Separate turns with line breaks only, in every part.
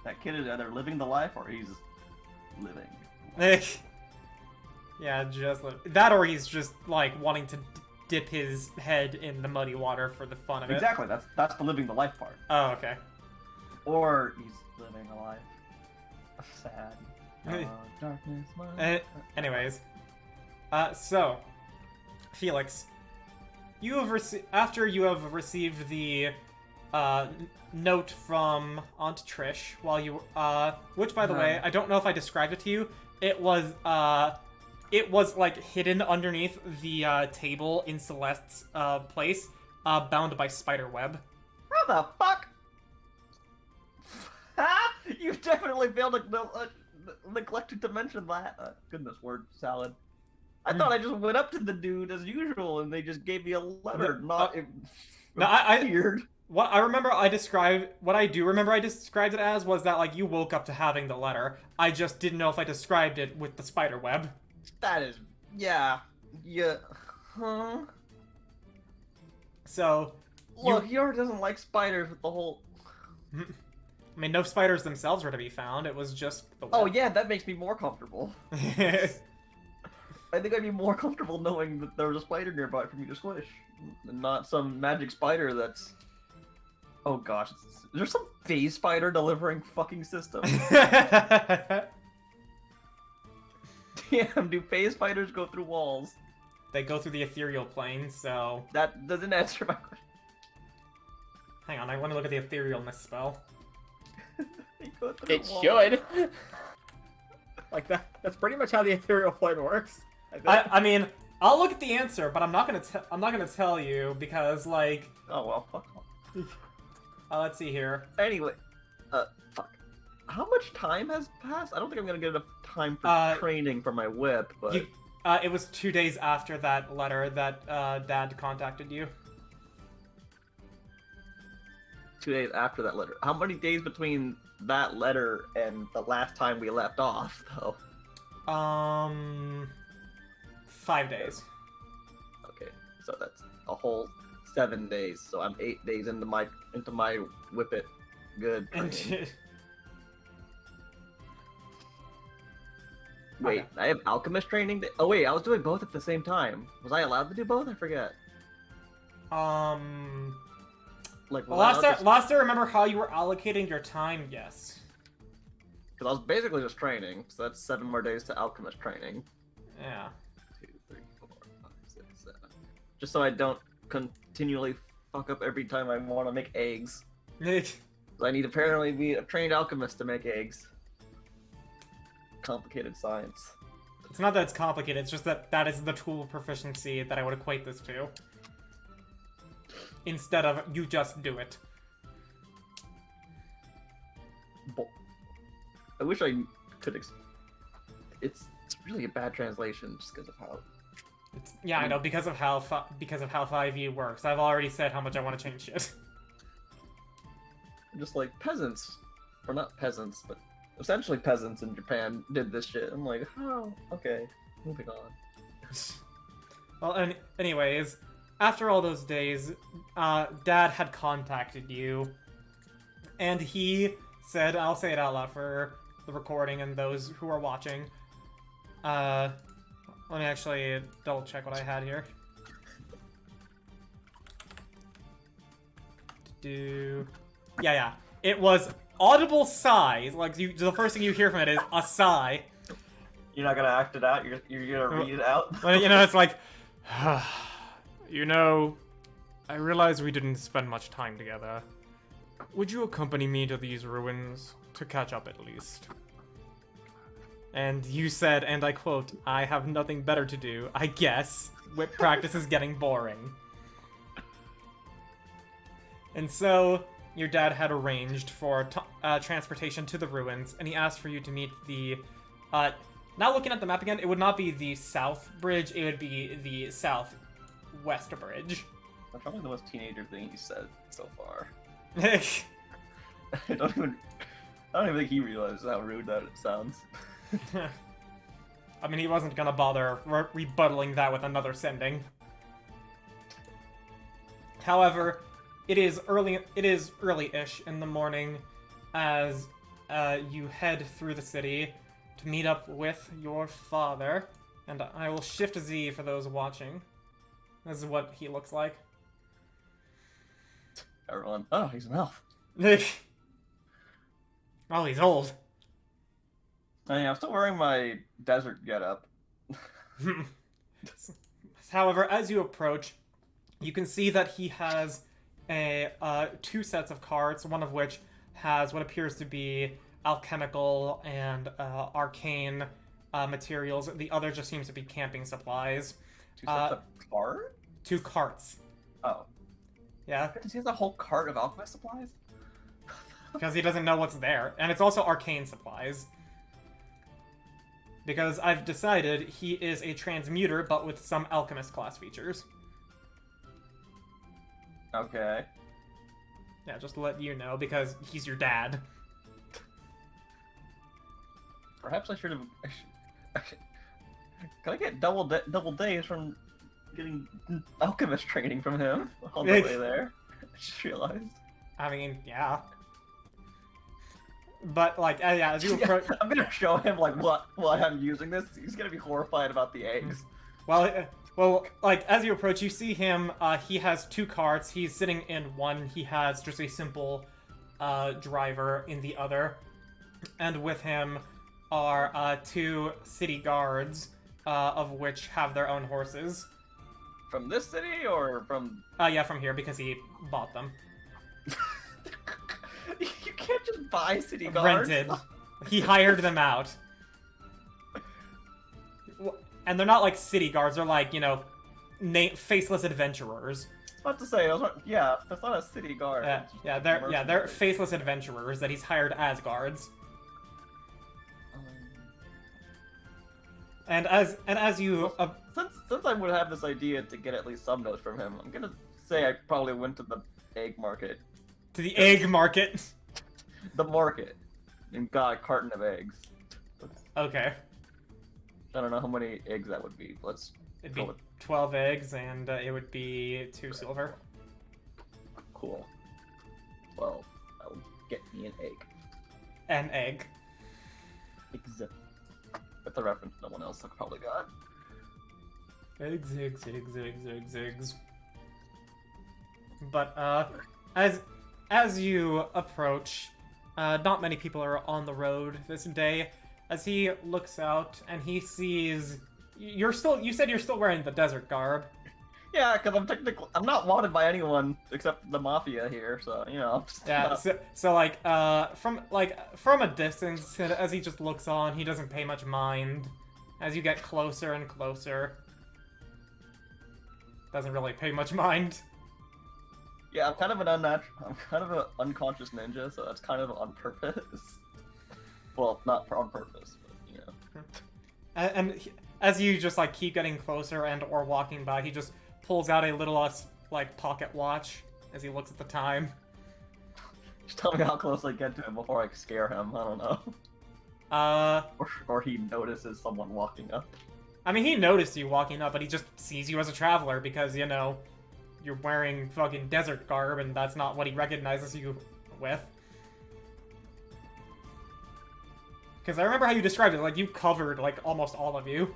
That kid is either living the life or he's living.
Yeah, just that, or he's just like wanting to dip his head in the muddy water for the fun of it.
Exactly. That's the living the life part.
Oh, okay.
Or he's living a life. Sad. Darkness.
Anyways, so Felix, you have after you have received the note from Aunt Trish while you which, by the way, I don't know if I described it to you. It was like hidden underneath the table in Celeste's place, bound by spider web.
How the fuck? You definitely failed to neglected to mention that. Goodness, word salad. I thought I just went up to the dude as usual, and they just gave me a letter. Weird.
What I do remember I described it as was that, like, you woke up to having the letter. I just didn't know if I described it with the spider web.
That is, yeah. Huh?
So,
look, Yor doesn't like spiders with the whole...
I mean, no spiders themselves were to be found. It was just the web.
Oh yeah, that makes me more comfortable. I think I'd be more comfortable knowing that there was a spider nearby for me to squish, and not some magic spider that's... Oh gosh, is there some phase spider delivering fucking system? Damn, do phase spiders go through walls?
They go through the ethereal plane, so...
That doesn't answer my question.
Hang on, I want to look at the etherealness spell.
It should. Like that's pretty much how the ethereal plane works.
I mean, I'll look at the answer, but I'm not gonna tell you because, like...
Oh well, fuck off.
Let's see here.
Anyway, fuck. How much time has passed? I don't think I'm gonna get enough time for training for my whip, but...
it was 2 days after that letter that Dad contacted you.
2 days after that letter. How many days between that letter and the last time we left off, though?
5 days.
Okay, so that's a whole 7 days. So I'm 8 days into my whip it good training. Wait, okay. I have alchemist training. Oh wait, I was doing both at the same time. Was I allowed to do both? I forget. Like,
well, last I remember how you were allocating your time, yes.
Because I was basically just training, so that's 7 more days to alchemist training.
Yeah.
2, 3, 4, 5, 6, 7. Just so I don't continually fuck up every time I want to make eggs. I need to apparently be a trained alchemist to make eggs. Complicated science.
It's not that it's complicated, it's just that that is the tool of proficiency that I would equate this to. Instead of, you just do it.
I wish I could it's really a bad translation just because of how...
Yeah, I know, because of how 5e works. I've already said how much I want to change it.
Just like peasants. Or not peasants, but essentially peasants in Japan did this shit. I'm like, oh, okay, moving on.
Well, anyways, after all those days, Dad had contacted you, and he said, I'll say it out loud for the recording and those who are watching. Let me actually double check what I had here. Yeah. It was audible sighs. Like, the first thing you hear from it is a sigh.
You're not gonna act it out? You're gonna read it out?
Well, you know, it's like... You know, I realize we didn't spend much time together. Would you accompany me to these ruins? To catch up, at least. And you said, and I quote, I have nothing better to do, I guess. Whip practice is getting boring. And so, your dad had arranged for transportation to the ruins, and he asked for you to meet the... now looking at the map again, it would not be the south bridge, it would be the southwest bridge.
That's probably the most teenager thing he said so far.
I
I don't even think he realizes how rude that sounds.
I mean, he wasn't gonna bother rebuttaling that with another sending. However, it is early-ish in the morning as you head through the city to meet up with your father. And I will shift Z for those watching. This is what he looks like.
Everyone, oh, he's an elf.
Oh, he's old.
I mean, I'm still wearing my desert getup.
However, as you approach, you can see that he has two sets of carts, one of which has what appears to be alchemical and arcane materials. The other just seems to be camping supplies.
2 sets of cart?
2 carts.
Oh.
Yeah,
Does he have a whole cart of alchemist supplies?
because he doesn't know what's there. And it's also arcane supplies. Because I've decided he is a transmuter, but with some alchemist class features.
Okay.
Yeah, just to let you know, because he's your dad.
Perhaps I should have. Can I get double days from getting alchemist training from him on the way there? I just realized.
I mean, yeah. But, like, yeah, as you approach...
I'm gonna show him, like, what I'm using this. He's gonna be horrified about the eggs.
Well, like, as you approach, you see him, he has 2 carts. He's sitting in one. He has just a simple driver in the other. And with him are 2 city guards, of which have their own horses.
From this city, or from...
Yeah, from here, because he bought them.
You can't just buy city guards.
Rented. He hired them out. And they're not like city guards, they're like, you know, faceless adventurers.
I was about to say, yeah, that's not a city guard.
They're faceless adventurers that he's hired as guards. And as you
since I would have this idea to get at least some notes from him, I'm gonna say I probably went to the egg market.
To the egg market.
The market, and got a carton of eggs.
Okay.
I don't know how many eggs that would be.
It'd be 12 eggs, and it would be 2 silver.
Cool. Well, that'll get me an egg.
An egg.
Eggs. That's a reference no one else probably got.
Eggs. But, as you approach, not many people are on the road this day. As he looks out and he sees... You said you're still wearing the desert garb.
Yeah, because I'm not wanted by anyone except the mafia here, so, you know.
Yeah, so like, from a distance, as he just looks on, he doesn't pay much mind. As you get closer and closer, doesn't really pay much mind.
Yeah, I'm kind of an unconscious ninja, so that's kind of on purpose. Well, not on purpose, but, you know.
And as you just, like, keep getting closer and or walking by, he just pulls out a little, like, pocket watch as he looks at the time.
Just tell me how close I get to him before I scare him, I don't know. Or he notices someone walking up.
I mean, he noticed you walking up, but he just sees you as a traveler because, you know, you're wearing fucking desert garb, and that's not what he recognizes you with. Because I remember how you described it, like, you covered, like, almost all of you.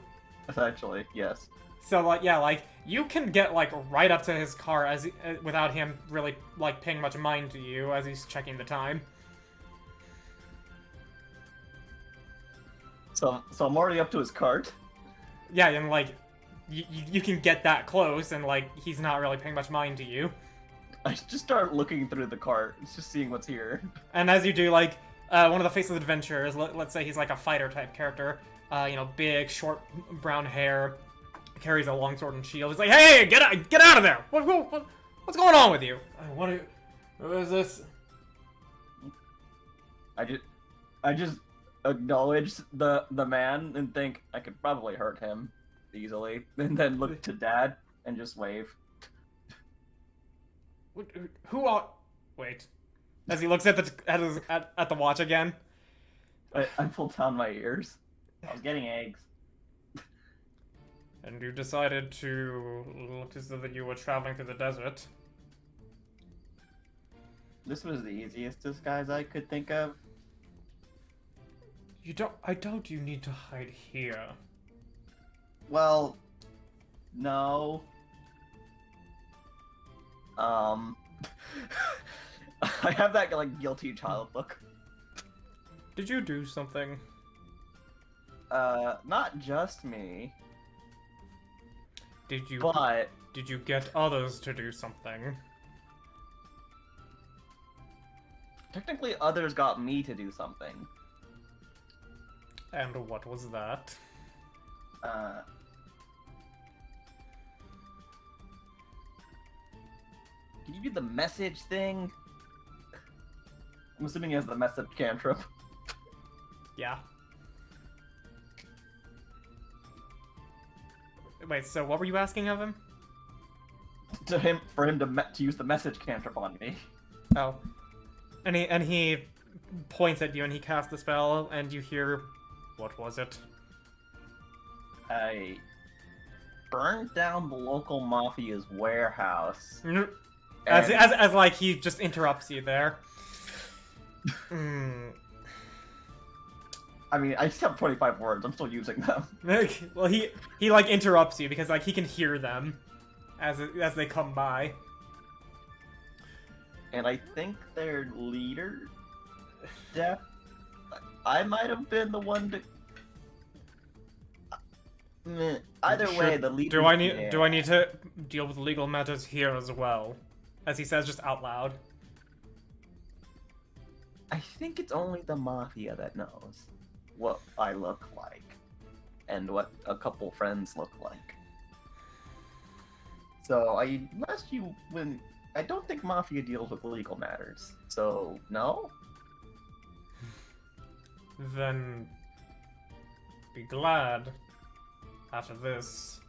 Essentially, yes.
So, like, yeah, like, you can get, like, right up to his car without him really, like, paying much mind to you as he's checking the time.
So I'm already up to his cart?
Yeah, and, like, you can get that close, and, like, he's not really paying much mind to you.
I just start looking through the cart, just seeing what's here.
And as you do, like, one of the faceless adventurers, let's say he's, like, a fighter-type character, you know, big, short, brown hair, carries a longsword and shield. He's like, hey, get out of there! What's going on with you? Who is this?
I just acknowledge the man and think I could probably hurt him easily, and then look to Dad and just wave.
Who are... Wait. As he looks at the watch again.
I pull down my ears. I was getting eggs.
And you decided to look as though you were traveling through the desert.
This was the easiest disguise I could think of.
I doubt you need to hide here.
Well, no. I have that like guilty child look.
Did you do something?
Not just me,
Did you
but
get others to do something?
technically others got me to do something.
And what was that?
Can you do the message thing? I'm assuming he has the message cantrip.
Yeah. Wait, so what were you asking of him?
For him to use the message cantrip on me.
Oh. And he points at you and he casts the spell and you hear... What was it?
I burned down the local mafia's warehouse.
As like he just interrupts you there.
I mean, I just have 25 words. I'm still using them.
Well, he like interrupts you because like he can hear them as they come by.
And I think their leader, Death. I might have been the one to. Either way, the leader.
Do I need to deal with legal matters here as well? As he says just out loud.
I think it's only the mafia that knows what I look like and what a couple friends look like. So I don't think mafia deals with legal matters. So no.
Then be glad after this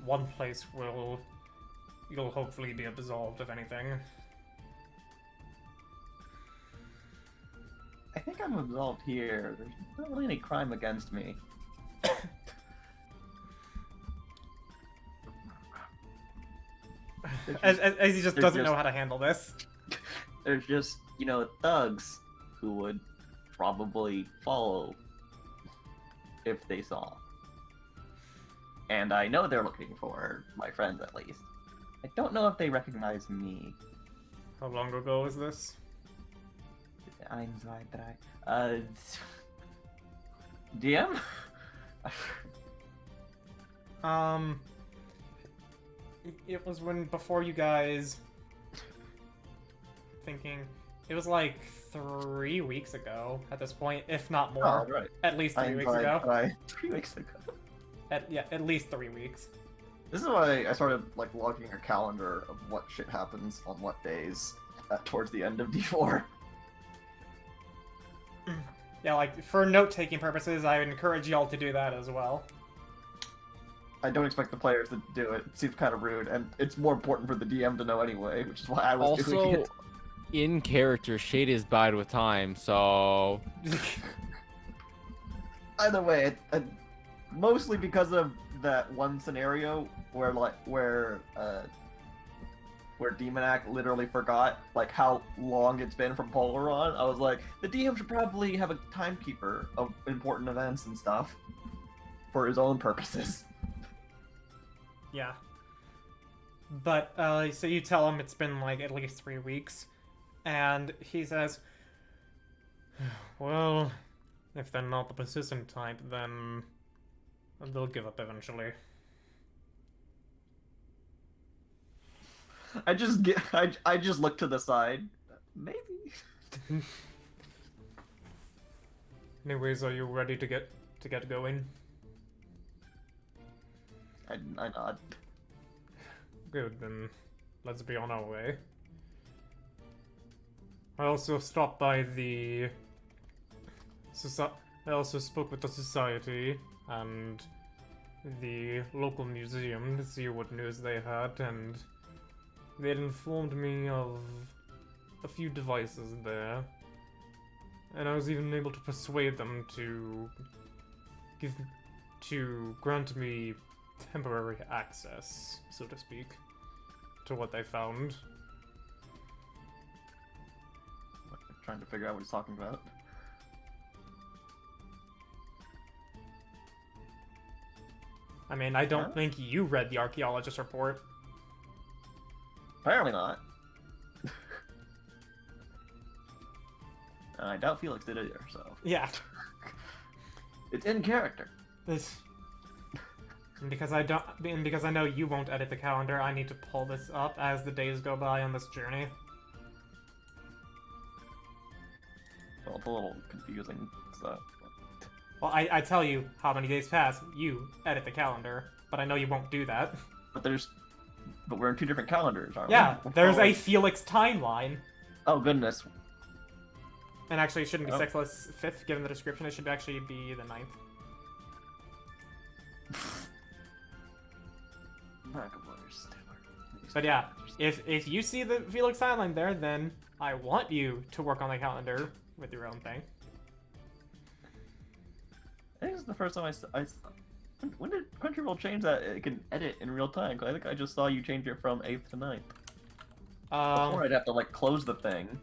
one place you'll hopefully be absolved of anything.
I think I'm absolved here. There's not really any crime against me.
As he just doesn't know how to handle this.
There's just, thugs who would probably follow if they saw. And I know they're looking for my friends at least. I don't know if they recognize me.
How long ago was this?
I'm sorry that DM?
It was before you guys it was like 3 weeks ago at this point, if not more.
Oh, right.
At least 3 weeks ago.
3 weeks ago.
At least 3 weeks.
This is why I started logging a calendar of what shit happens on what days towards the end of D4.
Yeah, for note-taking purposes, I would encourage y'all to do that as well.
I don't expect the players to do it. It seems kind of rude, and it's more important for the DM to know anyway, which is why I was doing it.
Also, in character, Shade is bad with time, so...
Either way, mostly because of that one scenario where Demonac literally forgot how long it's been from Polaron. I was like, the DM should probably have a timekeeper of important events and stuff for his own purposes.
Yeah. But, so you tell him it's been, at least 3 weeks, and he says, well, if they're not the persistent type, then they'll give up eventually.
I just look to the side. Maybe.
Anyways, are you ready to get going?
I nod.
Good, then let's be on our way. I also stopped by I also spoke with the society and the local museum to see what news they had, and they had informed me of a few devices there, and I was even able to persuade them to grant me temporary access, so to speak, to what they found.
I'm trying to figure out what he's talking about.
I mean, I don't
Huh?
think you read the archaeologist report.
Apparently not. I doubt Felix did either, so.
Yeah.
It's in character.
This... And because I know you won't edit the calendar, I need to pull this up as the days go by on this journey.
Well, it's a little confusing, so.
Well, I tell you how many days pass, you edit the calendar, but I know you won't do that.
But we're in 2 different calendars, aren't
Yeah,
we?
there's a Felix timeline.
Oh, goodness.
And actually, it shouldn't be
Oh.
6th, 5th, given the description. It should actually be the 9th. But yeah, if you see the Felix timeline there, then I want you to work on the calendar with your own thing.
I think this is the first time when did Crunchyroll change that it can edit in real time? 'Cause I think I just saw you change it from 8th to 9th. Before I'd have to like close the thing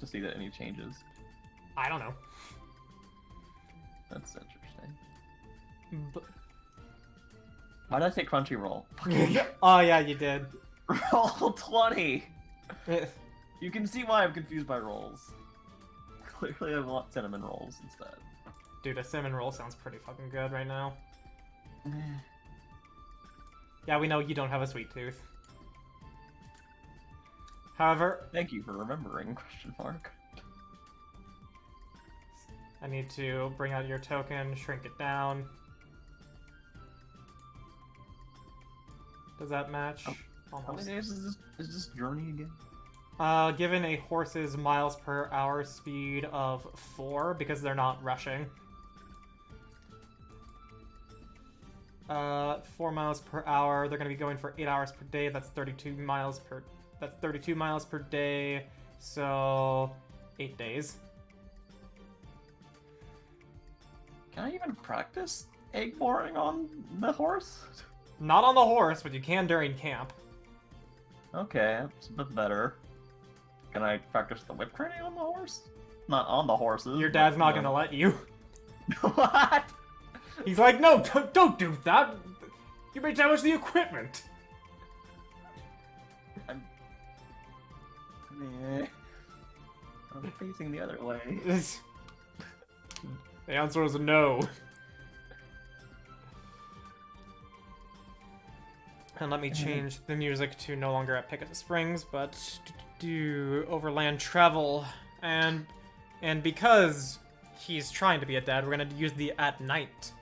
to see that any changes.
I don't know.
That's interesting.
But...
Why did I say Crunchyroll?
Oh yeah, you did.
Roll 20!
Eh,
You can see why I'm confused by rolls. Clearly I want cinnamon rolls instead.
Dude, a cinnamon roll sounds pretty fucking good right now. Yeah, we know you don't have a sweet tooth. However,
Thank you for remembering, question mark.
I need to bring out your token, shrink it down. Does that match?
How many
Almost.
days is this journey again?
Given a horse's miles per hour speed of 4, because they're not rushing. 4 miles per hour. They're gonna be going for 8 hours per day. That's 32 miles per. That's 32 miles per day. So 8 days.
Can I even practice egg boring on the horse?
Not on the horse, but you can during camp.
Okay, that's a bit better. Can I practice the whip training on the horse? Not on the horses.
Your
but,
dad's not
you
gonna
know.
let you.
What?
He's like, no, don't do that. You may damage the equipment.
I'm facing the other way.
The answer is no. And let me change the music to no longer at Pegasus Springs, but do overland travel. And because he's trying to be a dad, we're gonna use the at night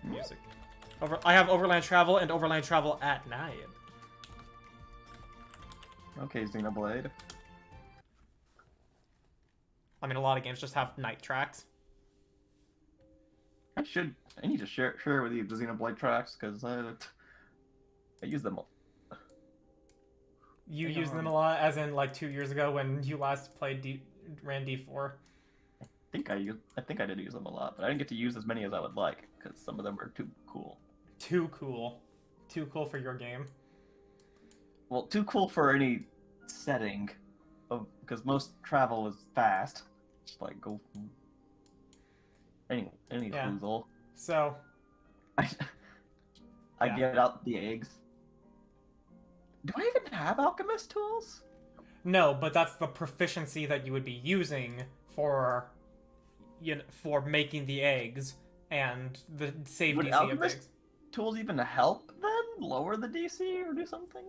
music. I have overland travel and overland travel at night.
Okay, Xenoblade.
I mean, a lot of games just have night tracks.
I need to share with you the Xenoblade tracks, because I use them all.
You
Hang
use
on.
them a lot, as in like 2 years ago when you last played ran D4.
I think I did use them a lot, but I didn't get to use as many as I would like, because some of them are too cool.
Too cool. Too cool for your game.
Well, too cool for any setting, because most travel is fast. Just like go. Any
Yeah.
foozle.
So,
I
Yeah.
get out the eggs. Do I even have alchemist tools?
no, but that's the proficiency that you would be using for for making the eggs and the save
Would
DC of
alchemist
eggs.
tools even help then? Lower the DC or do something?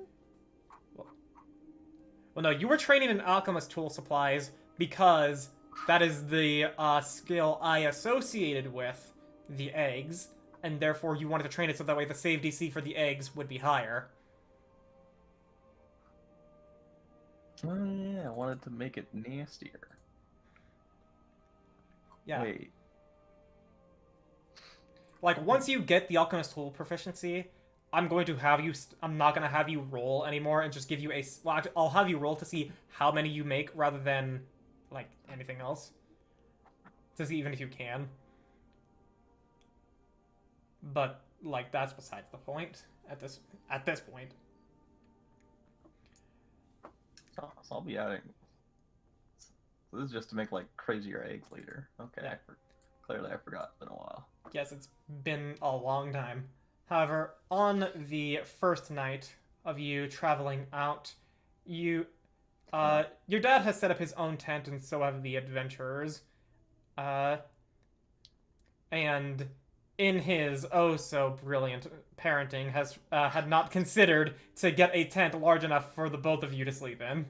Well, no, you were training in alchemist tool supplies because that is the skill I associated with the eggs, and therefore you wanted to train it so that way the save DC for the eggs would be higher.
Oh yeah, I wanted to make it nastier.
Yeah.
Wait.
Like, once you get the alchemist tool proficiency, I'm going to have you. I'm not going to have you roll anymore and just give you a. Well, actually, I'll have you roll to see how many you make rather than, like, anything else. To see even if you can. But, like, that's besides the point at this point.
So I'll be adding. So this is just to make like crazier eggs later. Okay.
Yeah.
Clearly I forgot. It's been a while.
Yes, it's been a long time. However, on the first night of you traveling out, you, your dad has set up his own tent, and so have the adventurers. Uh, and in his oh so brilliant parenting, has had not considered to get a tent large enough for the both of you to sleep in.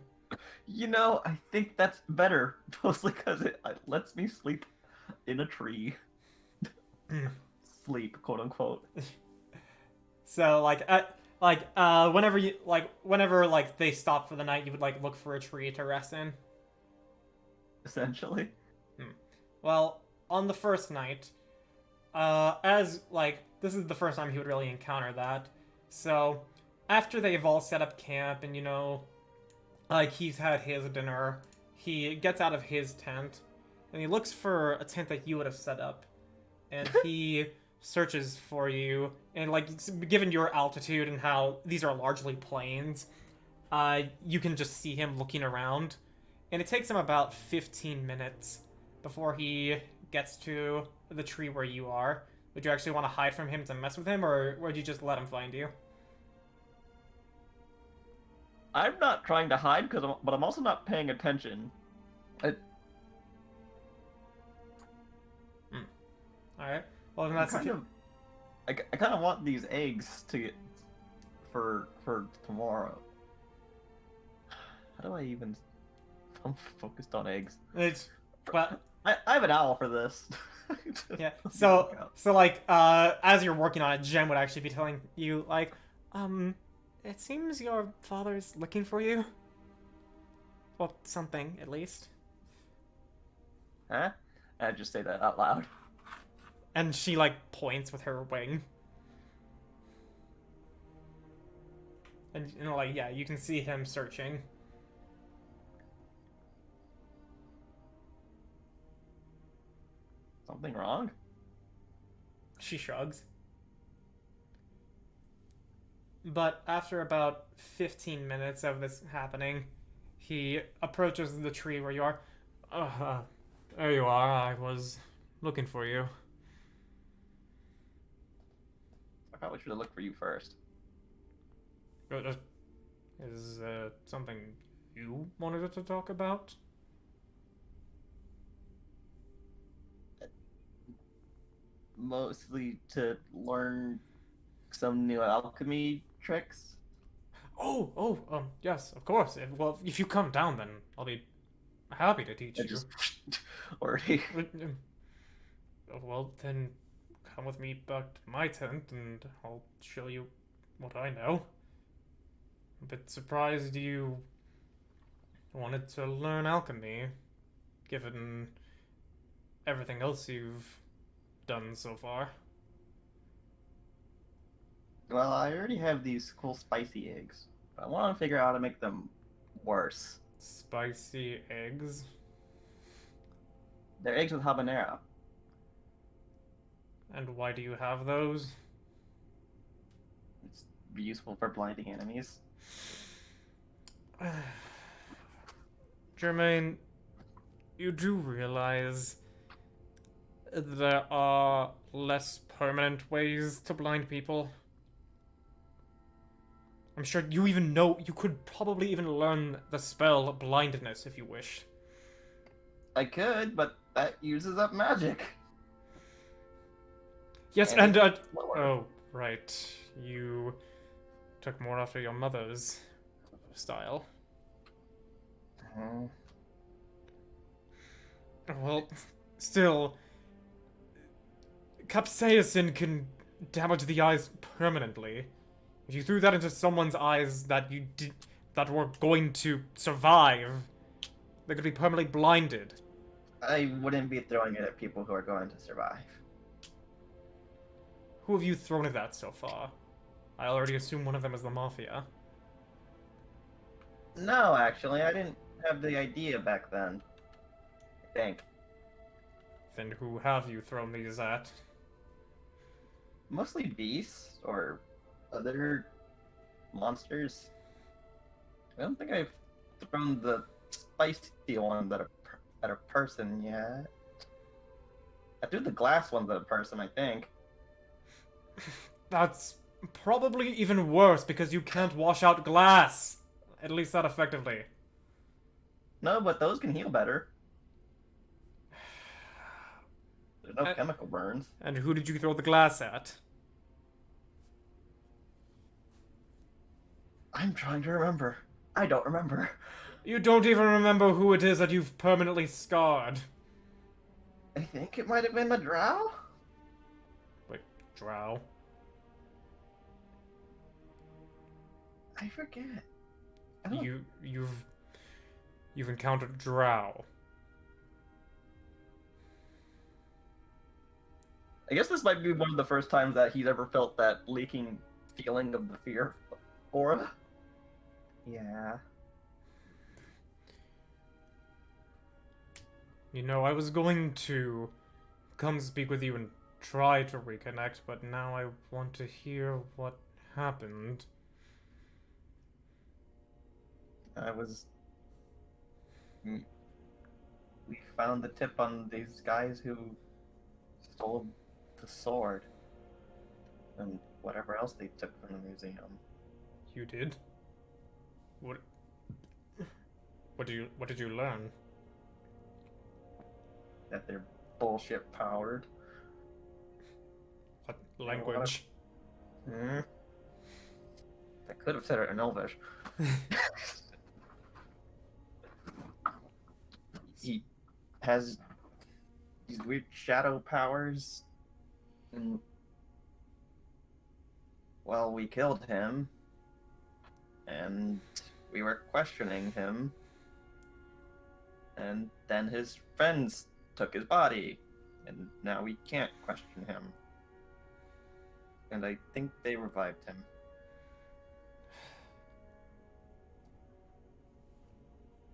You know, I think that's better, mostly because it lets me sleep in a tree. Sleep, quote unquote.
So whenever you whenever they stop for the night, you would look for a tree to rest in.
Essentially.
Well, on the first night, this is the first time he would really encounter that. So after they've all set up camp and he's had his dinner, he gets out of his tent and he looks for a tent that you would have set up, and he searches for you, and given your altitude and how these are largely plains, you can just see him looking around, and it takes him about 15 minutes before he gets to the tree where you are. Would you actually want to hide from him to mess with him, or would you just let him find you?
I'm not trying to hide, but I'm also not paying attention.
Alright. Well, then that's
I kind of want these eggs to get for tomorrow. How do I even? I'm focused on eggs.
It's well.
I have an owl for this.
Yeah. So as you're working on it, Jem would actually be telling you it seems your father's looking for you. Well, something at least.
Huh? I just say that out loud.
And she points with her wing. And yeah, you can see him searching.
Something wrong?
She shrugs. But after about 15 minutes of this happening, he approaches the tree where you are. There you are. I was looking for you.
I probably should have looked for you first.
Is something you wanted to talk about?
Mostly to learn some new alchemy tricks.
Yes, of course. If you come down, then I'll be happy to teach you.
Just already.
Well, then come with me back to my tent, and I'll show you what I know. I'm a bit surprised you wanted to learn alchemy, given everything else you've done so far.
Well, I already have these cool spicy eggs. But I want to figure out how to make them worse.
Spicy eggs?
They're eggs with habanero.
And why do you have those?
It's useful for blinding enemies.
Jermaine, you do realize there are less permanent ways to blind people? I'm sure you could probably even learn the spell blindness if you wished.
I could, but that uses up magic.
Yes,
And
and
lower.
oh, right. You took more after your mother's style.
Mhm.
Well, still, capsaicin can damage the eyes permanently. If you threw that into someone's eyes that were going to survive, they could be permanently blinded.
I wouldn't be throwing it at people who are going to survive.
Who have you thrown it at so far? I already assume one of them is the Mafia.
No, actually, I didn't have the idea back then. I think.
Then who have you thrown these at?
Mostly beasts or other monsters. I don't think I've thrown the spicy one at a person yet. I threw the glass ones at a person, I think.
That's probably even worse because you can't wash out glass. At least that effectively.
No, but those can heal better. There's no chemical burns.
And who did you throw the glass at?
I'm trying to remember. I don't remember.
You don't even remember who it is that you've permanently scarred.
I think it might have been the drow?
Wait, drow?
I forget. I don't...
You've encountered drow.
I guess this might be one of the first times that he's ever felt that leaking feeling of the fear aura. Yeah.
You know, I was going to come speak with you and try to reconnect, but now I want to hear what happened.
We found the tip on these guys who stole the sword. And whatever else they took from the museum.
You did? What did you learn?
That they're bullshit powered.
What language?
Hmm? I could have said it in Elvish. He has these weird shadow powers, and well, we killed him, and we were questioning him, and then his friends took his body, and now we can't question him. And I think they revived him.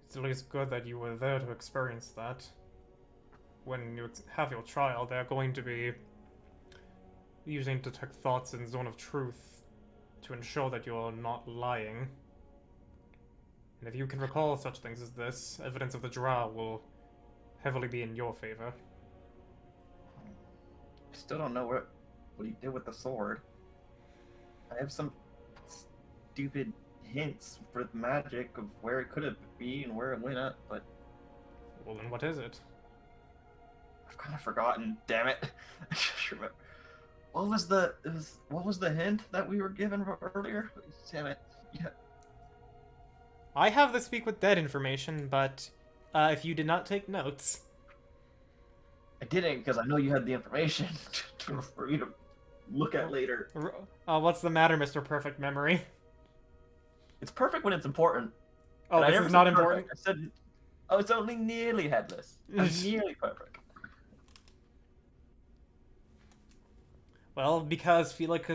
It's at least good that you were there to experience that. When you have your trial, they're going to be using detect thoughts in Zone of Truth to ensure that you're not lying. And if you can recall such things as this, evidence of the drow will heavily be in your favor.
I still don't know what he did with the sword. I have some stupid hints for the magic of where it could have been and where it went up, but
Well, then what is it?
I've kind of forgotten. Damn it! I just remember. What was the hint that we were given earlier? Damn it! Yeah.
I have the speak with dead information, but if you did not take notes...
I didn't because I know you had the information for me to look at later.
What's the matter, Mr. Perfect Memory?
It's perfect when it's important.
Oh,
And I
this
never
is
said
not
perfect.
important?
I said, oh, it's only nearly headless. It's nearly perfect.
Well, because Felix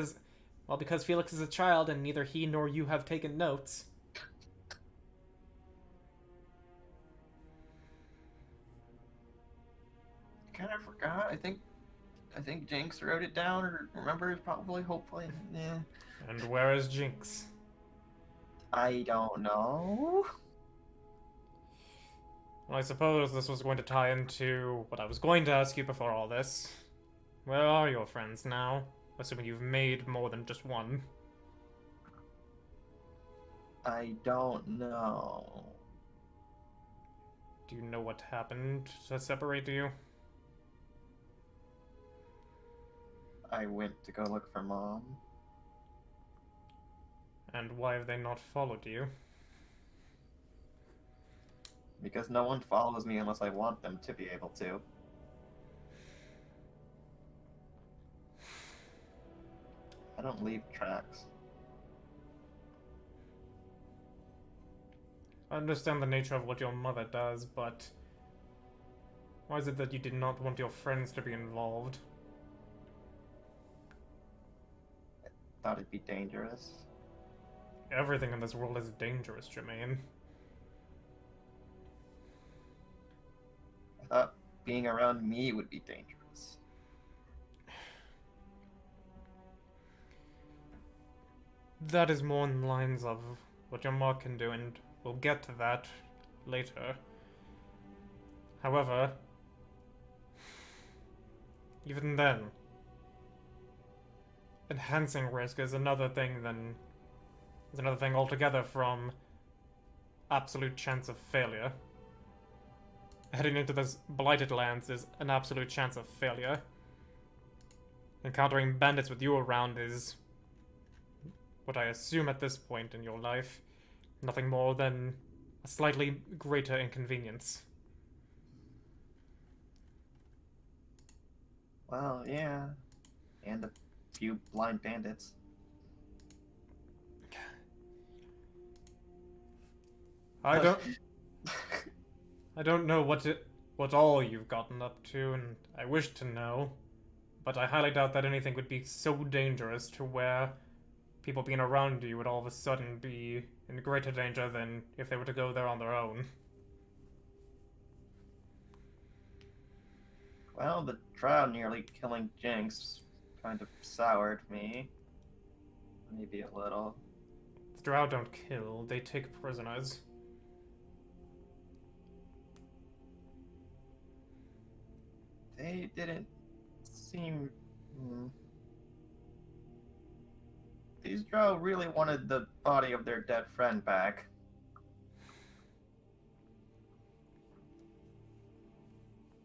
is a child and neither he nor you have taken notes.
Kind of forgot. I think Jinx wrote it down or remembers probably, hopefully. Yeah.
And where is Jinx?
I don't know.
Well, I suppose this was going to tie into what I was going to ask you before all this. Where are your friends now? Assuming you've made more than just one.
I don't know.
Do you know what happened to separate you?
I went to go look for Mom.
And why have they not followed you?
Because no one follows me unless I want them to be able to. I don't leave tracks.
I understand the nature of what your mother does, but... why is it that you did not want your friends to be involved?
Thought it'd be dangerous.
Everything in this world is dangerous, Jermaine.
I thought being around me would be dangerous.
That is more in the lines of what your mom can do, and we'll get to that later. However, even then, enhancing risk is another thing altogether from absolute chance of failure. Heading into this blighted lands is an absolute chance of failure. Encountering bandits with you around is what I assume at this point in your life, nothing more than a slightly greater inconvenience.
Well, yeah. And a few blind bandits.
I don't know what all you've gotten up to, and I wish to know, but I highly doubt that anything would be so dangerous to where people being around you would all of a sudden be in greater danger than if they were to go there on their own.
Well, the drow nearly killing Jinx kind of soured me. Maybe a little.
The drow don't kill, they take prisoners.
They didn't seem... These drow really wanted the body of their dead friend back.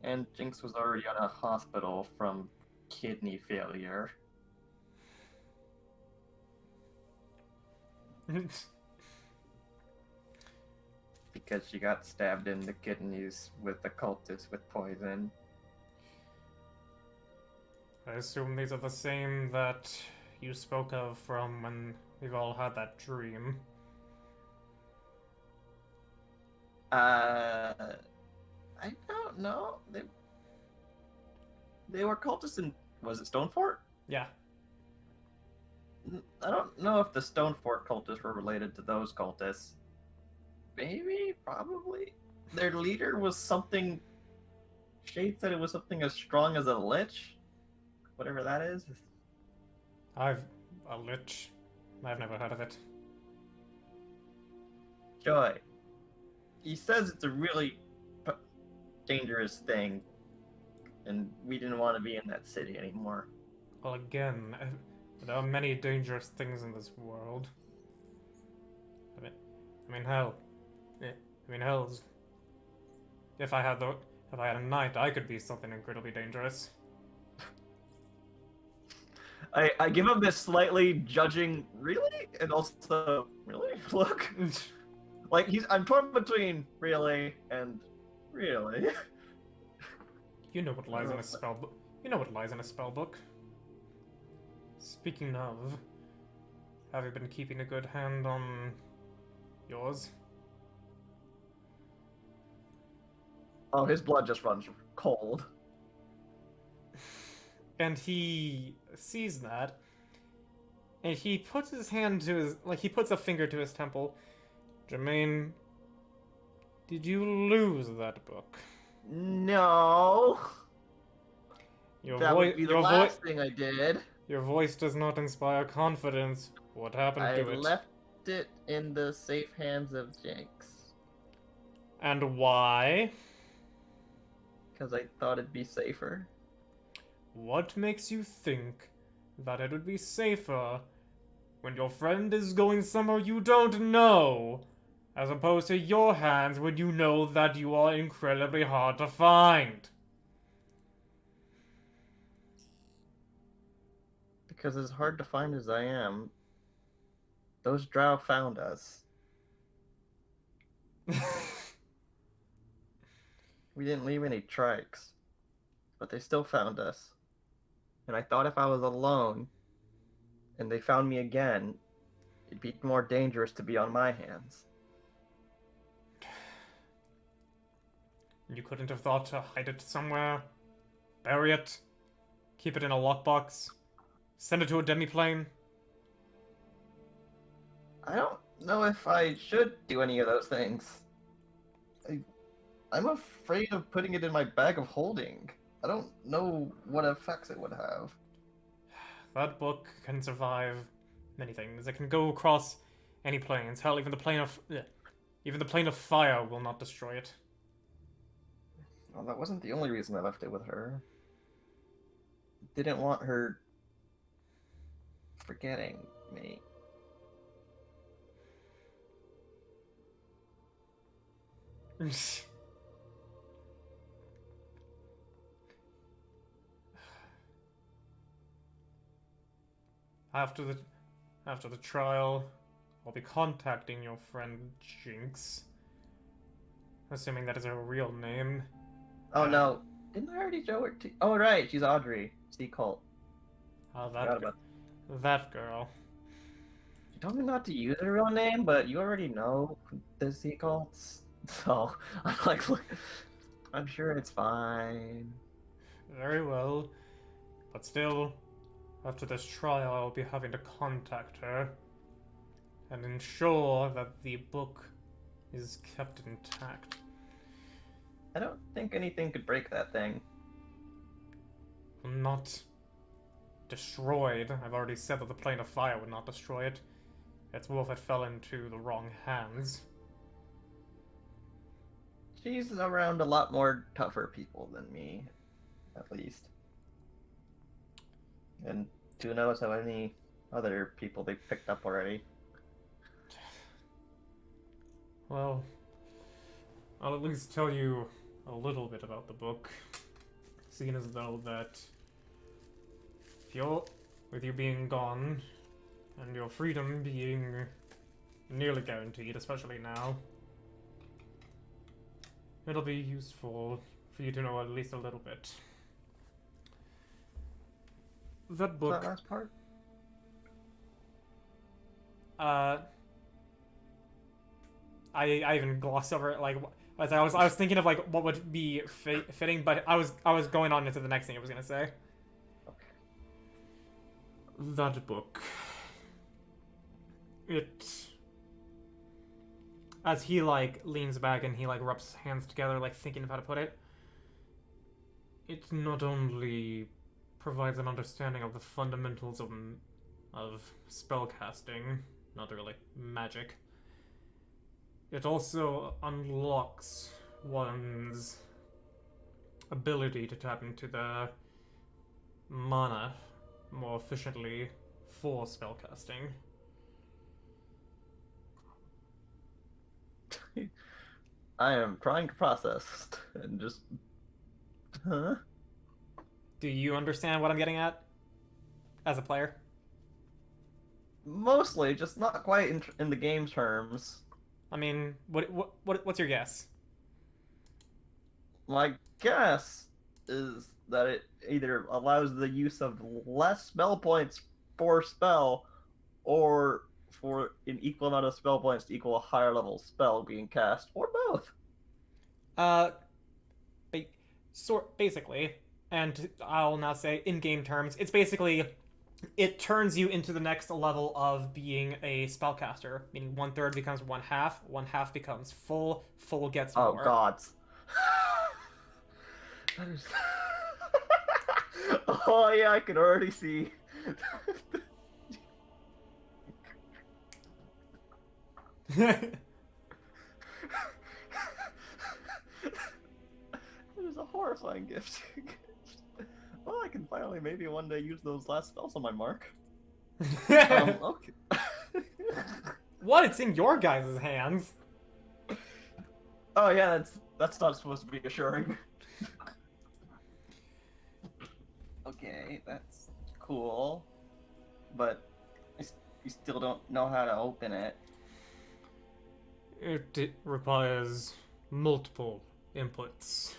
And Jinx was already on a hospital from kidney failure. Because she got stabbed in the kidneys with the cultist with poison.
I assume these are the same that you spoke of from when we've all had that dream.
I don't know. They were cultists in... Was it Stonefort?
Yeah.
I don't know if the Stonefort cultists were related to those cultists. Maybe? Probably? Their leader was something... Shade said it was something as strong as a lich? Whatever that is.
A lich. I've never heard of it.
Joy. He says it's a really dangerous thing, and we didn't want to be in that city anymore.
Well, again, there are many dangerous things in this world. Hell. Hell's... If I had a knight, I could be something incredibly dangerous.
I give him this slightly judging, really? And also, really? Look. Like, I'm torn between really and really.
You know what lies in a spell book. You know what lies in a spell book. Speaking of, have you been keeping a good hand on yours?
Oh, his blood just runs cold.
And he sees that, and he puts his hand to his, he puts a finger to his temple. Jermaine, did you lose that book?
No. That would be the last thing I did.
Your voice does not inspire confidence. What happened to it?
I left it in the safe hands of Jinx.
And why?
Because I thought it'd be safer.
What makes you think that it would be safer when your friend is going somewhere you don't know, as opposed to your hands when you know that you are incredibly hard to find?
Because as hard to find as I am, those drow found us. We didn't leave any tracks, but they still found us. And I thought if I was alone, and they found me again, it'd be more dangerous to be on my hands.
You couldn't have thought to hide it somewhere? Bury it? Keep it in a lockbox? Send it to a demiplane?
I don't know if I should do any of those things. I'm afraid of putting it in my bag of holding. I don't know what effects it would have.
That book can survive many things. It can go across any planes. Hell, even the plane of fire will not destroy it.
Well, that wasn't the only reason I left it with her. didn't want her forgetting me.
After the trial, I'll be contacting your friend Jinx. Assuming that is her real name.
Oh no, didn't I already show her to? Oh right, she's Audrey. Sea cult.
Oh,
Forgot about.
that girl.
She told me not to use her real name, but you already know the sea cults, so I'm like, look, I'm sure it's fine.
Very well. But still, after this trial, I'll be having to contact her and ensure that the book is kept intact.
I don't think anything could break that thing.
Not destroyed. I've already said that the plane of fire would not destroy it. It's more if it fell into the wrong hands.
She's around a lot more tougher people than me, at least. And who knows how many other people they've picked up already.
Well, I'll at least tell you a little bit about the book. Seeing as though that with you being gone and your freedom being nearly guaranteed, especially now, it'll be useful for you to know at least a little bit. That book.
That last part?
I even glossed over it. Like, as I was thinking of like what would be fitting, but I was going on into the next thing I was gonna say.
Okay.
That book. It. As he like leans back and he like rubs his hands together, like thinking of how to put it. It not only provides an understanding of the fundamentals of spellcasting, not really magic. It also unlocks one's ability to tap into the mana more efficiently for spellcasting.
I am trying to process and just. Huh?
Do you understand what I'm getting at as a player?
Mostly, just not quite in the game terms.
I mean, what's your guess?
My guess is that it either allows the use of less spell points for spell, or for an equal amount of spell points to equal a higher level spell being cast, or both.
Basically, and I'll now say in game terms, it's basically it turns you into the next level of being a spellcaster, meaning 1/3 becomes 1/2 becomes full gets
Oh
more.
gods. That is... Oh yeah, I can already see. It is a horrifying gift. Well, I can finally maybe one day use those last spells on my mark. Okay.
What? It's in your guys' hands.
Oh yeah, that's not supposed to be assuring. Okay, that's cool, but you still don't know how to open it.
It requires multiple inputs.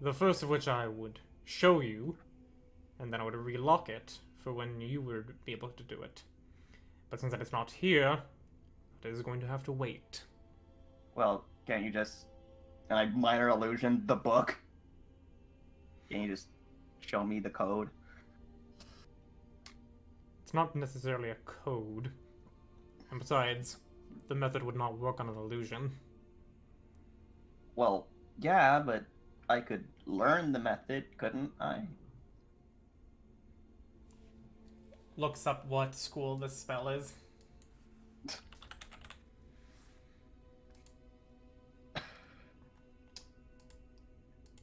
The first of which I would show you, and then I would relock it for when you would be able to do it. But since that it's not here, it is going to have to wait.
Well, can't you just, can I minor illusion the book? Can you just show me the code?
It's not necessarily a code. And besides, the method would not work on an illusion.
Well, yeah, but I could learn the method, couldn't I?
Looks up what school this spell is.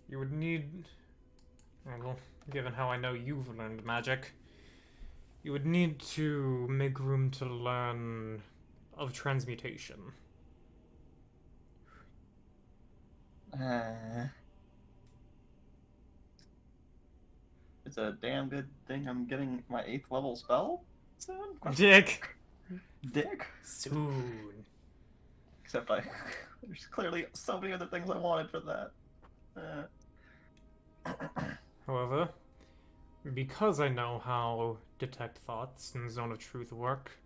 You would need Well, given how I know you've learned magic, you would need to make room to learn of transmutation.
It's a damn good thing I'm getting my 8th level spell soon.
Dick!
Dick.
Soon.
Except there's clearly so many other things I wanted for that.
However, because I know how detect thoughts and zone of truth work,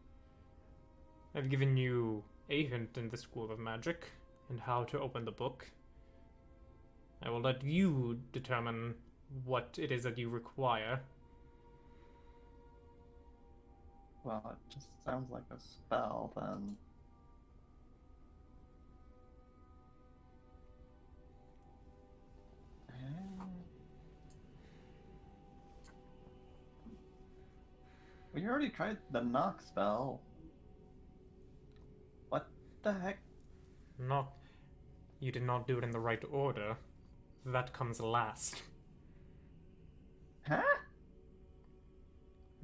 I've given you a hint in the School of Magic and how to open the book. I will let you determine what it is that you require.
Well, it just sounds like a spell, then. We already tried the knock spell. What the heck?
Not. You did not do it in the right order. That comes last.
Huh?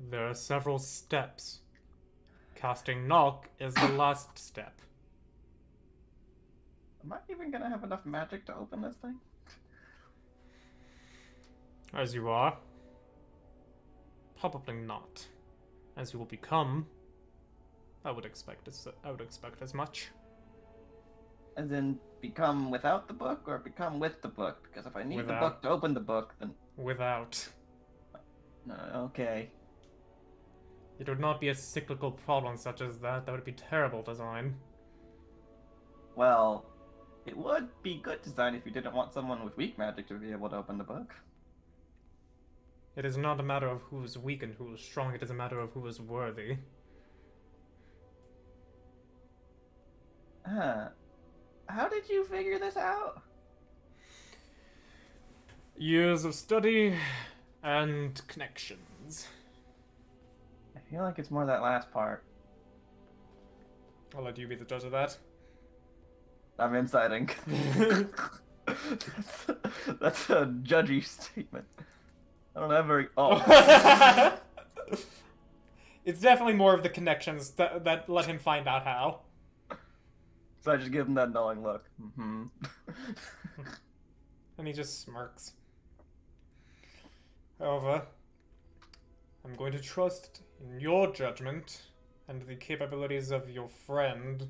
There are several steps. Casting knock is the last step.
Am I even gonna have enough magic to open this thing?
As you are. Probably not. As you will become, I would expect as much.
As in, become without the book or become with the book? Because if I need the
Without.
book to open the book, then.
Without.
Okay.
It would not be a cyclical problem such as that. That would be terrible design.
Well, it would be good design if you didn't want someone with weak magic to be able to open the book.
It is not a matter of who is weak and who is strong. It is a matter of who is worthy.
How did you figure this out?
Years of study and connections.
I feel like it's more that last part.
I'll let you be the judge of that.
I'm inciting. that's a judgy statement. I don't have very. Oh.
It's definitely more of the connections that let him find out how.
So I just give him that knowing look. Mm-hmm.
And he just smirks. However, I'm going to trust in your judgment and the capabilities of your friend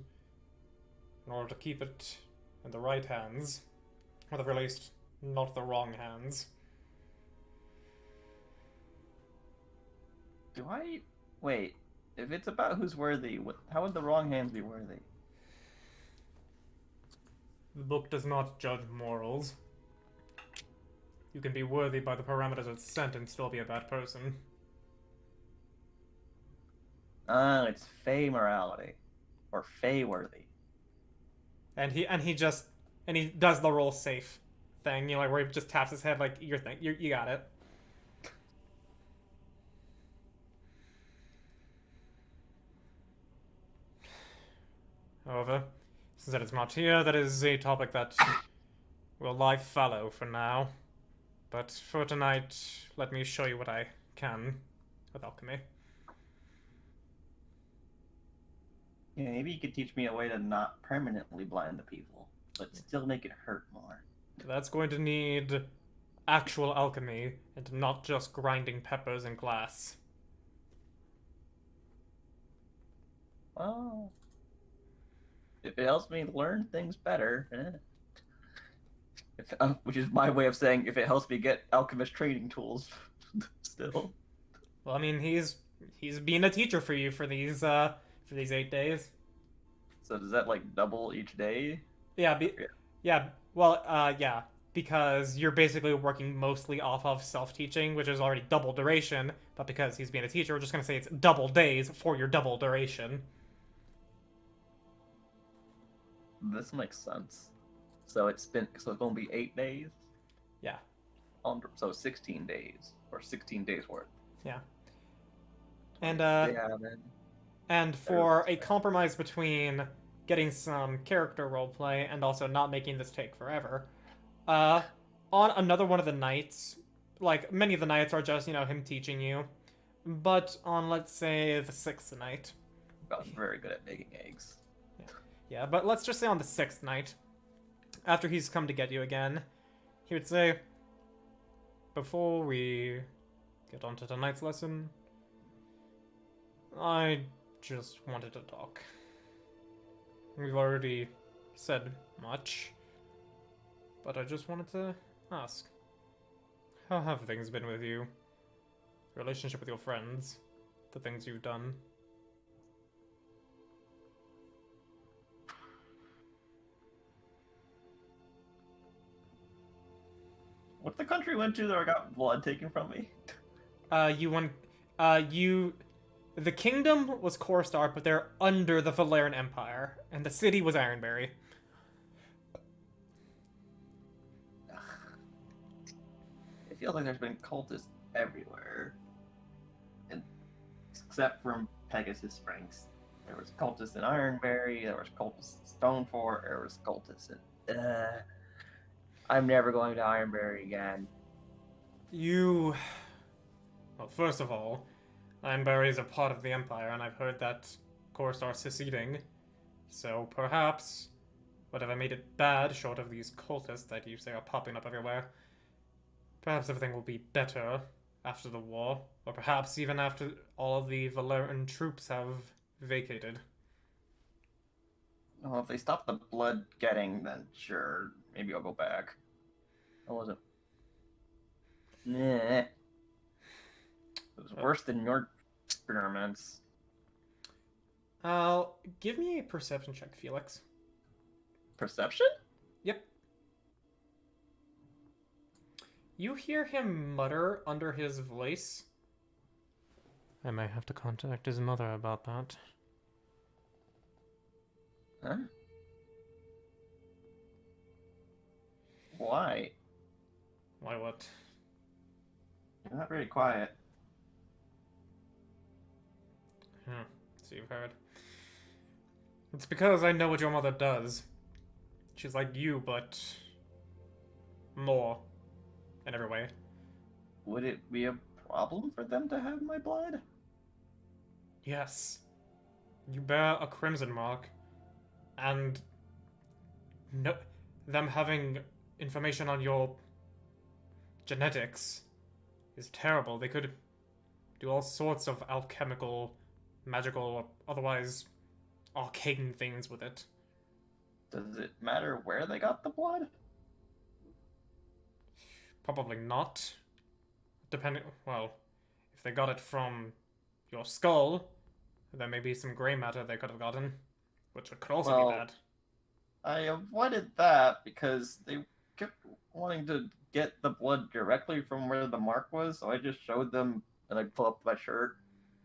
in order to keep it in the right hands. Or at the very least, not the wrong hands.
Do I... Wait. If it's about who's worthy, how would the wrong hands be worthy?
The book does not judge morals. You can be worthy by the parameters it's sent and still be a bad person.
It's Fey morality. Or Fey worthy.
And he does the roll safe thing, you know, like where he just taps his head like you got it. However, since that is not here, that is a topic that will lie fallow for now. But for tonight, let me show you what I can with alchemy.
Yeah, maybe you could teach me a way to not permanently blind the people, but still make it hurt more.
That's going to need actual alchemy and not just grinding peppers in glass.
Well, if it helps me learn things better, which is my way of saying if it helps me get alchemist training tools, still.
Well, I mean, he's being a teacher for you for these 8 days.
So does that like double each day?
Yeah. Yeah. Because you're basically working mostly off of self-teaching, which is already double duration. But because he's being a teacher, we're just gonna say it's double days for your double duration.
This makes sense. So it's gonna be 8 days.
Yeah.
So 16 days or 16 days worth.
Yeah. And
Yeah, man.
And for a compromise between getting some character roleplay and also not making this take forever, on another one of the nights, like, many of the nights are just, him teaching you. But on, let's say, the 6th night.
I'm very good at making eggs.
Yeah, but let's just say on the 6th night, after he's come to get you again, he would say, before we get on to tonight's lesson, I just wanted to talk. We've already said much, but I just wanted to ask, how have things been with you? Relationship with your friends, the things you've done.
What's the country we went to that I got blood taken from me?
The kingdom was Korstar, but they're under the Valerian Empire, and the city was Ironbury.
It feels like there's been cultists everywhere. And except from Pegasus Springs. There was cultists in Ironbury, there was cultists in Stonefort, there was cultists in... I'm never going to Ironbury again.
Well, first of all, Ironbury is a part of the Empire, and I've heard that Korstar seceding. So perhaps, whatever made it bad, short of these cultists that you say are popping up everywhere, perhaps everything will be better after the war, or perhaps even after all of the Valerian troops have vacated.
Well, if they stop the blood getting, then sure, maybe I'll go back. I wasn't... Nah. It was worse than your experiments.
Give me a perception check, Felix.
Perception?
Yep. You hear him mutter under his voice. I may have to contact his mother about that.
Huh? Why?
Why what?
You're not very quiet.
So you've heard. It's because I know what your mother does. She's like you, but more in every way.
Would it be a problem for them to have my blood?
Yes. You bear a crimson mark, and no, them having information on your genetics is terrible. They could do all sorts of alchemical, magical, or otherwise arcane things with it.
Does it matter where they got the blood?
Probably not. Depending, well, if they got it from your skull, there may be some gray matter they could have gotten, which could also be bad.
I avoided that because they kept wanting to get the blood directly from where the mark was, so I just showed them and I pull up my shirt,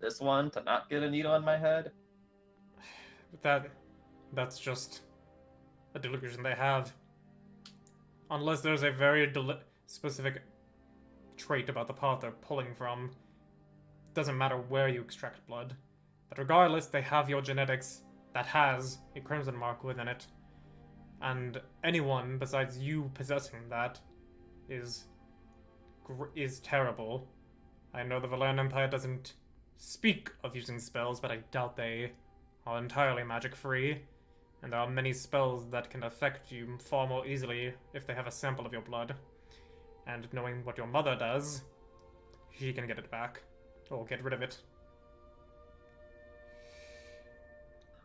this one, to not get a needle in my head.
That's just a delusion they have. Unless there's a very specific trait about the part they're pulling from. Doesn't matter where you extract blood. But regardless, they have your genetics that has a crimson mark within it. And anyone besides you possessing that is terrible. I know the Valerian Empire doesn't speak of using spells, but I doubt they are entirely magic-free. And there are many spells that can affect you far more easily if they have a sample of your blood. And knowing what your mother does, she can get it back. Or get rid of it.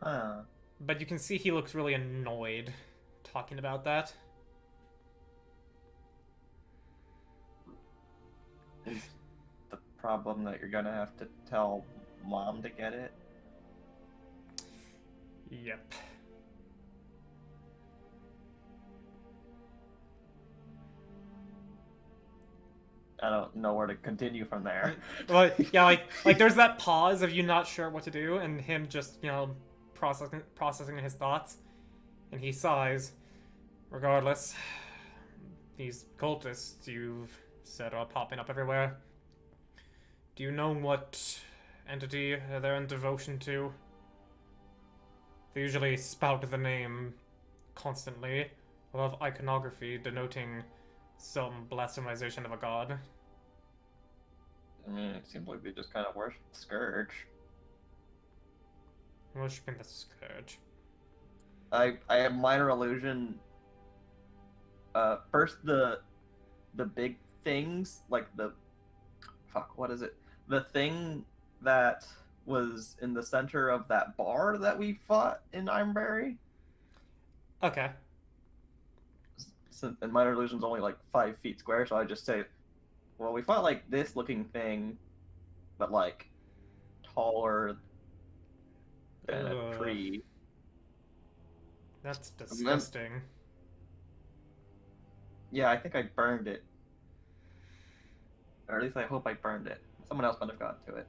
Huh.
But you can see he looks really annoyed talking about that.
Is the problem that you're gonna have to tell Mom to get it?
Yep.
I don't know where to continue from there.
Well, yeah, like there's that pause of you not sure what to do, and him just, processing his thoughts, and he sighs. Regardless, these cultists you've said are popping up everywhere. Do you know what entity they're in devotion to? They usually spout the name constantly, or have iconography denoting some blasphemization of a god.
I mean, it seems like they just kind of worship the Scourge.
Worshipping the Scourge.
I have minor illusion. First the big things, like the fuck, what is it? The thing that was in the center of that bar that we fought in Ironberry.
Okay.
So, and minor illusion's only like 5 feet square, so I just say, well, we fought like this looking thing, but like taller than a tree.
That's disgusting.
Yeah, I think I burned it. Or at least I hope I burned it. Someone else might have gotten to it.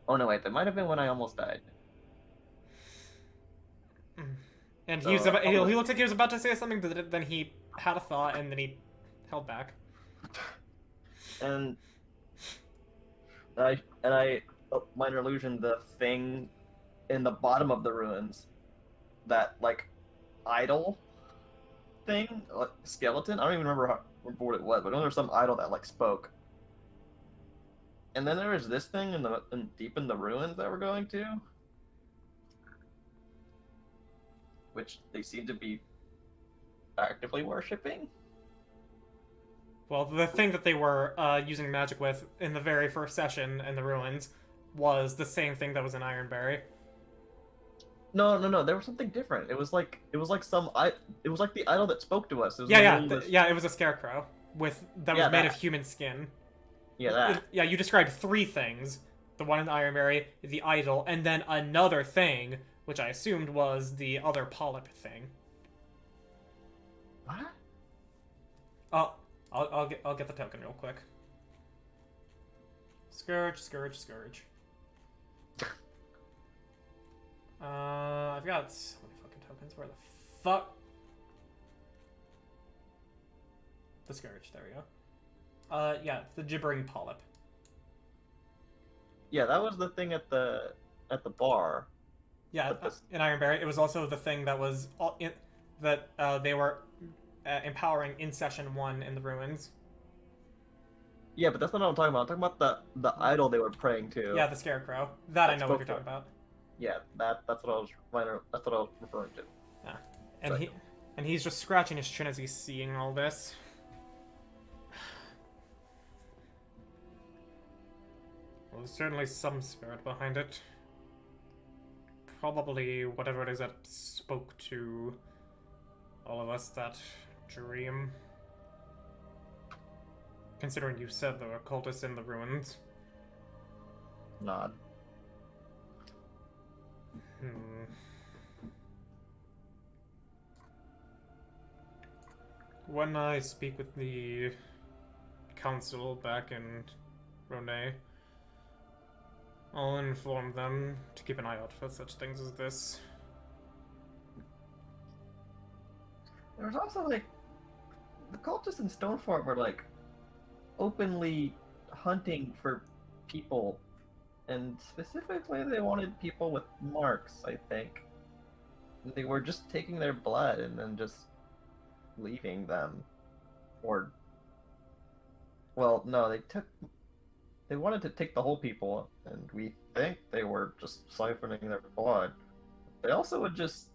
Oh no, wait, that might have been when I almost died.
And
So,
he was about, he looked like he was about to say something, but then he had a thought, and then he held back.
And minor illusion, the thing in the bottom of the ruins, that like idol thing, like, skeleton. I don't even remember what it was, but I know there was some idol that like spoke. And then there was this thing deep in the ruins that we're going to, which they seem to be actively worshipping.
Well, the thing that they were using magic with in the very first session in the ruins was the same thing that was in Ironberry.
No. There was something different. It was like it was like the idol that spoke to us. It was
It was a scarecrow that was made of human skin.
Yeah, that.
You described 3 things: the one in Ironberry, the idol, and then another thing, which I assumed was the other polyp thing.
What?
Oh, I'll get the token real quick. Scourge. I've got so many fucking tokens. Where the fuck? The Scourge. There we go. Yeah, the gibbering polyp.
Yeah, that was the thing at the bar.
Yeah, in Ironberry, it was also the thing that was they were empowering in session 1 in the ruins.
Yeah, but that's not what I'm talking about. I'm talking about the idol they were praying to.
Yeah, the scarecrow. That I know what you're talking about.
Yeah, that's what I was referring to.
Yeah, and he's just scratching his chin as he's seeing all this. Well, there's certainly some spirit behind it. Probably whatever it is that spoke to all of us that dream. Considering you said there were cultists in the ruins.
Nod.
When I speak with the council back in Rone, I'll inform them to keep an eye out for such things as this.
There was also like the cultists in Stonefort were like openly hunting for people, and specifically they wanted people with marks, I think. They were just taking their blood and then just leaving them. Or well, no, they wanted to take the whole people, and we think they were just siphoning their blood. They also would just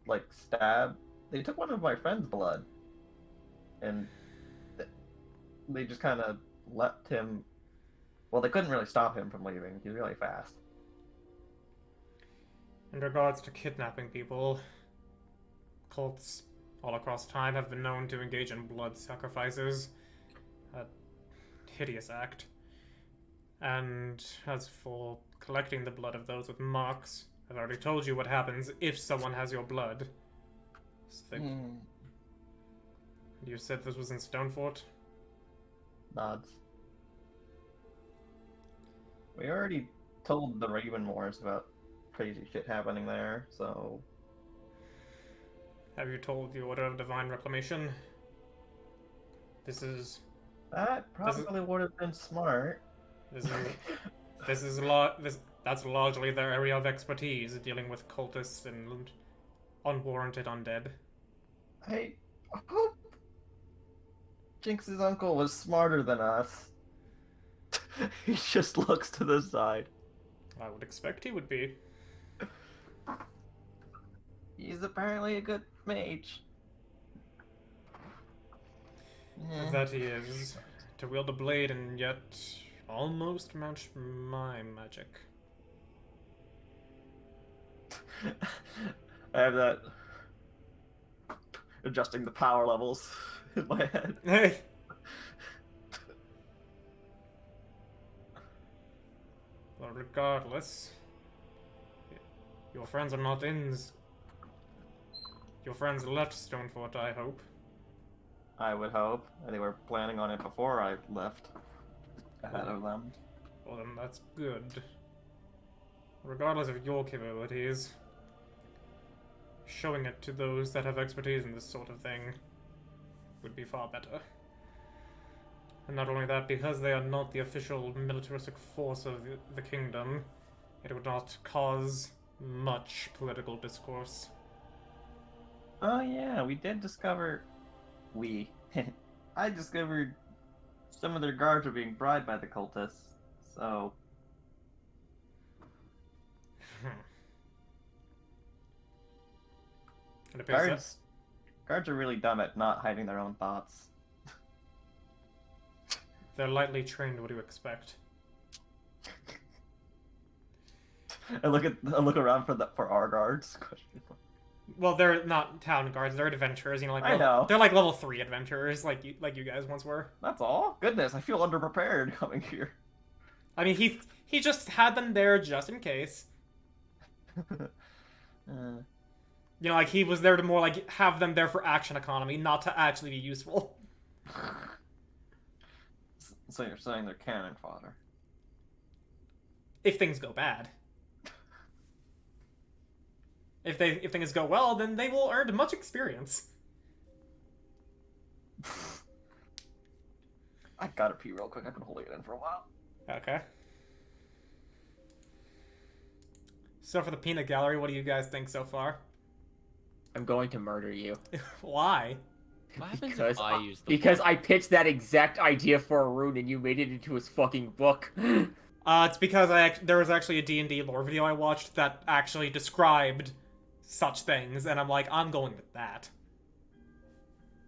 like stab. They took one of my friend's blood, and they just kind of left him. Well, they couldn't really stop him from leaving. He's really fast.
In regards to kidnapping people, cults all across time have been known to engage in blood sacrifices. A hideous act. And as for collecting the blood of those with marks, I've already told you what happens if someone has your blood. You said this was in Stonefort?
Nods. We already told the Ravenmoors about crazy shit happening there, so...
Have you told the Order of Divine Reclamation? This is...
That probably would have been smart.
That's largely their area of expertise, dealing with cultists and unwarranted undead.
I hope Jinx's uncle was smarter than us. He just looks to the side.
I would expect he would be.
He's apparently a good mage. Eh.
That he is. To wield a blade and yet almost match my magic.
I have that adjusting the power levels in my head.
Hey! Well, regardless, your friends are not in. Your friends left Stonefort, I hope.
I would hope. They were planning on it before I left. Ahead of them.
Well, then that's good. Regardless of your capabilities, showing it to those that have expertise in this sort of thing would be far better. And not only that, because they are not the official militaristic force of the kingdom, it would not cause much political discourse.
Oh yeah, we did discover... I discovered some of their guards are being bribed by the cultists, so...
It appears that
Guards are really dumb at not hiding their own thoughts.
they're lightly trained, what do you expect?
I look around for our guards.
Well, they're not town guards, they're adventurers, you know, like
I know.
they're like level 3 adventurers, like you guys once were.
That's all? Goodness, I feel underprepared coming here.
I mean, he just had them there just in case. You know, like, he was there to more, like, have them there for action economy, not to actually be useful.
So you're saying they're cannon fodder?
If things go bad. If things go well, then they will earn much experience.
I gotta pee real quick. I've been holding it in for a while.
Okay. So for the peanut gallery, what do you guys think so far?
I'm going to murder you.
Why?
What happens
Because
if I use the
because I pitched that exact idea for a rune and you made it into his fucking book.
It's because there was actually a D&D lore video I watched that actually described such things, and I'm like, I'm going with that.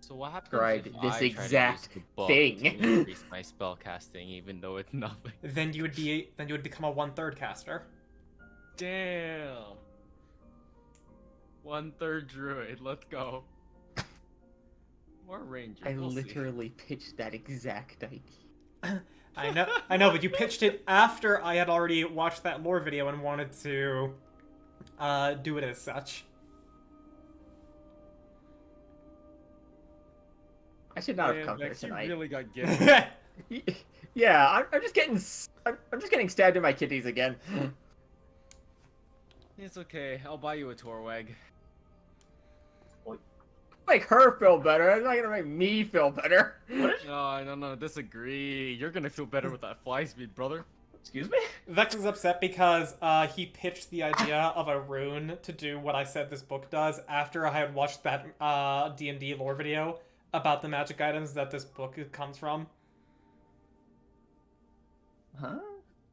So what happens
Right,
if
this
I try
exact
to use the book
thing.
to increase my spell casting, even though it's nothing?
Then you would become a 1/3 caster.
Damn. 1/3 druid. Let's go. Or ranger.
I
we'll see.
literally pitched that exact idea.
I know, but you pitched it after I had already watched that lore video and wanted to do it as such.
I should not have
Man,
come here
Vex, you
tonight.
really got gifted.
Yeah, I'm just getting stabbed in my kidneys again.
It's okay. I'll buy you a Torwag.
Make her feel better. It's not gonna make me feel better.
No, disagree. You're gonna feel better with that fly speed, brother.
Excuse me?
Vex is upset because he pitched the idea of a rune to do what I said this book does after I had watched that D&D lore video about the magic items that this book comes from.
Huh?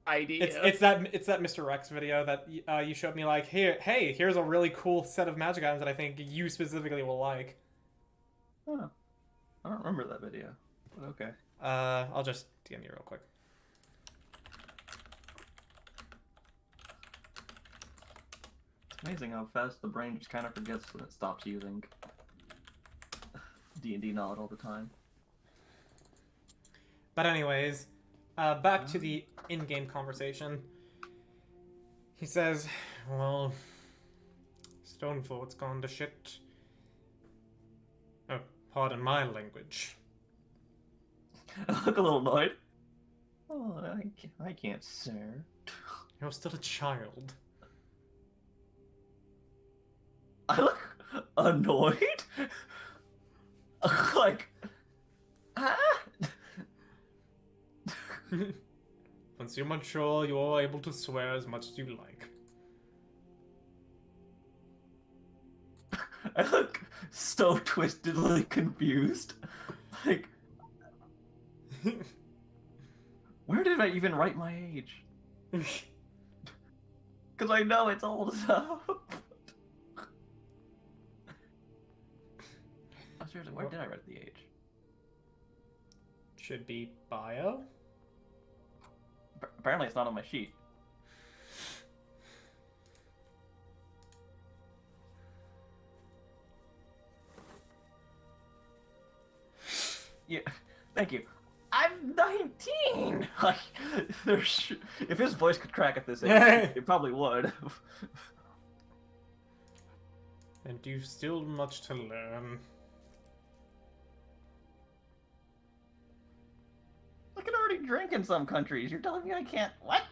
Idea.
It's that Mr. Rex video that you showed me, like, here's a really cool set of magic items that I think you specifically will like.
Huh. I don't remember that video. But okay.
I'll just DM you real quick.
It's amazing how fast the brain just kind of forgets when it stops using D&D knowledge all the time.
But anyways, back to the in-game conversation. He says, well, Stonefort's gone to shit. Oh, pardon my language.
I look a little annoyed. Oh, I can't, sir.
You're still a child.
I look annoyed? Like, ah?
Once you're mature, you are able to swear as much as you like.
I look so twistedly confused. Like, where Where did I even write my age? Because I know it's old enough. Oh, seriously, where did I write the age?
Should be bio?
Apparently it's not on my sheet. Yeah, thank you. I'm 19! Like, there's... If his voice could crack at this age, it probably would.
And you've still much to learn.
I can already drink in some countries. You're telling me I can't... What?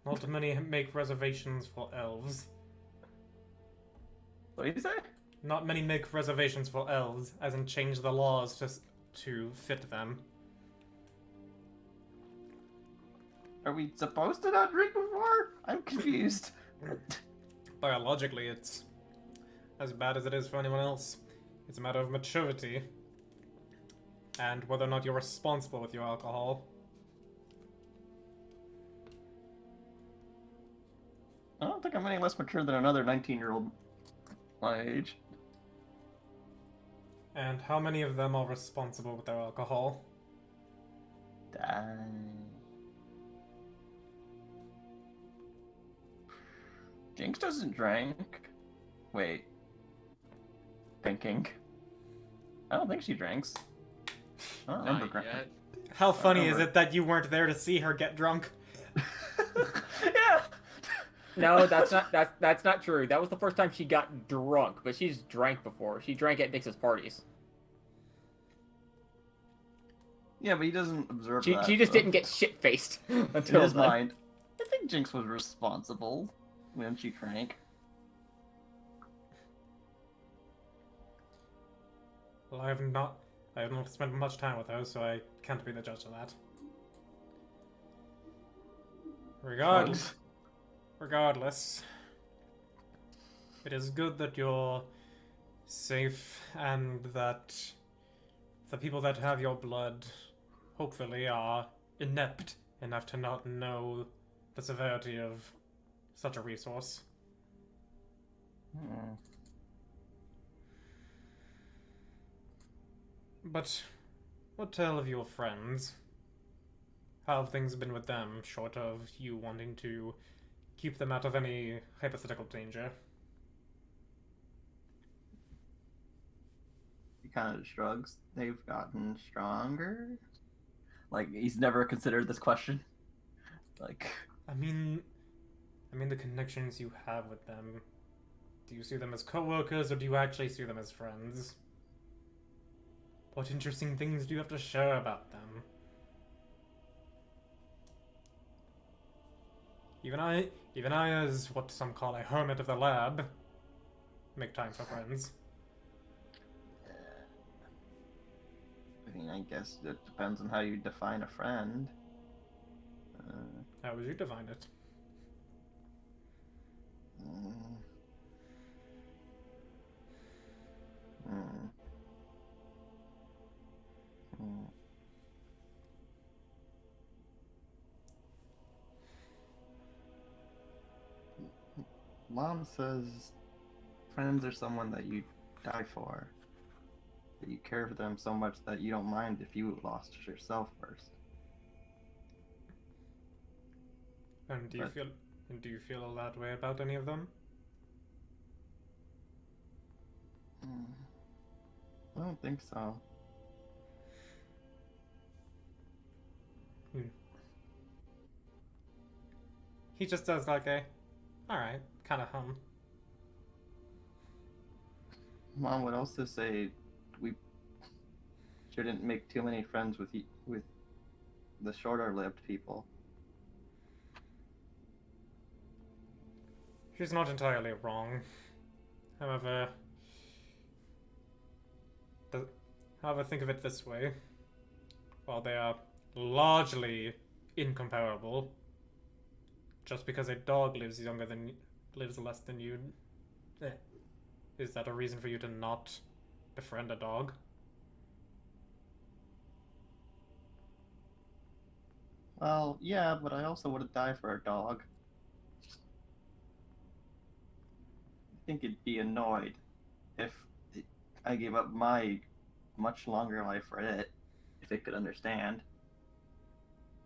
Not many make reservations for elves.
What did you say?
Not many make reservations for elves, as in change the laws to fit them.
Are we supposed to not drink before? I'm confused.
Biologically, it's as bad as it is for anyone else. It's a matter of maturity. And whether or not you're responsible with your alcohol.
I don't think I'm any less mature than another 19-year-old my age.
And how many of them are responsible with their alcohol?
Jinx doesn't drink. Wait. Thinking. I don't think she drinks. I don't remember.
Not yet.
How funny is
remember.
it that you weren't there to see her get drunk?
Yeah.
No, that's not true. That was the first time she got drunk, but she's drank before. She drank at Dix's parties.
Yeah, but he doesn't observe
She
that.
just
so.
didn't get shit faced
In
until
his
then.
mind. I think Jinx was responsible when she drank.
Well, I have not spent much time with her, so I can't be the judge of that. Regardless, it is good that you're safe and that the people that have your blood hopefully are inept enough to not know the severity of such a resource. But what tell of your friends? How have things been with them, short of you wanting to keep them out of any hypothetical danger?
He kind of shrugs. They've gotten stronger. Like he's never considered this question. Like,
I mean the connections you have with them. Do you see them as co-workers, or do you actually see them as friends? What interesting things do you have to share about them? Even I, as what some call a hermit of the lab, make time for friends.
I mean, I guess it depends on how you define a friend.
How would you define it?
Mom says friends are someone that you die for. That you care for them so much that you don't mind if you lost yourself first.
And do you feel that way about any of them?
I don't think so.
He just does like a, alright, kind of hum.
Mom would also say we shouldn't make too many friends with the shorter-lived people.
She's not entirely wrong. However, think of it this way. While they are largely incomparable, just because a dog lives less than you, is that a reason for you to not befriend a dog?
Well, yeah, but I also would have died for a dog. I think it'd be annoyed if it, I gave up my much longer life for it, if it could understand.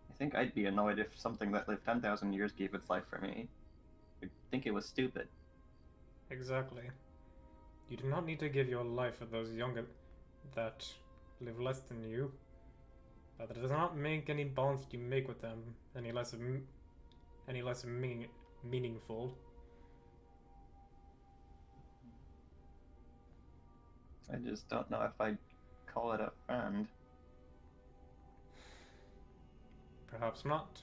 I think I'd be annoyed if something that lived 10,000 years gave its life for me. I'd think it was stupid.
Exactly. You do not need to give your life for those younger that live less than you. But that does not make any bonds that you make with them any less meaningful.
I just don't know if I'd call it a friend.
Perhaps not.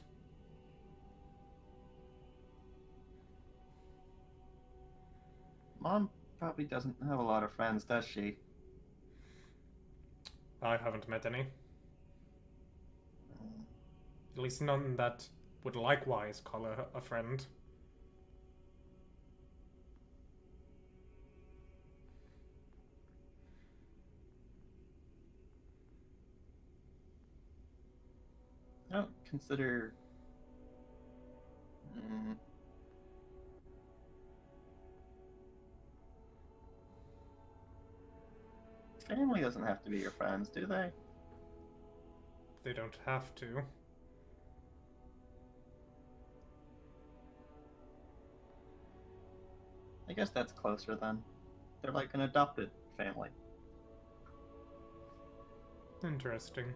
Mom probably doesn't have a lot of friends, does she?
I haven't met any. At least none that would likewise call her a friend.
I don't consider... Family doesn't have to be your friends, do they?
They don't have to.
I guess that's closer then. They're like an adopted family.
Interesting.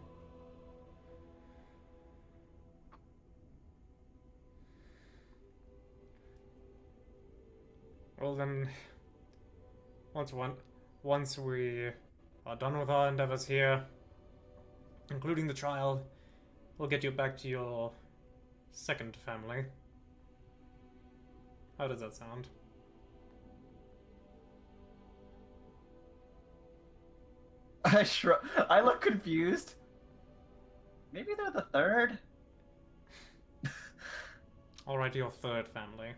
Well then, once we are done with our endeavors here, including the child, we'll get you back to your second family. How does that sound?
I look confused. Maybe they're the third?
Alright, your third family.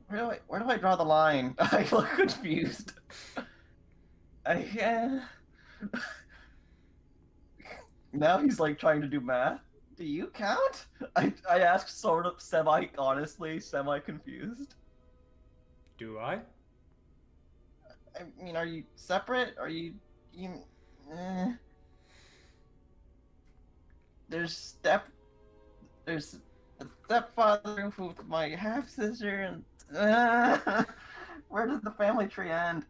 Where do I draw the line? I look confused. Now he's like trying to do math. Do you count? I asked sort of semi-honestly, semi-confused.
Do I?
I mean, are you separate? Are you... There's a stepfather with my half-sister, and... where does the family tree end?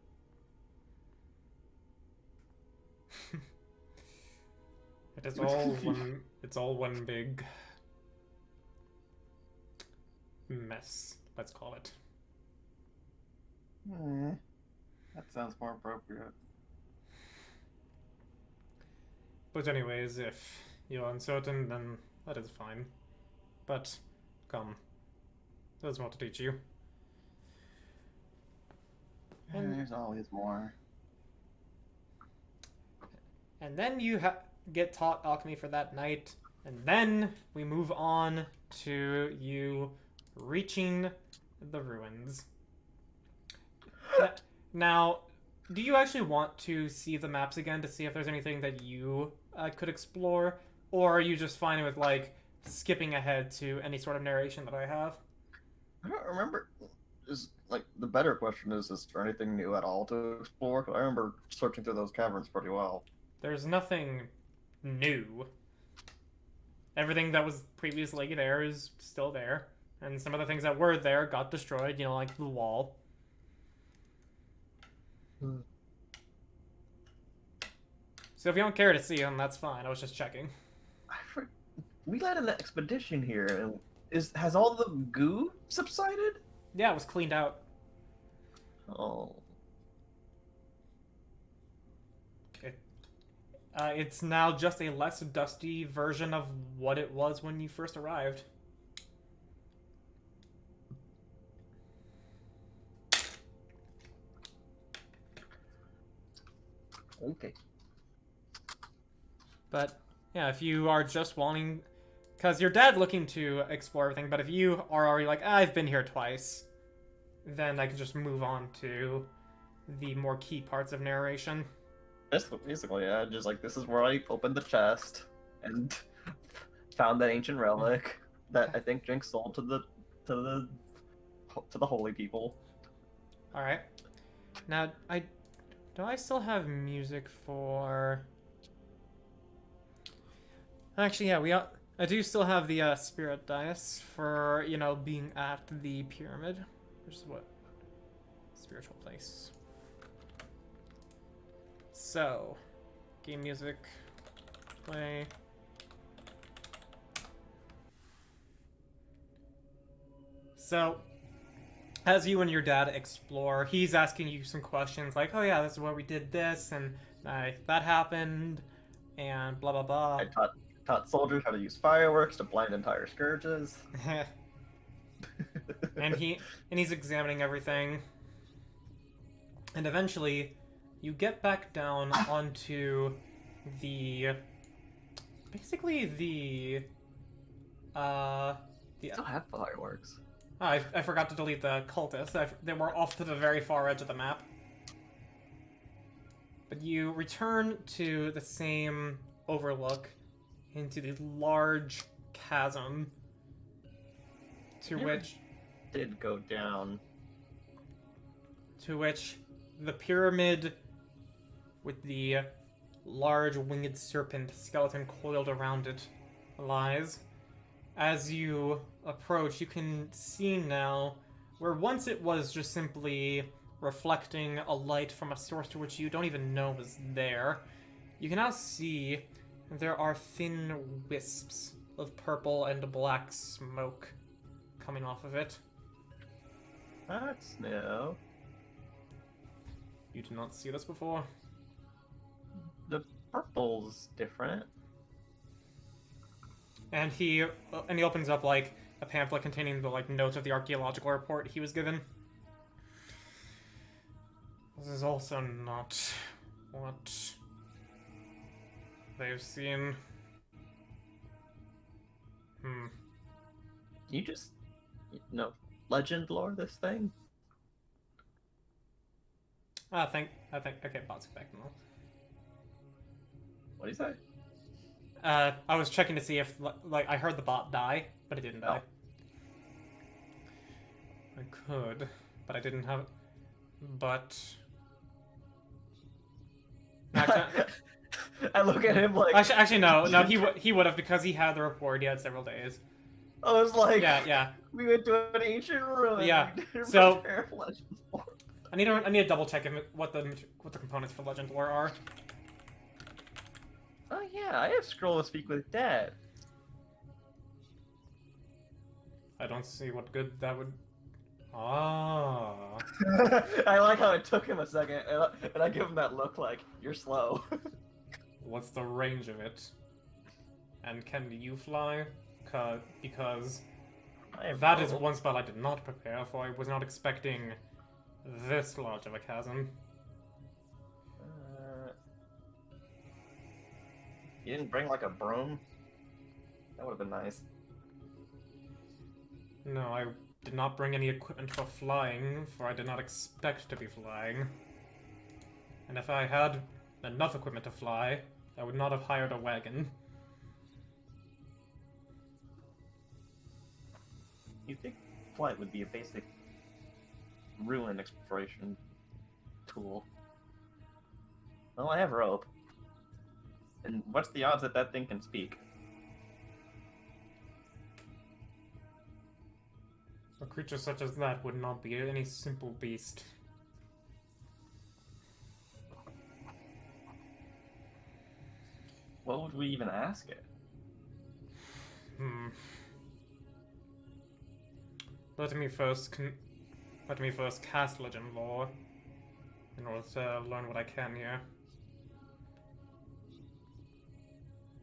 It is all one. It's all one big mess. Let's call it.
That sounds more appropriate.
But anyways, if you're uncertain, then that is fine. But come, there's more to teach you.
And there's always more.
And then you get taught alchemy for that night, and then we move on to you reaching the ruins. Now, do you actually want to see the maps again to see if there's anything that you could explore, or are you just fine with like skipping ahead to any sort of narration that I have?
I don't remember. Is like the better question is there anything new at all to explore? 'Cause I remember searching through those caverns pretty well.
There's nothing new. Everything that was previously there is still there, and some of the things that were there got destroyed. You know, like the wall. So if you don't care to see them, that's fine. I was just checking.
We led an expedition here, and has all the goo subsided?
Yeah, it was cleaned out.
Oh.
It's now just a less dusty version of what it was when you first arrived.
Okay.
But yeah, if you are just wanting, because your dad's looking to explore everything, but if you are already like, I've been here twice, then I can just move on to the more key parts of narration.
Basically, yeah, just like this is where I opened the chest, and found that ancient relic that I think Jinx sold to the holy people.
All right. Now, do I still have music for? Actually, yeah, I do still have the spirit dice for being at the pyramid, which is what spiritual place. So, game music, play. So, as you and your dad explore, he's asking you some questions like, "Oh yeah, this is where we did this, and that happened, and blah blah blah."
I taught soldiers how to use fireworks to blind entire scourges.
and he's examining everything, and eventually, you get back down onto basically the
Still have fireworks.
Oh, I forgot to delete the cultists. They were off to the very far edge of the map. But you return to the same overlook into the large chasm to which
did go down.
To which the pyramid with the large winged serpent skeleton coiled around it lies. As you approach, you can see now where once it was just simply reflecting a light from a source to which you don't even know was there. You can now see there are thin wisps of purple and black smoke coming off of it.
That's new.
You did not see this before.
The purple's different.
And he opens up like a pamphlet containing the notes of the archaeological report he was given. This is also not what they've seen.
Can you just legend lore this thing?
I think okay, bot's back now.
What do you say?
I was checking to see if I heard the bot die, but it didn't die. I could, but I didn't have. But
I look at him like.
actually no, he would have because he had the report. He had several days.
I was like,
yeah.
We went to an ancient ruin.
Yeah.
We
So
prepare for legend lore.
I need to double check what the components for legend lore are.
Oh yeah, I have scroll to speak with Dad.
I don't see what good that would. Ah.
I like how it took him a second, and I give him that look like you're slow.
What's the range of it? And can you fly? Because that is one spell I did not prepare for. I was not expecting this large of a chasm.
You didn't bring like a broom? That would have been nice.
No, I did not bring any equipment for flying, for I did not expect to be flying. And if I had enough equipment to fly, I would not have hired a wagon.
You'd think flight would be a basic ruin exploration tool. Well, I have rope. And what's the odds that that thing can speak?
A creature such as that would not be any simple beast.
What would we even ask it?
Let me first cast legend lore in order to learn what I can here.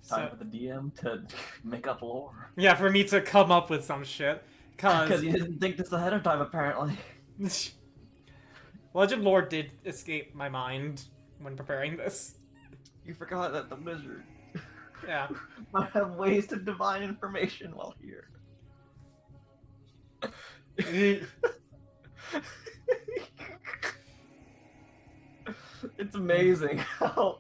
Time for the DM to make up lore.
Yeah, for me to come up with some shit.
Because you didn't think this ahead of time, apparently.
Legend lore did escape my mind when preparing this.
You forgot that the wizard
Yeah.
might have ways to divine information while here. It's amazing how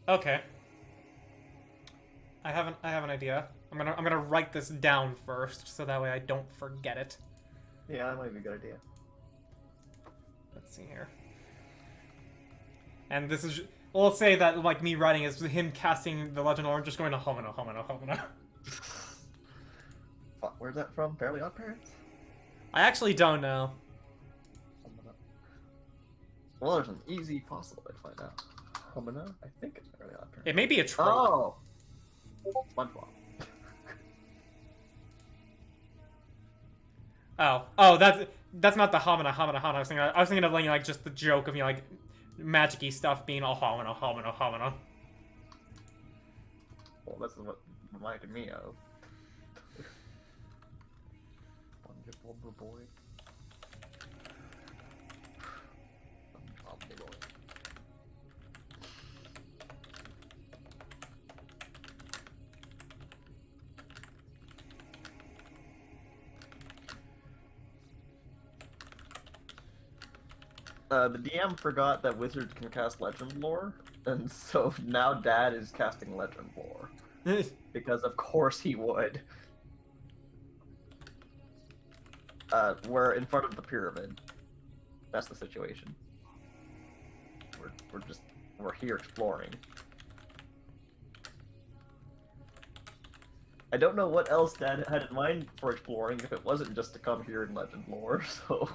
Okay. I have an idea. I'm gonna write this down first, so that way I don't forget it.
Yeah, that might be a good idea.
Let's see here. And this is, we'll say that like me writing is him casting the Legend Lore and just going to homino, homino, homino.
Fuck, where's that from? Fairly Odd Parents?
I actually don't know.
Well, there's an easy possible way to find out. Homino? I think it's Fairly Odd Parents.
It may be a trope.
Oh! SpongeBob.
Oh, that's not the homina, homina, homina. I was thinking of like just the joke of like magic-y stuff being all homino, homino, homino.
Well, this is what reminded me of. SpongeBob boy. SpongeBob boy. The DM forgot that wizards can cast legend lore, and so now Dad is casting legend lore. Because of course he would. We're in front of the pyramid. That's the situation. We're here exploring. I don't know what else Dad had in mind for exploring if it wasn't just to come here in legend lore, so...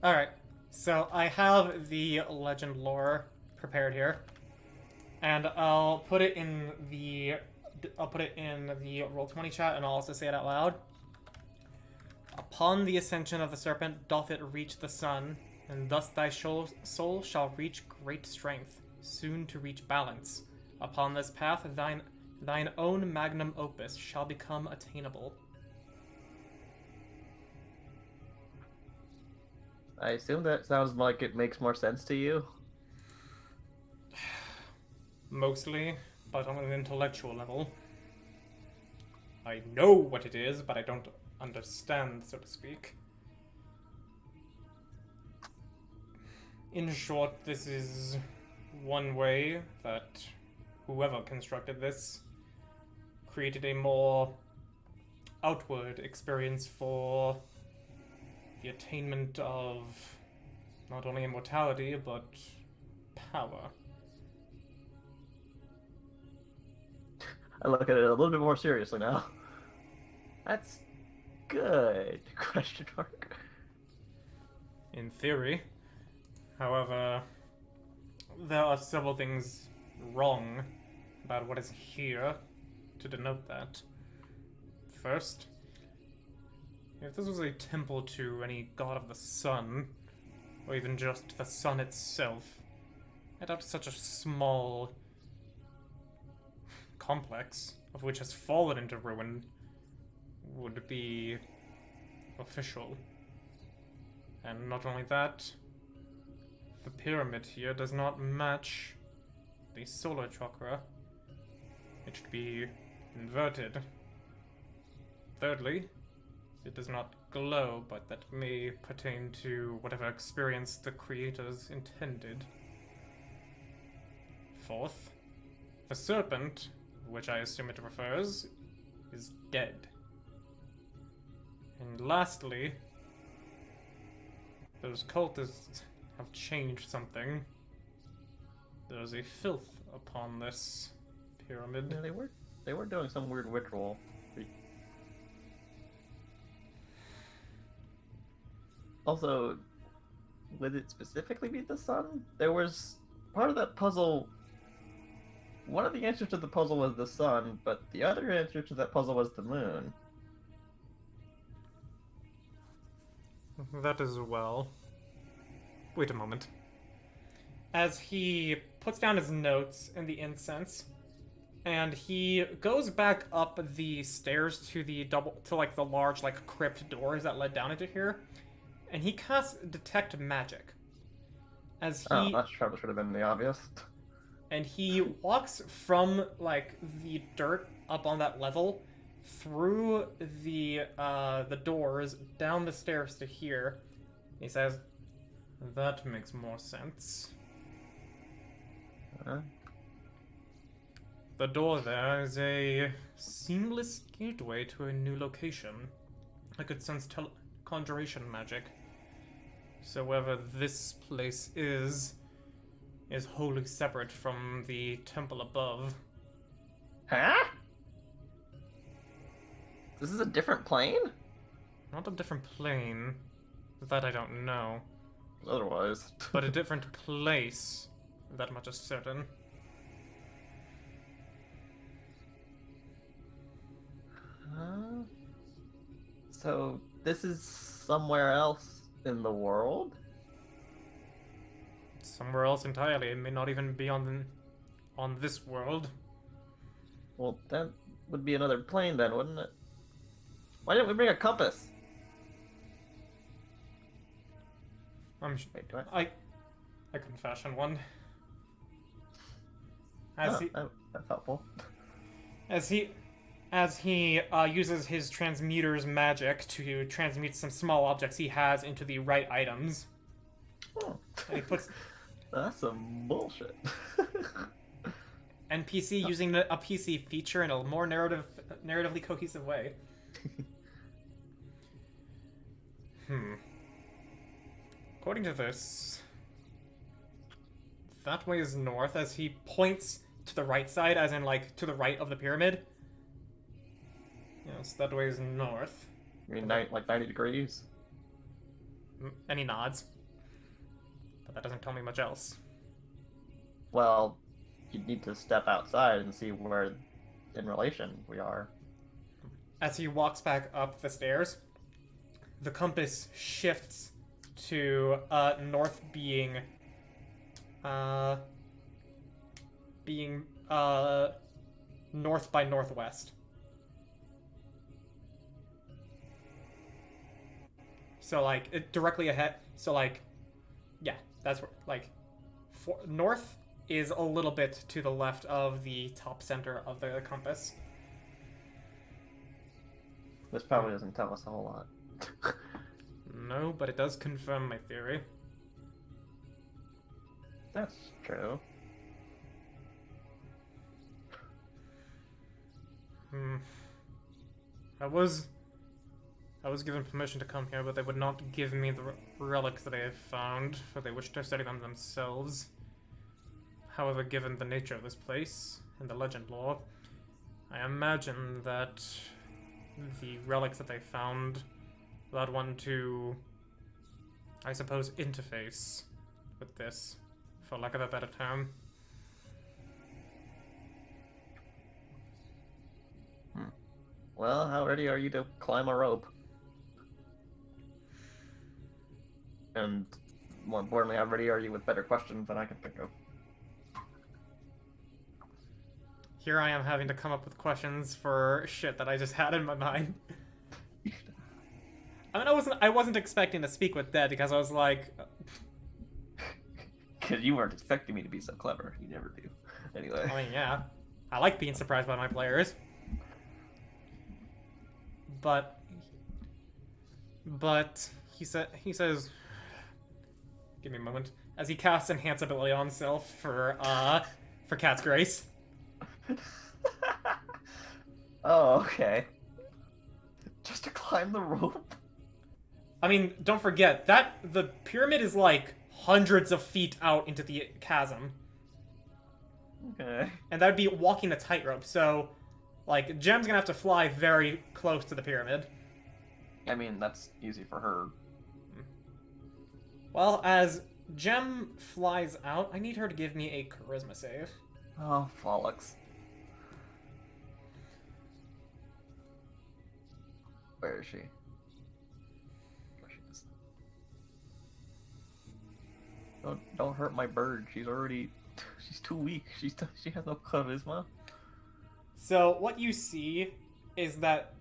Alright, so I have the Legend Lore prepared here. And I'll put it in the Roll20 chat, and I'll also say it out loud. Upon the ascension of the serpent doth it reach the sun, and thus thy soul shall reach great strength, soon to reach balance. Upon this path thine own magnum opus shall become attainable.
I assume that sounds like it makes more sense to you.
Mostly, but on an intellectual level. I know what it is, but I don't understand, so to speak. In short, this is one way that whoever constructed this created a more outward experience for the attainment of not only immortality, but power.
I look at it a little bit more seriously now. That's good. Question mark.
In theory. However, there are several things wrong about what is here to denote that. First, if this was a temple to any god of the sun, or even just the sun itself, I doubt such a small complex, of which has fallen into ruin, would be official. And not only that, the pyramid here does not match the solar chakra. It should be inverted. Thirdly, it does not glow, but that may pertain to whatever experience the creators intended. Fourth, the serpent, which I assume it refers, is dead. And lastly, those cultists have changed something. There's a filth upon this pyramid.
Yeah, they were doing some weird ritual. Also, would it specifically be the sun? There was part of that puzzle. One of the answers to the puzzle was the sun, but the other answer to that puzzle was the moon.
That as well. Wait a moment. As he puts down his notes in the incense, and he goes back up the stairs to the the large crypt doors that led down into here, and he casts Detect Magic. As he
That probably should have been the obvious.
And he walks from the dirt up on that level through the doors down the stairs to here. He says, That makes more sense.
Huh?
The door there is a seamless gateway to a new location. I could sense conjuration magic. So wherever this place is wholly separate from the temple above.
Huh? This is a different plane?
Not a different plane. That I don't know.
Otherwise.
But a different place. That much is certain.
Huh? So, this is somewhere else in the world?
Somewhere else entirely. It may not even be on this world.
Well, that would be another plane then, wouldn't it? Why didn't we bring a compass? Wait, do I?
I couldn't fashion one. As
That's helpful.
As he uses his transmuter's magic to transmute some small objects he has into the right items.
Oh.
And he puts
That's some bullshit.
NPC using a PC feature in a more narratively cohesive way. According to this, that way is north, as he points to the right side, as in, like, to the right of the pyramid. Yes, that way is north.
I mean, like 90 degrees?
And he nods. But that doesn't tell me much else.
Well, you'd need to step outside and see where, in relation, we are.
As he walks back up the stairs, the compass shifts to north being north by northwest. So like directly ahead. So like, yeah, that's where like north is a little bit to the left of the top center of the compass.
This probably doesn't tell us a whole lot.
No, but it does confirm my theory.
That's true.
I was given permission to come here, but they would not give me the relics that I have found, for they wish to study them themselves. However, given the nature of this place and the legend lore, I imagine that the relics that they found allowed one to, I suppose, interface with this, for lack of a better term.
Well, how ready are you to climb a rope? And more importantly, how ready are you with better questions than I can think of?
Here I am having to come up with questions for shit that I just had in my mind. I mean, I wasn't expecting to speak with Dead because I was like,
Because you weren't expecting me to be so clever. You never do. Anyway.
I mean, yeah, I like being surprised by my players. But he says, give me a moment, as he casts Enhance ability on himself for Cat's Grace.
Oh, okay. Just to climb the rope?
I mean, don't forget that the pyramid is like hundreds of feet out into the chasm.
Okay.
And that'd be walking a tightrope, so like Gem's gonna have to fly very close to the pyramid.
I mean, that's easy for her.
Well, as Gem flies out, I need her to give me a charisma save.
Oh, Felix. Where is she? There she is. Don't hurt my bird. She's too weak. She has no charisma.
So what you see is that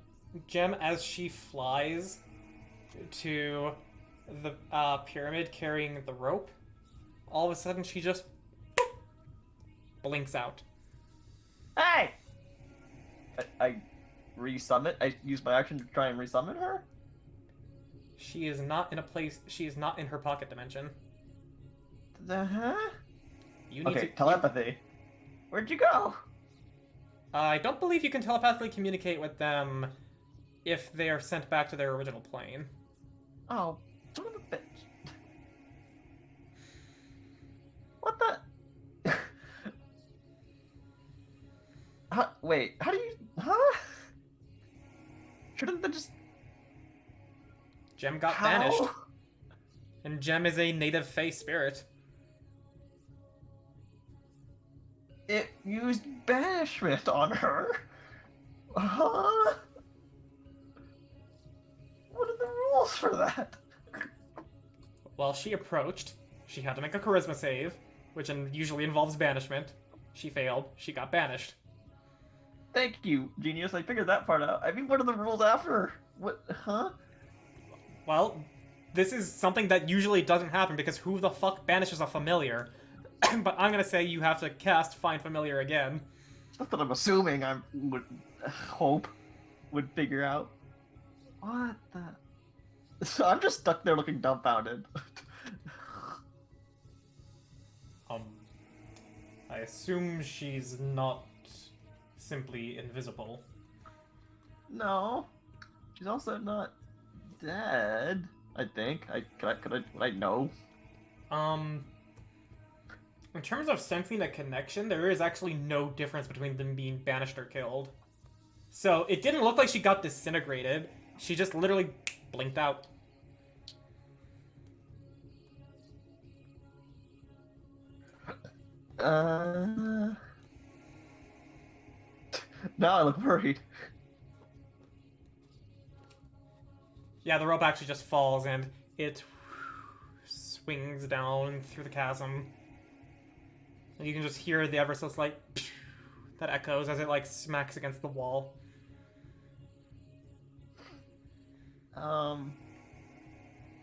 Gem, as she flies to the pyramid carrying the rope, all of a sudden she just blinks out.
Hey! I resummon. I use my action to try and resummon her.
She is not in a place. She is not in her pocket dimension.
Huh?
You need
Okay,
to.
telepathy. Where'd you go?
I don't believe you can telepathically communicate with them if they are sent back to their original plane.
Oh, son of a bitch. What the? Wait, how do you... Huh? Shouldn't they just...
Gem got
How?
banished. And Gem is a native Fey spirit.
It used banishment on her? Huh? What are the rules for that?
While she approached, she had to make a charisma save, which usually involves banishment. She failed. She got banished.
Thank you, genius. I figured that part out. I mean, what are the rules after? What? Huh?
Well, this is something that usually doesn't happen because who the fuck banishes a familiar? But I'm gonna say you have to cast Find Familiar again.
That's what I'm assuming I would hope would figure out. What the? So I'm just stuck there looking dumbfounded.
I assume she's not simply invisible.
No, she's also not dead. I think. Would I know?
In terms of sensing a connection, there is actually no difference between them being banished or killed. So it didn't look like she got disintegrated. She just literally blinked out.
Now I look worried.
Yeah, the rope actually just falls and it swings down through the chasm. And you can just hear the ever so slight that echoes as it like smacks against the wall.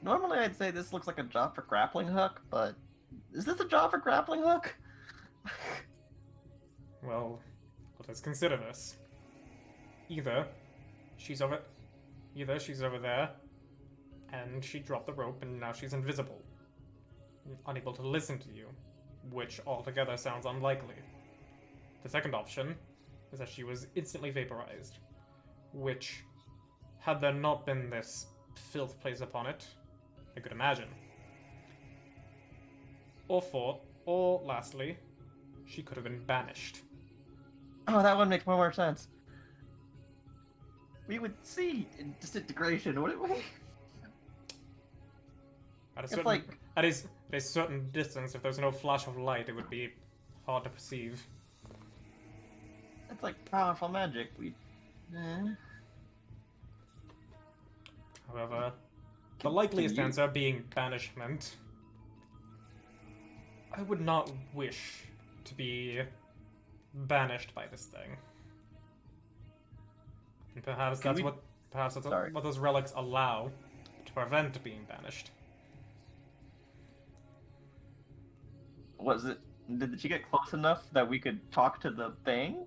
Normally I'd say this looks like a job for grappling hook, but is this a job for grappling hook?
Well, let us consider this. Either she's over there, and she dropped the rope and now she's invisible. Unable to listen to you, which altogether sounds unlikely. The second option is that she was instantly vaporized, which, had there not been this filth placed upon it, I could imagine. Or lastly, she could have been banished.
Oh, that one makes more sense. We would see disintegration, wouldn't we?
At a
It's
certain,
like-
at a certain distance, if there's no flash of light, it would be hard to perceive.
It's like powerful magic.
However, the likeliest
Continue.
answer being banishment. I would not wish to be banished by this thing. And perhaps
Can
that's
we-
what those relics allow to prevent being banished.
Was it? Did she get close enough that we could talk to the thing?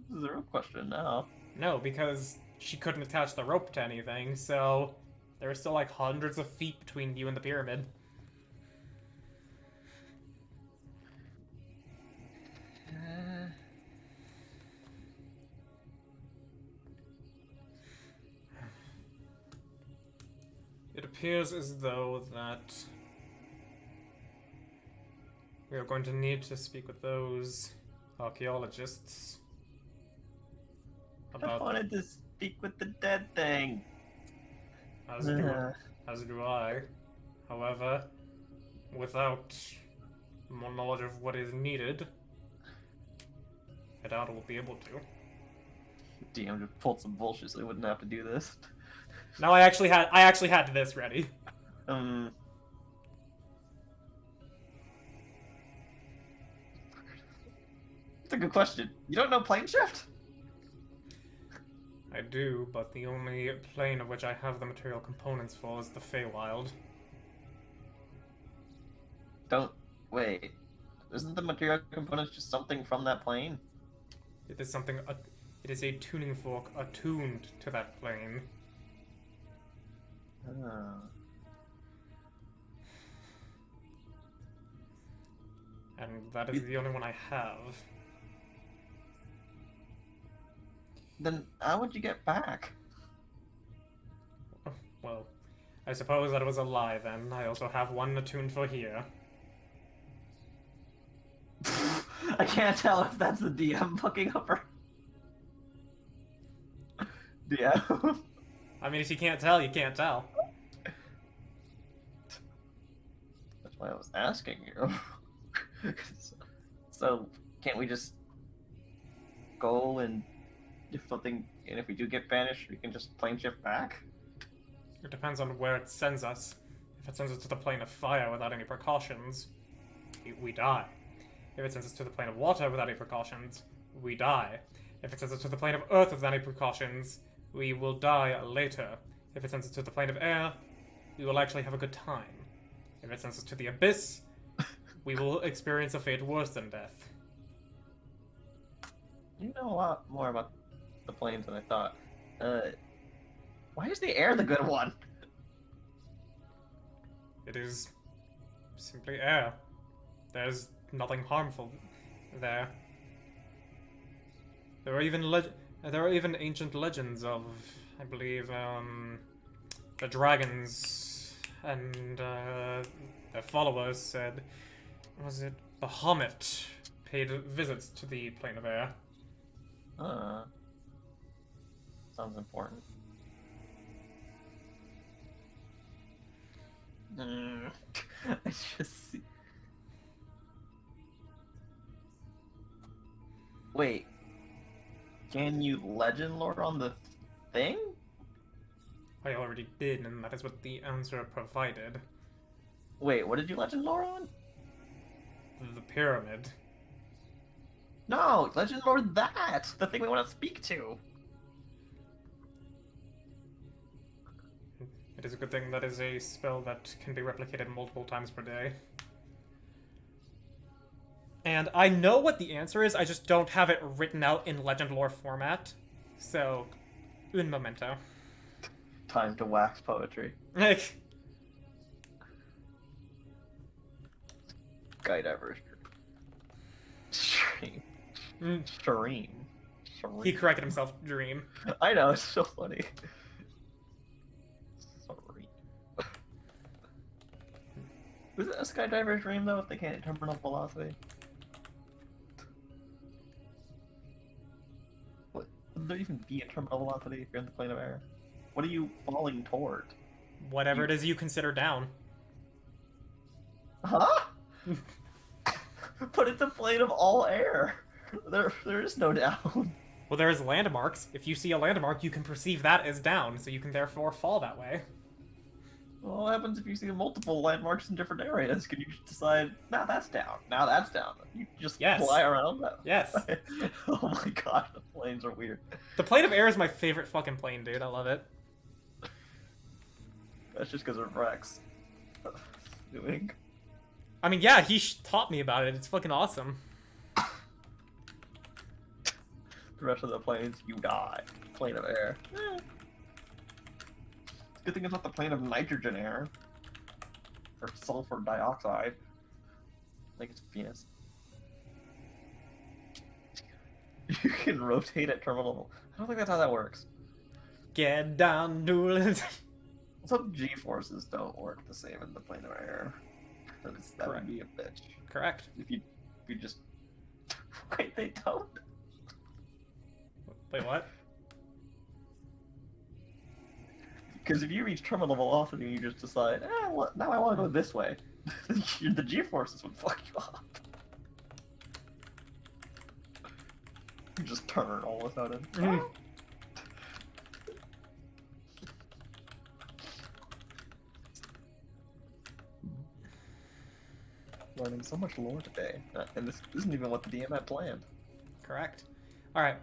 This is a real question now.
No, because she couldn't attach the rope to anything, so there are still like hundreds of feet between you and the pyramid. It appears as though that we are going to need to speak with those archaeologists
I
about,
wanted to speak with the dead thing.
as do I. However, without more knowledge of what is needed, I doubt we'll be able to.
DM just pulled some bullshit so they wouldn't have to do this.
No, I actually had this ready.
It's a good question. You don't know plane shift?
I do, but the only plane of which I have the material components for is the Feywild.
Wait. Isn't the material components just something from that plane?
It is something. It is a tuning fork attuned to that plane. And that is the only one I have.
Then how would you get back?
Well, I suppose that was a lie then. I also have one attuned for here.
I can't tell if that's the DM fucking up or... DM?
I mean, if you can't tell, you can't tell.
That's why I was asking you. So, can't we just go and if something, and if we do get banished, we can just plane shift back?
It depends on where it sends us. If it sends us to the plane of fire without any precautions, we die. If it sends us to the plane of water without any precautions, we die. If it sends us to the plane of earth without any precautions, we will die later. If it sends us to the plane of air, we will actually have a good time. If it sends us to the abyss, we will experience a fate worse than death.
You know a lot more about the planes than I thought. Why is the air the good one?
It is simply air. There's nothing harmful there. There are even ancient legends of, I believe, the dragons and their followers said, was it Bahamut paid visits to the plane of air.
Sounds important. I just see. Wait. Can you legend lore on the thing?
I already did, and that is what the answer provided.
Wait, what did you legend lore on?
The pyramid.
No, legend lore that! The thing we want to speak to!
It is a good thing that is a spell that can be replicated multiple times per day. And I know what the answer is, I just don't have it written out in legend lore format. So, un momento.
Time to wax poetry. Skydiver stream. Stream.
He corrected himself, dream.
I know, it's so funny. Sorry. Was it a skydiver's dream though if they can't hit terminal velocity? What would there even be a terminal velocity if you're in the plane of air? What are you falling toward?
Whatever it is you consider down.
Huh? Put it to plane of all air. There is no down.
Well, there's landmarks. If you see a landmark, you can perceive that as down, so you can therefore fall that way.
Well, what happens if you see multiple landmarks in different areas? Can you just decide, now that's down, now that's down? You just fly around that?
Yes.
Oh my god, the planes are weird.
The plane of air is my favorite fucking plane, dude. I love it.
That's just because of Rex. Doing.
I mean, yeah, he taught me about it. It's fucking awesome.
The rest of the planes, you die. Plane of air. Eh. Good thing it's not the plane of nitrogen air. Or sulfur dioxide. Like it's Venus. You can rotate at terminal. I don't think that's how that works.
Get down, dude.
Some G-forces don't work the same in the plane of air. That would be a bitch.
Correct.
If you just... Wait, they don't?
Wait, what?
Because if you reach terminal velocity and you just decide, now I want to go this way, the G-forces would fuck you up. You just turn all of a sudden. Learning so much lore today, and this isn't even what the DM had planned.
Correct. Alright.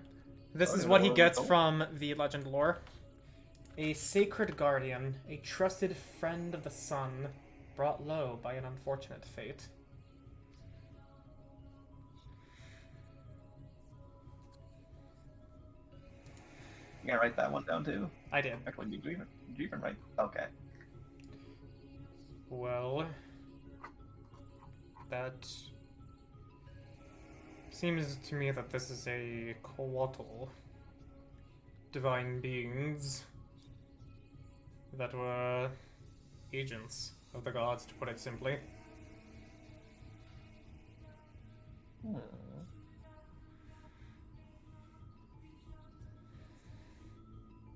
This is what he gets from the legend lore. A sacred guardian, a trusted friend of the sun, brought low by an unfortunate fate.
You gotta write that one down too?
I did.
Actually, did you even write? Okay.
Well... That Seems to me that this is a coatl. Divine beings that were agents of the gods, to put it simply.
Hmm.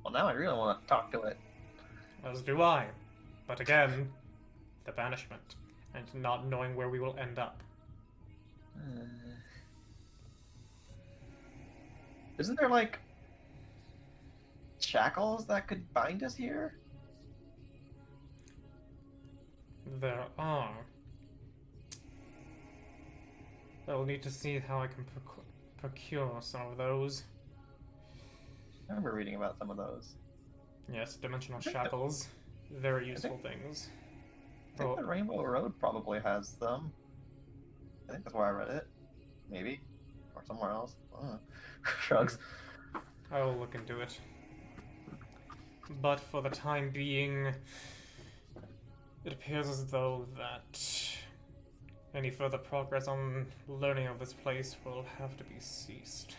Well, now I really want to talk to it.
As do I. But again, the banishment, and not knowing where we will end up.
Isn't there, like, shackles that could bind us here?
There are. I'll need to see how I can procure some of those.
I remember reading about some of those.
Yes, dimensional shackles. Very useful things.
I think the Rainbow Road probably has them. I think that's where I read it. Maybe. Or somewhere else. Shrugs.
I will look into it. But for the time being, it appears as though that any further progress on learning of this place will have to be ceased.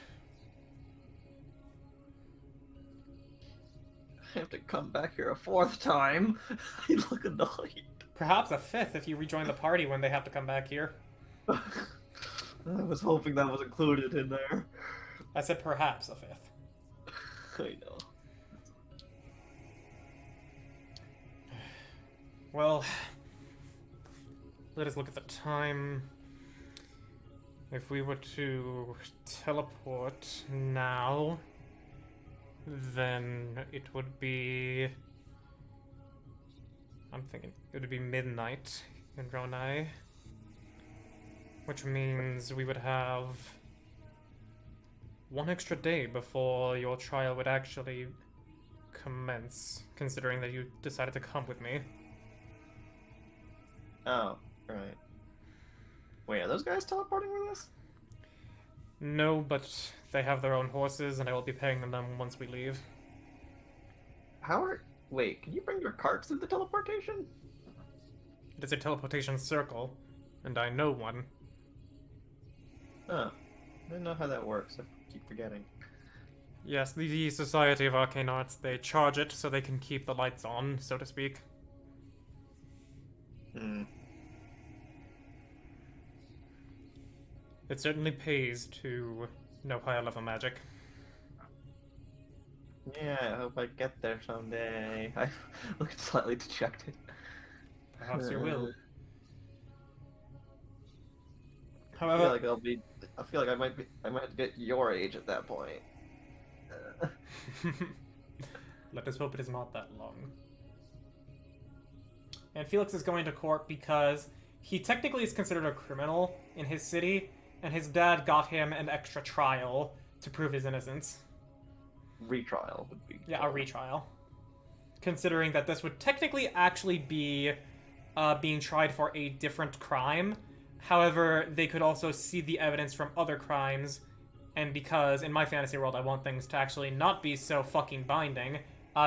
I have to come back here a fourth time. You look annoyed.
Perhaps a fifth if you rejoin the party when they have to come back here.
I was hoping that was included in there.
I said perhaps a fifth.
I know.
Well, let us look at the time. If we were to teleport now, then it would be... I'm thinking it would be midnight in Ronai. Which means we would have one extra day before your trial would actually commence, considering that you decided to come with me.
Oh, right. Wait, are those guys teleporting with us?
No, but they have their own horses, and I will be paying them once we leave.
How are... Wait, can you bring your carts through the teleportation?
It is a teleportation circle, and I know one.
Oh, I don't know how that works. I keep forgetting.
Yes, the Society of Arcane Arts, they charge it so they can keep the lights on, so to speak.
Hmm.
It certainly pays to know higher level magic.
Yeah, I hope I get there someday. I look slightly dejected.
Perhaps you will.
I
However,
feel like I feel like I might have to get your age at that point.
let us hope it is not that long. And Felix is going to court because he technically is considered a criminal in his city, and his dad got him an extra trial to prove his innocence.
Retrial would be.
Yeah, a retrial. Considering that this would technically actually be being tried for a different crime. However, they could also see the evidence from other crimes, and because in my fantasy world I want things to actually not be so fucking binding,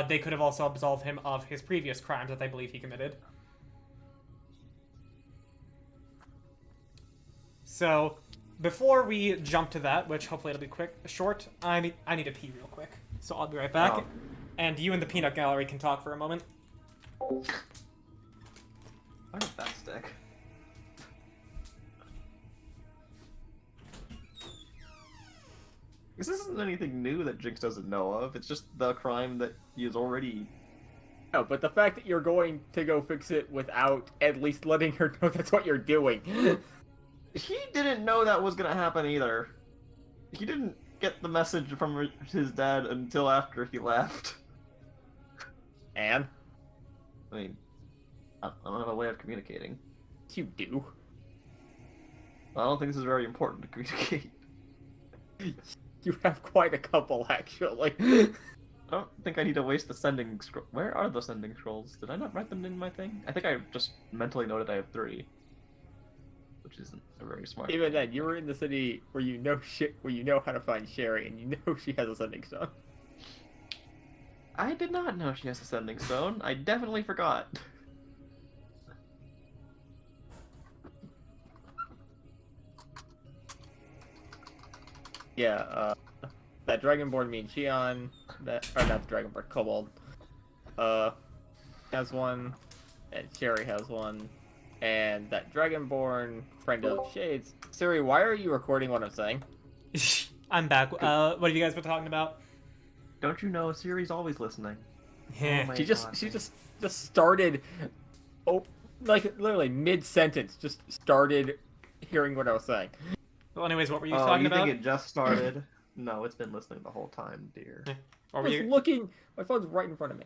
they could have also absolved him of his previous crimes that they believe he committed. So, before we jump to that, which hopefully it'll be short, I need to pee real quick. So I'll be right back.
Oh.
And you and the peanut gallery can talk for a moment.
Why did that stick? This isn't anything new that Jinx doesn't know of. It's just the crime that he is already...
No, but the fact that you're going to go fix it without at least letting her know that's what you're doing.
He didn't know that was gonna happen either. He didn't get the message from his dad until after he left.
And?
I mean, I don't have a way of communicating.
You do.
I don't think this is very important to communicate.
You have quite a couple, actually.
I don't think I need to waste the sending scroll. Where are the sending scrolls? Did I not write them in my thing? I think I just mentally noted I have 3. Which isn't a very smart
Even
thing.
then, you were in the city where you know where you know how to find Sherry, and you know she has a sending stone.
I did not know she has a sending stone. I definitely forgot.
Yeah, that Dragonborn mean Xion, or not the Dragonborn, Kobold, has one, and Sherry has one, and that Dragonborn friend of Shades. Siri, why are you recording what I'm saying?
I'm back. What have you guys been talking about?
Don't you know Siri's always listening?
Yeah.
Oh my
She
God.
just started, like literally mid-sentence, just started hearing what I was saying.
Well, anyways, what were you
Oh,
talking
you
about?
think it just started? No, it's been listening the whole time, dear.
What
I
were
was
you?
looking, my phone's right in front of me.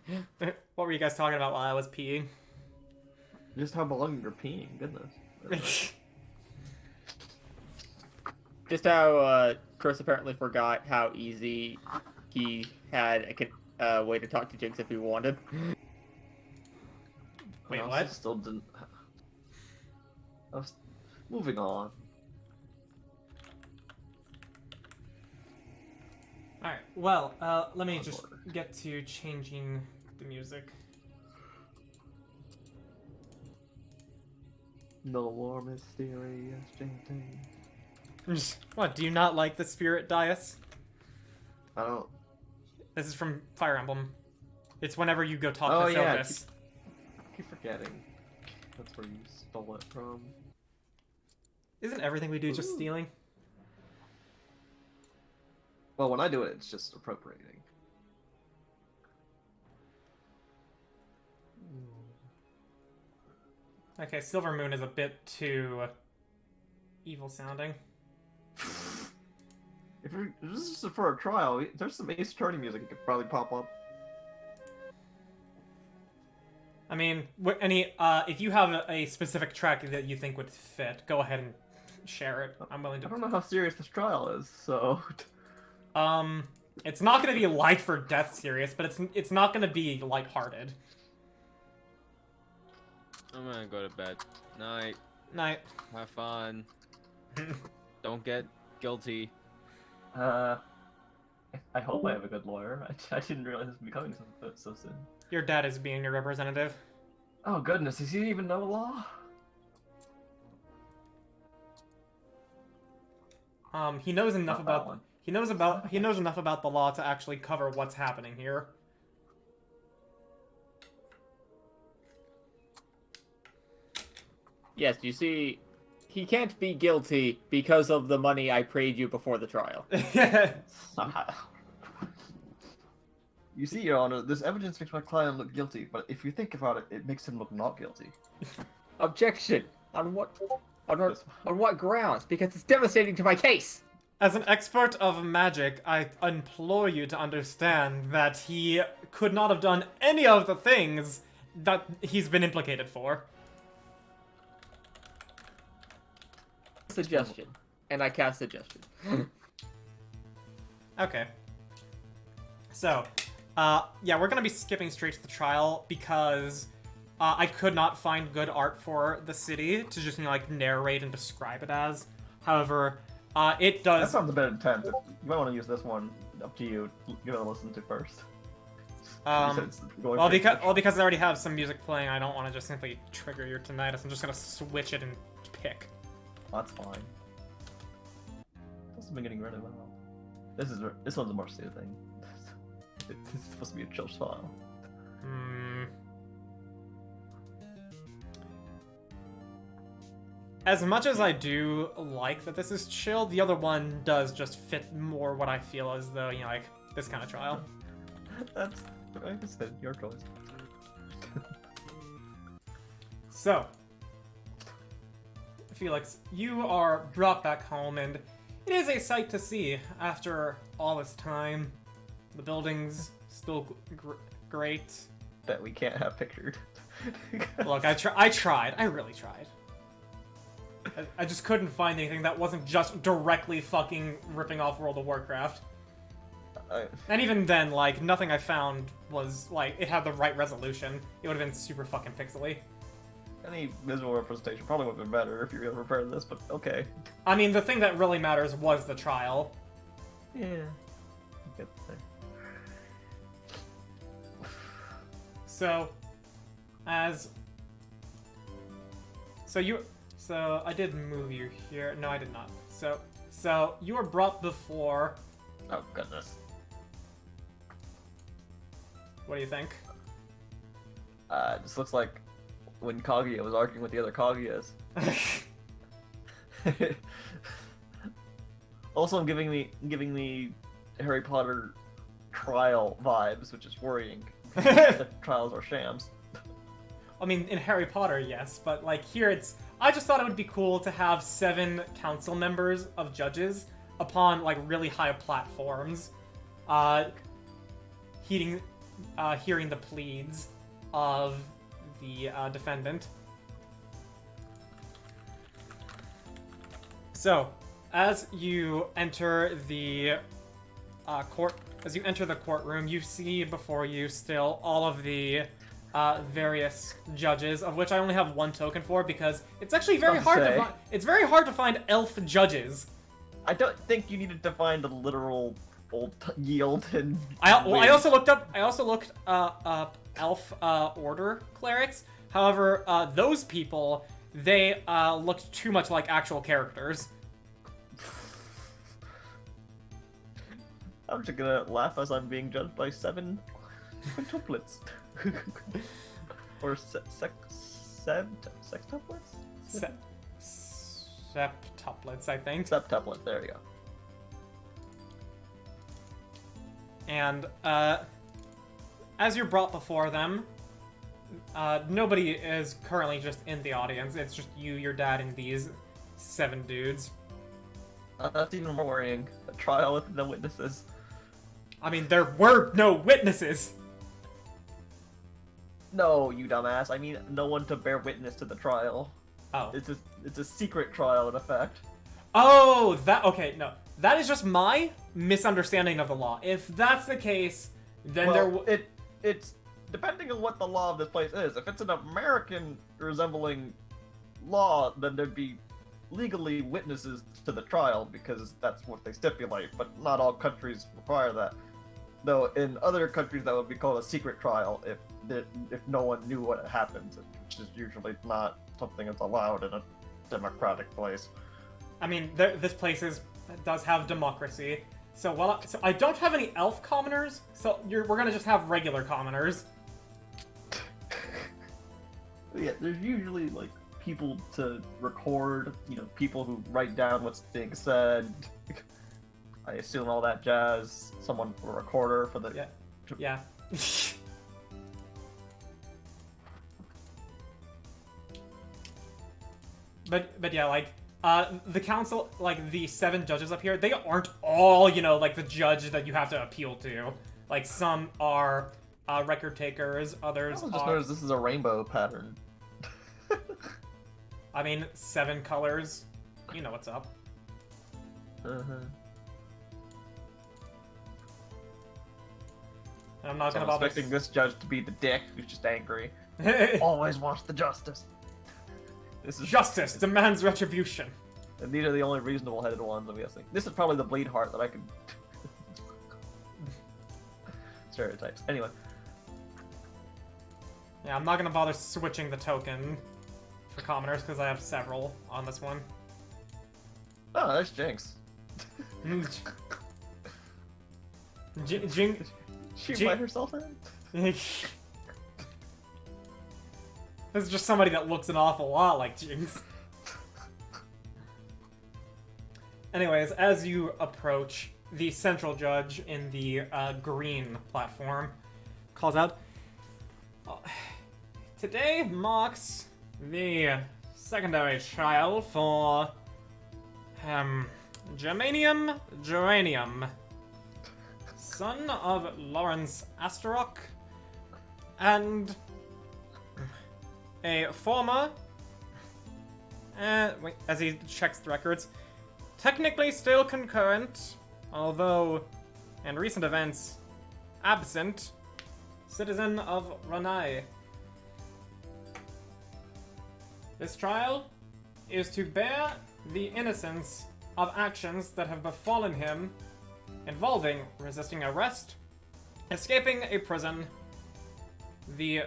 What were you guys talking about while I was peeing?
Just how long you're peeing, goodness.
Just how Chris apparently forgot how easy he had a way to talk to Jinx if he wanted.
Wait,
I also
what?
Still didn't. I was moving on.
Alright, well, let me just
Onward.
get to changing the music.
No more mysterious chanting.
What, do you not like the Spirit Dias?
I don't.
This is from Fire Emblem. It's whenever you go talk
Oh,
to
yeah,
Sylvis.
I keep forgetting. That's where you stole it from.
Isn't everything we do just
Ooh.
stealing?
Well, when I do it, it's just appropriating.
Okay, Silver Moon is a bit too evil sounding.
If this is for a trial, there's some Ace Attorney music that could probably pop up.
I mean, if you have a specific track that you think would fit, go ahead and share it. I'm willing
I
to.
don't know how serious this trial is, so.
It's not gonna be life or death serious, but it's not gonna be lighthearted.
I'm gonna go to bed. Night.
Night.
Have fun. Don't get guilty.
I hope I have a good lawyer. I didn't realize this would be coming so soon.
Your dad is being your representative.
Oh goodness, does he even know law?
He knows enough
Not that
about
one.
he knows enough about the law to actually cover what's happening here.
Yes, you see, he can't be guilty because of the money I paid you before the trial.
You see, Your Honor, this evidence makes my client look guilty, but if you think about it, it makes him look not guilty.
Objection. On what grounds? Because it's devastating to my case.
As an expert of magic, I implore you to understand that he could not have done any of the things that he's been implicated for.
Suggestion. And I cast suggestion.
Okay. So, yeah, we're gonna be skipping straight to the trial because I could not find good art for the city to just, like, narrate and describe it as. However, it
That
does...
sounds a bit intense. You might want to use this one. Up to you. Give it a listen to first.
Well, because I already have some music playing, I don't want to just simply trigger your tinnitus. I'm just gonna switch it and pick.
That's fine. This has been getting rid of it. This one's a more soothing. It's supposed to be a chill style.
As much as I do like that this is chill, the other one does just fit more what I feel as though, you know, like, this kind of trial.
That's, like I said, your choice.
So, Felix, you are brought back home, and it is a sight to see after all this time. The building's still great.
That we can't have pictured.
Look, I tried. I really tried. I just couldn't find anything that wasn't just directly fucking ripping off World of Warcraft. And even then, like, nothing I found was, like, it had the right resolution. It would have been super fucking pixely.
Any visual representation probably would have been better if you were able to repair this, but okay.
I mean, the thing that really matters was the trial.
Yeah. Get there.
So, So I did move you here. No, I did not. So So, you are brought before...
Oh, goodness.
What do you think?
This looks like when Kaguya was arguing with the other Kaguyas. Also, I'm giving me Harry Potter trial vibes, which is worrying. The trials are shams.
I mean, in Harry Potter, yes, but like here it's... I just thought it would be cool to have 7 council members of judges upon like really high platforms, hearing the pleads of the defendant. So, as you enter the courtroom, you see before you still all of the various judges, of which I only have 1 token for because it's actually very hard to find. It's very hard to find elf judges.
I don't think you needed to find a literal old yield and.
I also looked up elf order clerics. However, those people they looked too much like actual characters.
I'm just gonna laugh as I'm being judged by 7 quintuplets. Or sextuplets?
Septuplets, I think.
Septuplets, there you go.
And as you're brought before them, nobody is currently just in the audience. It's just you, your dad, and these 7 dudes.
That's even more worrying. A trial with no witnesses.
I mean, there were no witnesses!
No, you dumbass. I mean, no one to bear witness to the trial.
Oh.
It's a secret trial, in effect.
Oh, okay, no. That is just my misunderstanding of the law. If that's the case, then
it's depending on what the law of this place is. If it's an American resembling law, then there'd be legally witnesses to the trial because that's what they stipulate, but not all countries require that. Though in other countries that would be called a secret trial if no one knew what had happened, which is usually not something that's allowed in a democratic place.
I mean, this place does have democracy. So so I don't have any elf commoners, so we're gonna just have regular commoners.
Yeah, there's usually like people to record, people who write down what's being said. I assume all that jazz. Someone for a recorder for the...
Yeah. But yeah, like, the council, like, the 7 judges up here, they aren't all, like, the judge that you have to appeal to. Like, some are record takers, others
I just noticed this is a rainbow pattern.
I mean, 7 colors. You know what's up.
Uh-huh.
I'm not gonna bother
expecting this judge to be the dick who's just angry. Always wants the justice. This is
Justice demands retribution.
And these are the only reasonable-headed ones, I'm guessing. This is probably the bleed heart that I could... Stereotypes. Anyway.
Yeah, I'm not gonna bother switching the token for commoners because I have several on this one.
Oh, there's Jinx.
Jinx.
She invite herself in?
This is just somebody that looks an awful lot like Jinx. Anyways, as you approach, the central judge in the green platform calls out, "Today marks the secondary trial for Germanium Geranium, son of Lawrence Astarock, and a former, as he checks the records, technically still concurrent, although in recent events absent, citizen of Ranai. This trial is to bear the innocence of actions that have befallen him involving resisting arrest, escaping a prison, the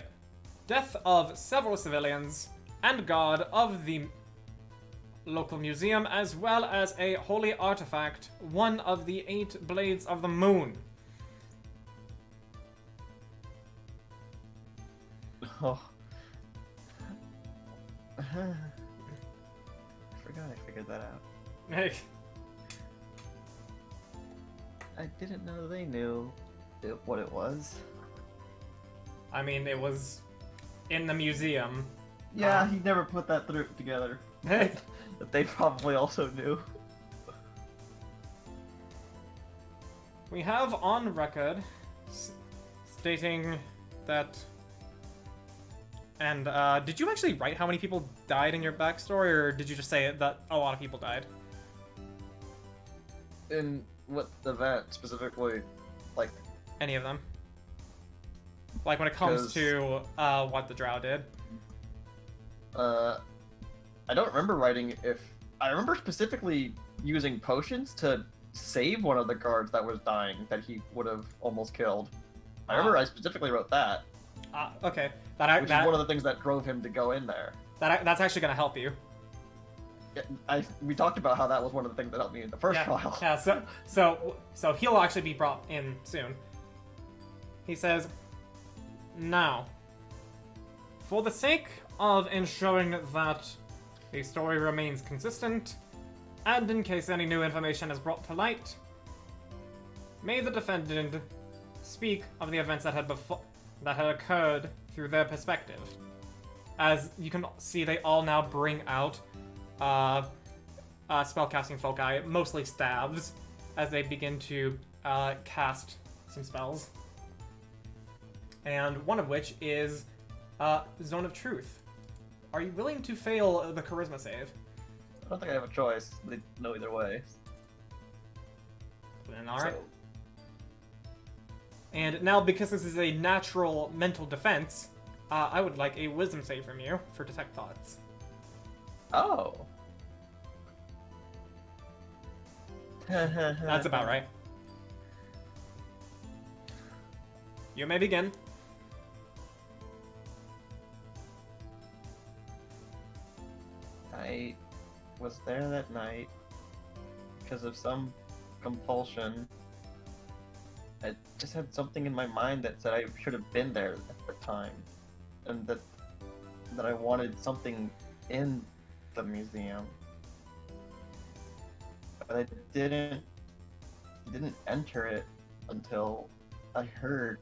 death of several civilians, and guard of the local museum, as well as a holy artifact, one of the 8 blades of the moon.
Oh. I forgot I figured that out.
Hey,
I didn't know they knew what it was.
I mean, it was in the museum.
Yeah, he never put that together.
Hey,
That they probably also knew.
we have on record stating that. And did you actually write how many people died in your backstory, or did you just say that a lot of people died?
In what event specifically? Like,
Any of them? Like when it comes
'Cause-
to what the drow did.
I don't remember writing if... I remember specifically using potions to save one of the guards that was dying that he would have almost killed. I remember I specifically wrote that,
Okay,
which is one of the things that drove him to go in there.
that's actually gonna help you.
We talked about how that was one of the things that helped me in the first
Yeah,
trial.
yeah. So he'll actually be brought in soon. He says, now, for the sake of ensuring that the story remains consistent, and in case any new information is brought to light, may the defendant speak of the events that had occurred through their perspective. As you can see, they all now bring out spellcasting foci, mostly staves, as they begin to cast some spells. And one of which is Zone of Truth. Are you willing to fail the charisma save?
I don't think I have a choice. They know either way.
Then alright.
So,
And now, because this is a natural mental defense, I would like a wisdom save from you for Detect Thoughts.
oh.
That's about right. You may begin.
I was there that night because of some compulsion. I just had something in my mind that said I should have been there at the time, and that I wanted something in the museum, but I didn't enter it until I heard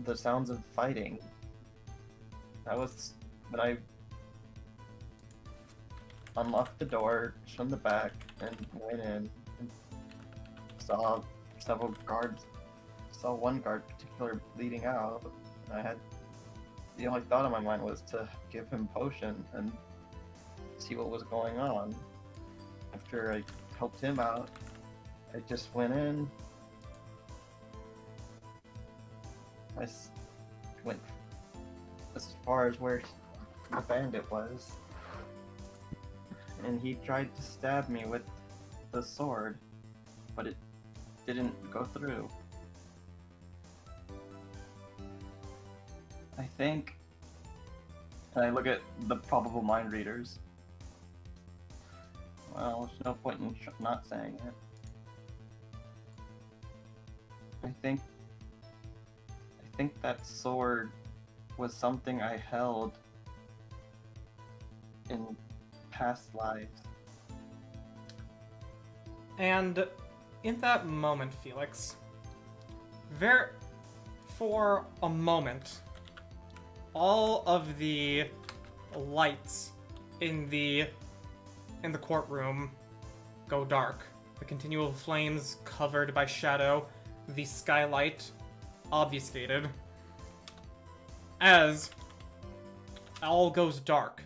the sounds of fighting. That was when I unlocked the door from the back and went in and saw several guards. Saw one guard particular bleeding out. And I had the only thought in my mind was to give him potion and see what was going on. After I helped him out, I just went in. Went as far as where the bandit was. And he tried to stab me with the sword, but it didn't go through. I think, and I look at the probable mind readers. Well, there's no point in not saying it. I think that sword was something I held in past lives.
And in that moment, Felix, for a moment, all of the lights in the courtroom go dark. The continual flames covered by shadow, the skylight obfuscated, as all goes dark.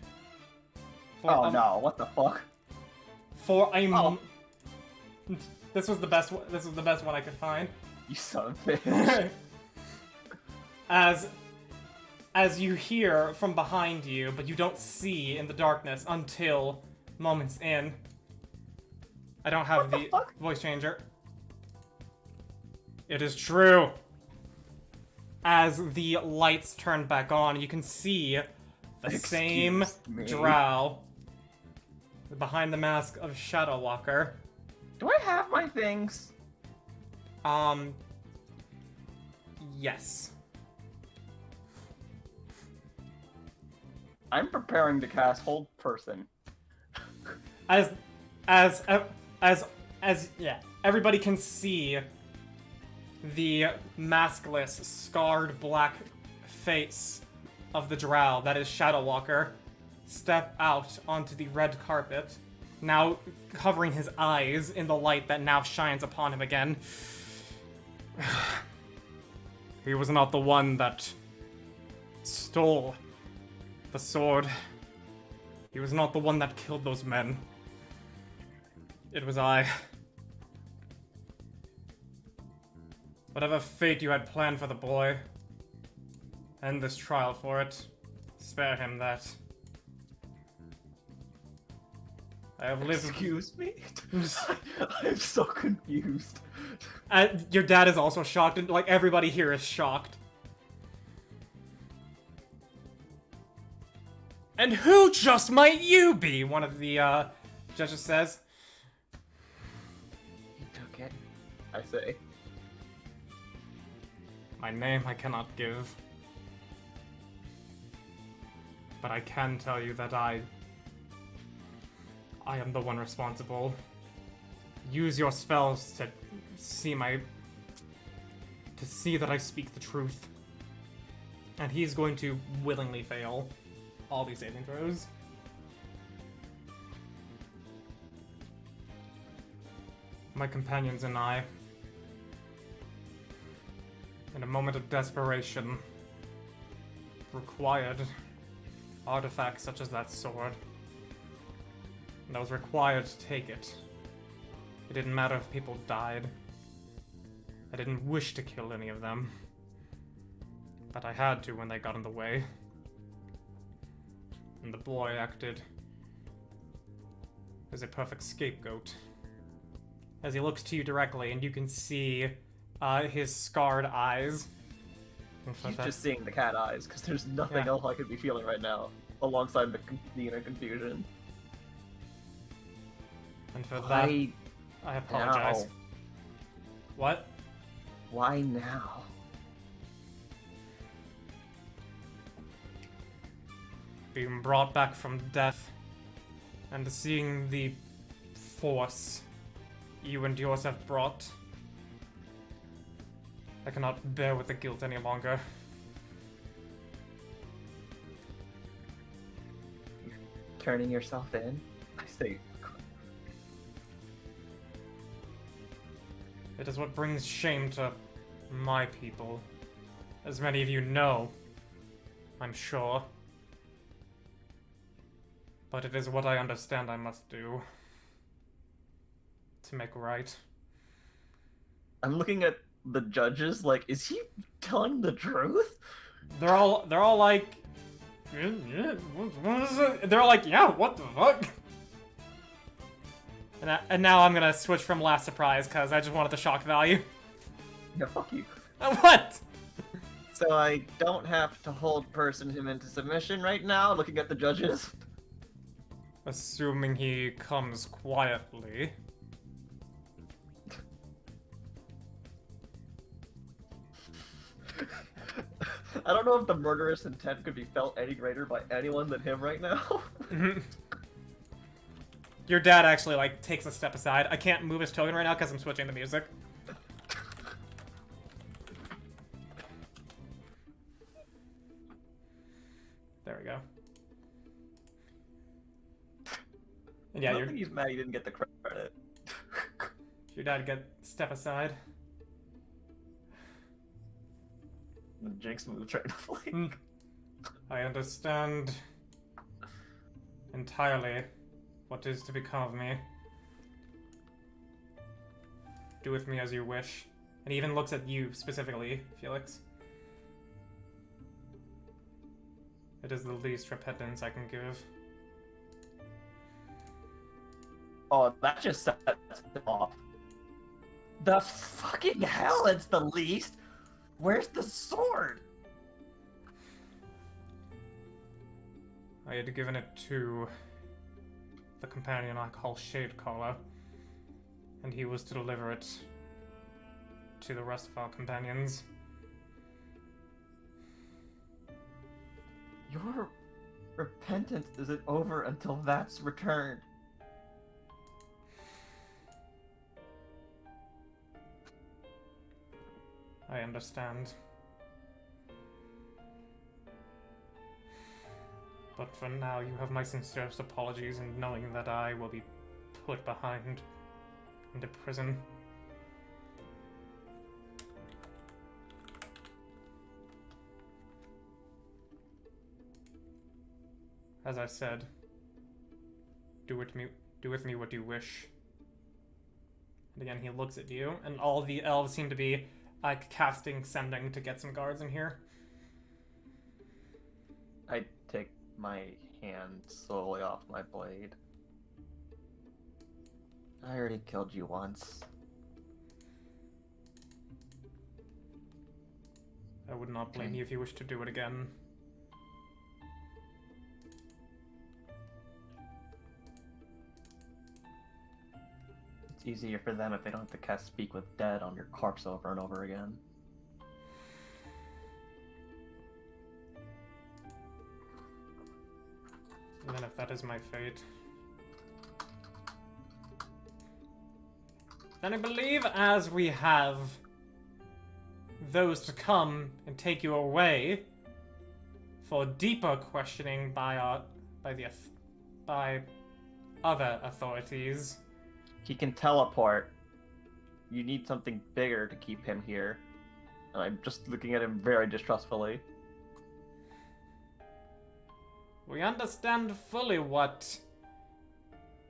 Oh no! What the fuck?
For a
Oh.
This was the best one. This was the best one I could find.
You son of a bitch!
as you hear from behind you, but you don't see in the darkness until moments in. I don't have
What the fuck?
voice changer. It is true. As the lights turn back on, you can see the same
Excuse me.
drow behind the mask of Shadow Walker.
Do I have my things?
Yes.
I'm preparing to cast Hold Person.
As yeah, everybody can see the maskless, scarred black face of the drow that is Shadow Walker step out onto the red carpet, now covering his eyes in the light that now shines upon him again. He was not the one that stole the sword. He was not the one that killed those men. It was I. Whatever fate you had planned for the boy, end this trial for it. Spare him that. I have lived.
Excuse me? I'm so confused.
Your dad is also shocked, and like everybody here is shocked. And who just might you be? One of the judges says.
You took it, I say.
My name I cannot give. But I can tell you that I am the one responsible. Use your spells to see that I speak the truth. And he's going to willingly fail all these saving throws. My companions and I, in a moment of desperation, required artifacts such as that sword. And I was required to take it. It didn't matter if people died. I didn't wish to kill any of them. But I had to when they got in the way. And the boy acted as a perfect scapegoat. As he looks to you directly, and you can see his scarred eyes.
He's just seeing the cat eyes, because there's nothing else I could be feeling right now, alongside the inner confusion.
And for that, I apologize.
Now?
What?
Why now?
Being brought back from death, and seeing the force you and yours have brought, I cannot bear with the guilt any longer.
You're turning yourself in? I say.
It is what brings shame to my people. As many of you know, I'm sure. But it is what I understand I must do to make right.
I'm looking at the judges like, is he telling the truth?
They're all like, what is it? They're all like, yeah, what the fuck? And now I'm gonna switch from last surprise because I just wanted the shock value.
Yeah, fuck you.
What?
So I don't have to hold person him into submission right now, looking at the judges.
Assuming he comes quietly.
I don't know if the murderous intent could be felt any greater by anyone than him right now.
Your dad actually, like, takes a step aside. I can't move his token right now because I'm switching the music. There we go. And yeah,
I don't think he's mad he didn't get the credit.
your dad get step aside.
The Jinx move trying to flank.
I understand entirely what is to become of me. Do with me as you wish. And he even looks at you specifically, Felix. It is the least repentance I can give.
Oh, that just sets it off. The fucking hell, it's the least? Where's the sword?
I had given it to the companion I call Shadecaller, and he was to deliver it to the rest of our companions.
Your repentance isn't over until that's returned.
I understand. But for now, you have my sincerest apologies in knowing that I will be put behind into prison. As I said, do with me what you wish. And again, he looks at you, and all the elves seem to be like casting sending to get some guards in here.
I take my hand slowly off my blade. I already killed you once.
I would not blame you if you wish to do it again.
It's easier for them if they don't have to cast Speak with Dead on your corpse over and over again.
Even if that is my fate. Then I believe as we have those to come and take you away for deeper questioning by other authorities.
He can teleport. You need something bigger to keep him here. And I'm just looking at him very distrustfully.
We understand fully what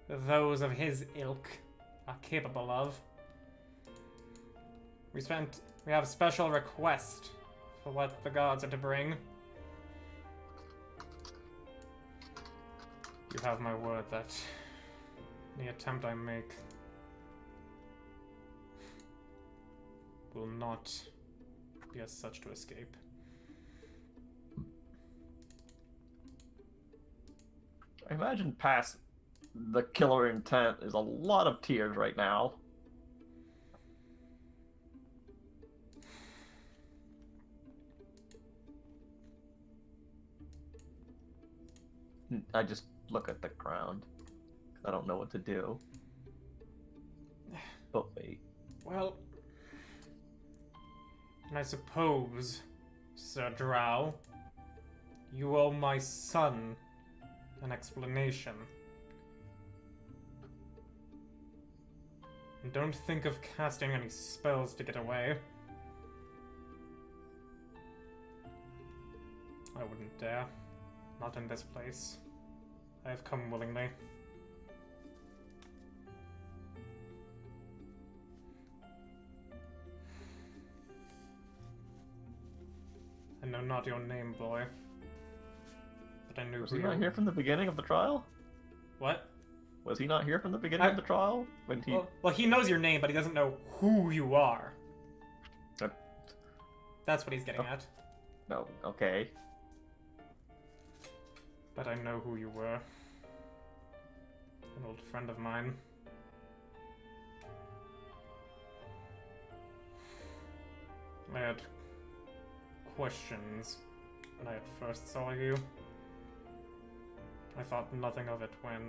those of his ilk are capable of. We have a special request for what the gods are to bring. You have my word that any attempt I make will not be as such to escape.
I imagine past the killer intent is a lot of tears right now. I just look at the ground. I don't know what to do. But wait.
Well, and I suppose, Sir Drow, you owe my son an explanation. And don't think of casting any spells to get away. I wouldn't dare. Not in this place. I have come willingly. I know not your name, boy. But I knew
Was
who
he
you
not here from the beginning of the trial?
What?
Was he not here from the beginning of the trial? When he...
Well, he knows your name, but he doesn't know who you are. That's what he's getting at.
No, okay.
But I know who you were. An old friend of mine. I had questions when I at first saw you. I thought nothing of it when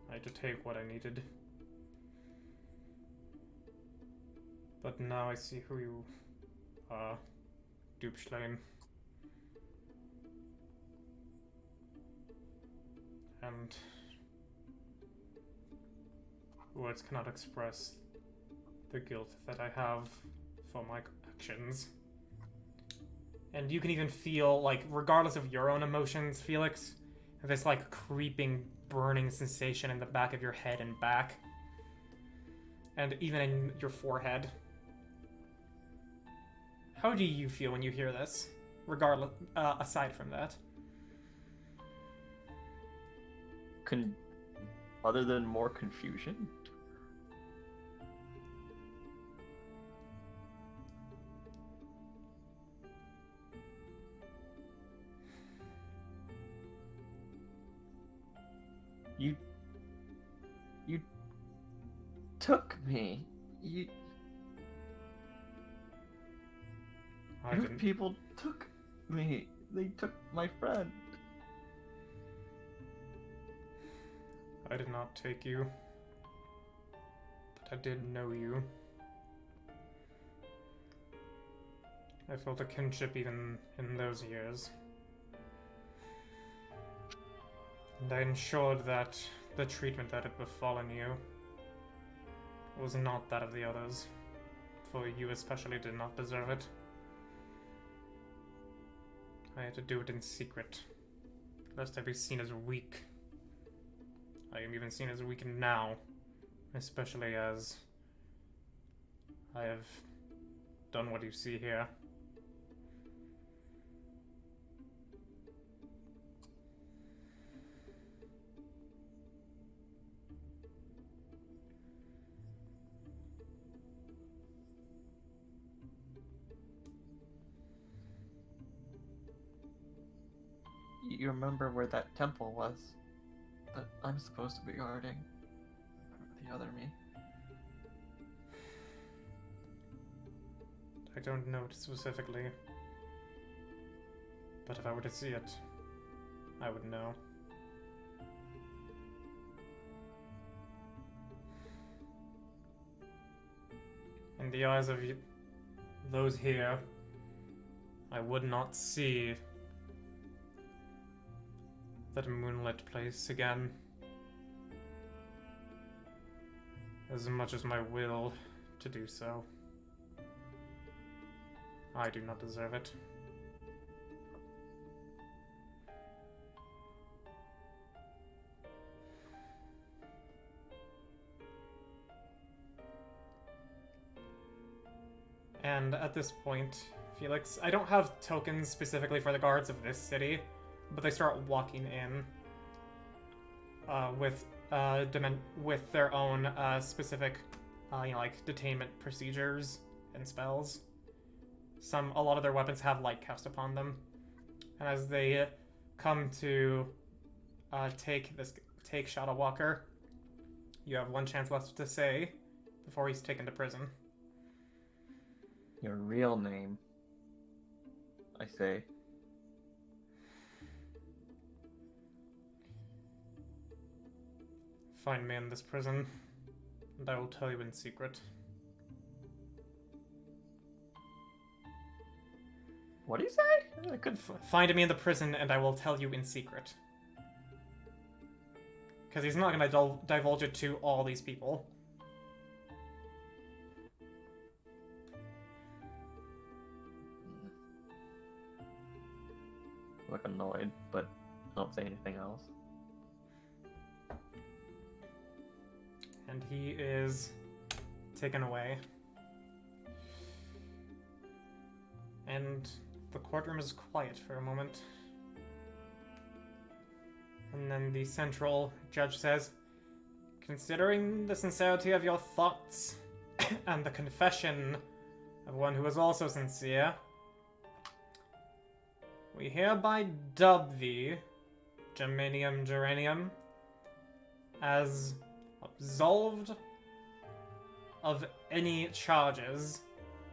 I had to take what I needed. But now I see who you are, Dubschlein. And words cannot express the guilt that I have for my actions. And you can even feel, like, regardless of your own emotions, Felix, this, like, creeping, burning sensation in the back of your head and back. And even in your forehead. How do you feel when you hear this? Regardless, aside from that.
Other than more confusion? You took me. You
didn't.
people took me. They took my friend.
I did not take you. But I did know you. I felt a kinship even in those years. And I ensured that the treatment that had befallen you was not that of the others, for you especially did not deserve it. I had to do it in secret, lest I be seen as weak. I am even seen as weak now, especially as I have done what you see here.
You remember where that temple was that I'm supposed to be guarding? The other me.
I don't know it specifically, but if I were to see it, I would know. In the eyes of those here, I would not see that moonlit place again, as much as my will to do so. I do not deserve it. And at this point, Felix, I don't have tokens specifically for the guards of this city, but they start walking in with their own specific, like detainment procedures and spells. A lot of their weapons have light cast upon them, and as they come to take Shadow Walker, you have one chance left to say before he's taken to prison.
Your real name, I say.
Find me in this prison, and I will tell you in secret.
What do you say? I could.
Find me in the prison, and I will tell you in secret. Because he's not going to divulge it to all these people.
Look annoyed, but don't say anything else.
And he is taken away. And the courtroom is quiet for a moment. And then the central judge says, "Considering the sincerity of your thoughts and the confession of one who is also sincere, we hereby dub thee, Geranium, as absolved of any charges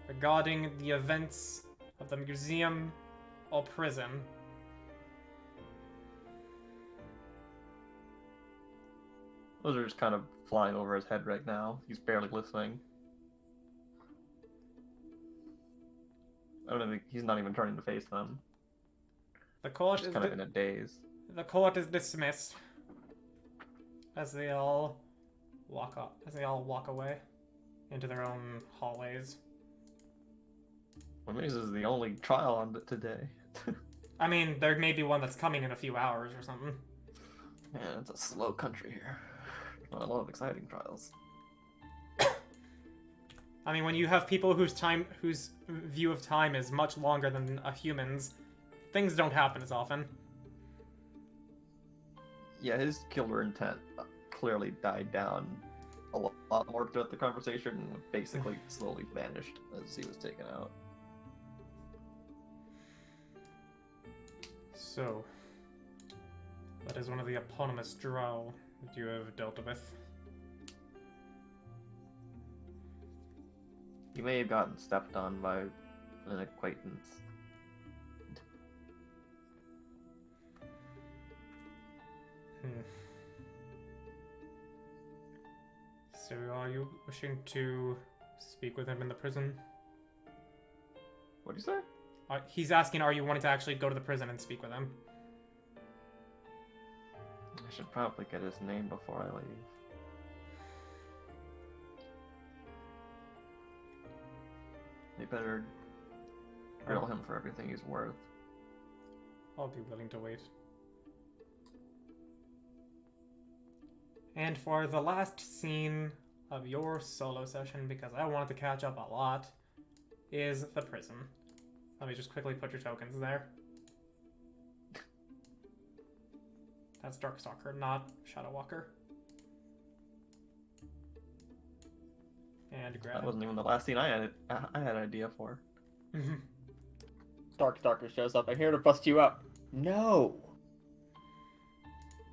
regarding the events of the museum or prison."
Those are just kind of flying over his head right now. He's barely listening. I don't think he's not even turning to face them.
The court
Just
is
kind of in a daze.
The court is dismissed as they all walk away into their own hallways.
Well, maybe this is the only trial on today.
I mean, there may be one that's coming in a few hours or something.
Man, it's a slow country here. Not a lot of exciting trials.
I mean, when you have people whose view of time is much longer than a human's, things don't happen as often.
Yeah, his killer intent clearly died down a lot more throughout the conversation and basically slowly vanished as he was taken out.
So, that is one of the eponymous drow that you have dealt with.
You may have gotten stepped on by an acquaintance.
So are you wishing to speak with him in the prison?
What'd you say?
He's asking, are you wanting to actually go to the prison and speak with him?
I should probably get his name before I leave. They better grill him for everything he's worth.
I'll be willing to wait. And for the last scene of your solo session, because I wanted to catch up a lot, is the prison. Let me just quickly put your tokens there. That's Darkstalker, not Shadow Walker. And grab.
That wasn't even the last scene I had an idea for.
Darkstalker shows up. I'm here to bust you up. No.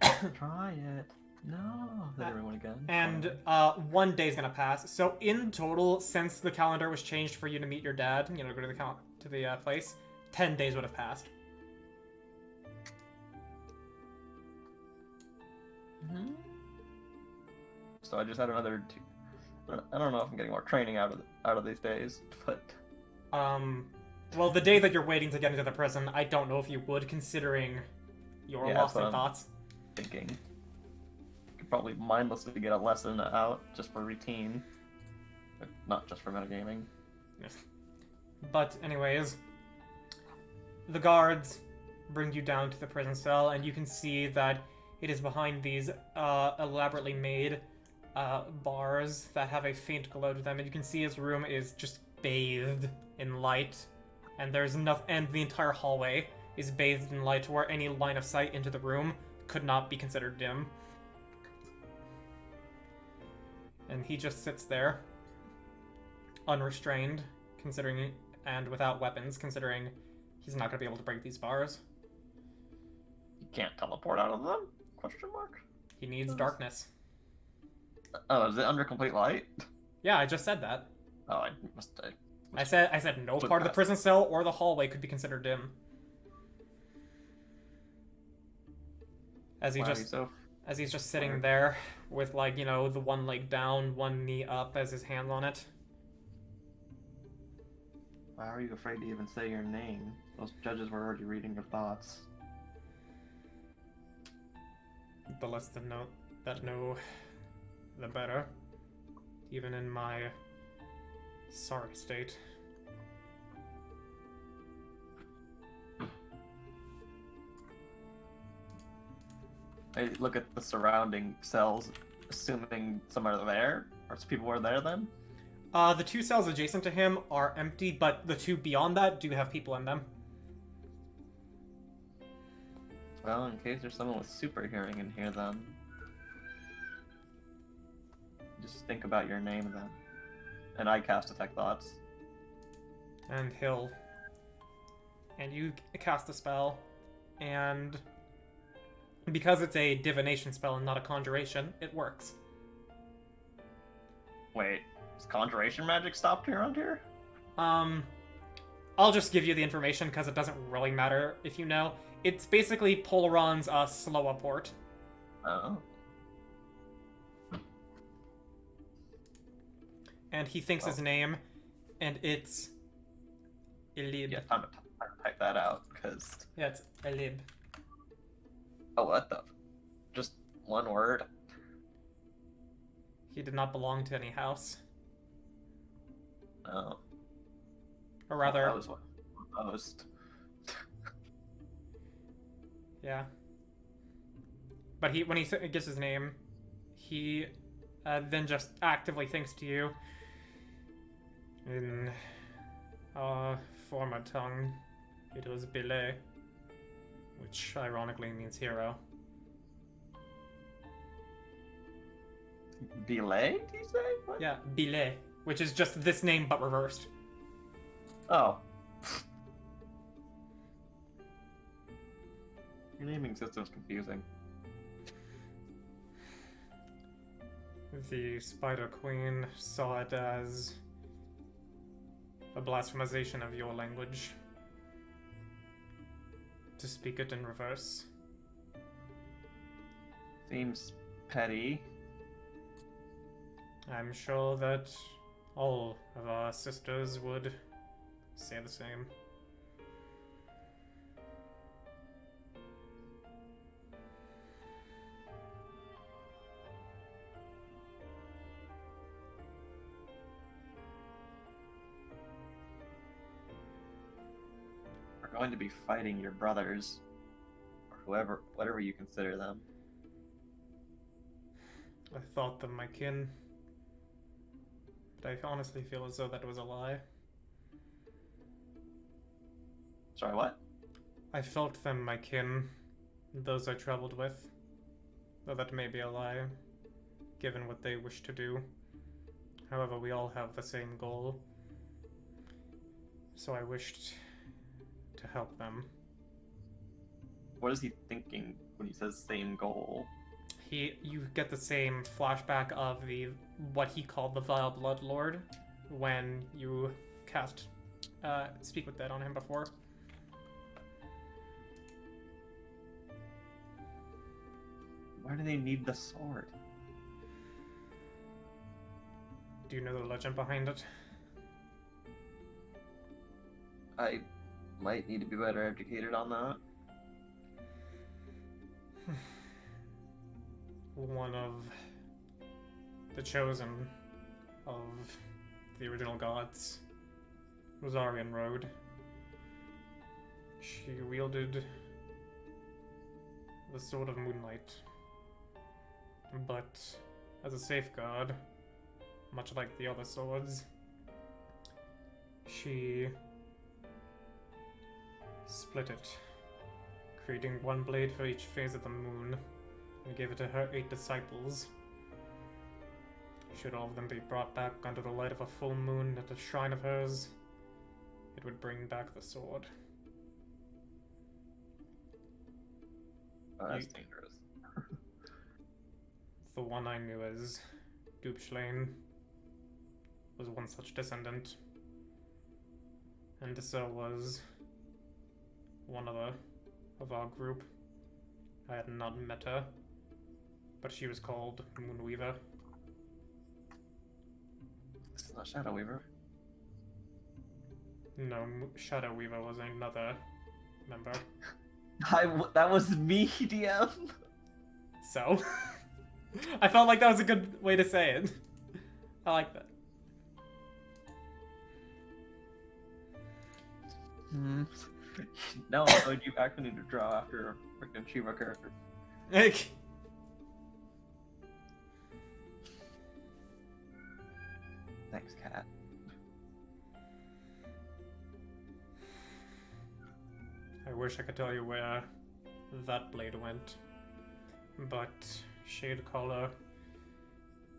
Try it. No. Hit everyone again.
And 1 day's gonna pass. So in total, since the calendar was changed for you to meet your dad, you know, go to the place, 10 days would have passed.
So I just had another 2. I don't know if I'm getting more training out of these days, but
Well, the day that you're waiting to get into the prison, I don't know if you would, considering your
Yeah,
lost
that's what
in
I'm
thoughts.
thinking. Could probably mindlessly get a lesson out just for routine, but not just for metagaming.
But anyways, the guards bring you down to the prison cell, and you can see that it is behind these elaborately made bars that have a faint glow to them, and you can see his room is just bathed in light, and there's enough, and the entire hallway is bathed in light, where any line of sight into the room could not be considered dim. And he just sits there, unrestrained, considering, and without weapons, considering he's not going to be able to break these bars.
You can't teleport out of them? Question mark.
He needs darkness.
Oh, is it under complete light?
Yeah, I just said that.
Oh, I must.
I said no
Flip
part of the
past.
prison cell or the hallway could be considered dim. As he
Wow,
just
he's so
as he's just sitting there with, like, you know, the one leg down, one knee up as his hands on it.
Why are you afraid to even say your name? Those judges were already reading your thoughts.
The less that know, the better. Even in my sorry state.
I look at the surrounding cells, assuming some are there, or some people were there then.
The 2 cells adjacent to him are empty, but the 2 beyond that do have people in them.
Well, in case there's someone with super hearing in here, then just think about your name then. And I cast Detect Thoughts.
And you cast a spell, and because it's a divination spell and not a conjuration, it works.
Wait, is conjuration magic stopped around here?
I'll just give you the information because it doesn't really matter if you know. It's basically Polaron's slow apport.
Oh.
And he thinks his name, and it's Elib.
Yeah, time to type that out, because...
Yeah, it's Elib.
Oh, what the... Just one word?
He did not belong to any house.
Oh.
Or rather...
That was what most.
Yeah. But when he gives his name, he then just actively thinks to you in former tongue. It was Billet, which ironically means hero.
Delay, do you say? What?
Yeah, Billet, which is just this name but reversed.
Oh. Your naming system's confusing.
The Spider Queen saw it as a blasphemization of your language. To speak it in reverse.
Seems petty.
I'm sure that all of our sisters would say the same.
We're going to be fighting your brothers, or whatever you consider them.
I thought them my kin, but I honestly feel as though that was a lie.
Sorry, what?
I felt them my kin, those I traveled with, though that may be a lie, given what they wish to do. However, we all have the same goal, so I wished to help them.
What is he thinking when he says same goal?
You get the same flashback of what he called the Vile Blood Lord when you cast Speak with Dead on him before.
Why do they need the sword?
Do you know the legend behind it?
I might need to be better educated on that.
One of the chosen of the original gods, Rosarian Road. She wielded the Sword of Moonlight, but as a safeguard, much like the other swords, she split it, creating one blade for each phase of the moon, and gave it to her 8 disciples. Should all of them be brought back under the light of a full moon at a shrine of hers, it would bring back the sword.
Oh, that's dangerous.
The one I knew as Goopshlane was one such descendant, and so was one other of our group. I had not met her, but she was called Moonweaver.
This is not Shadow Weaver.
No, Shadow Weaver was another member.
That was me, DM.
So, I felt like that was a good way to say it. I like that.
No, I you actually need to draw after a freaking Shiva character. Thanks, cat.
I wish I could tell you where that blade went, but Shadecaller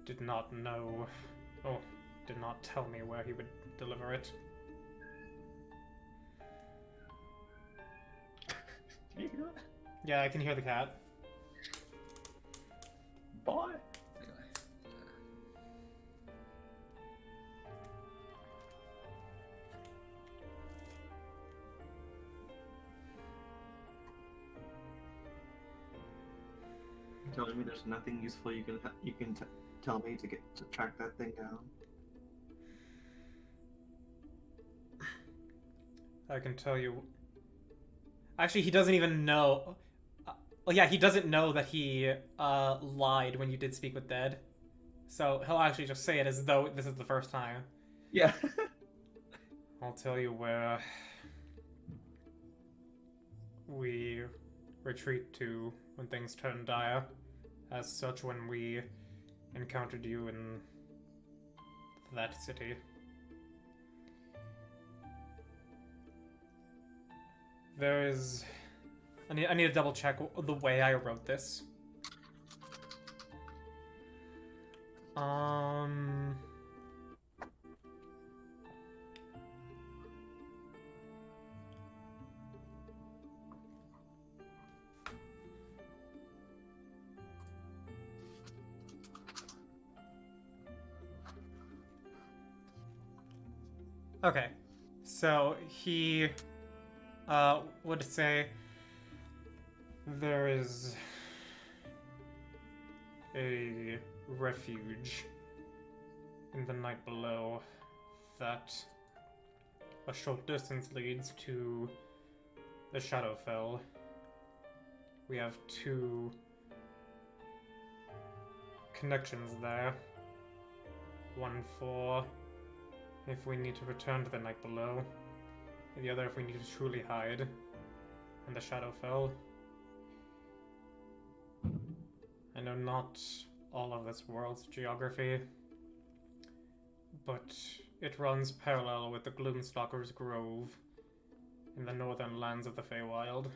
did not know, did not tell me where he would deliver it.
Can you hear that?
Yeah, I can hear the cat.
Boy. Telling me there's nothing useful you can tell me to track that thing down.
I can tell you. Actually, he doesn't even know. Well, yeah, he doesn't know that he lied when you did speak with Dead. So he'll actually just say it as though this is the first time.
Yeah.
I'll tell you where we retreat to when things turn dire. As such, when we encountered you in that city. There is... I need to double check the way I wrote this. Okay, so he would say there is a refuge in the night below that a short distance leads to the Shadowfell. We have 2 connections there. One for if we need to return to the night below, and the other if we need to truly hide in the Shadowfell. I know not all of this world's geography, but it runs parallel with the Gloomstalker's Grove in the northern lands of the Feywild.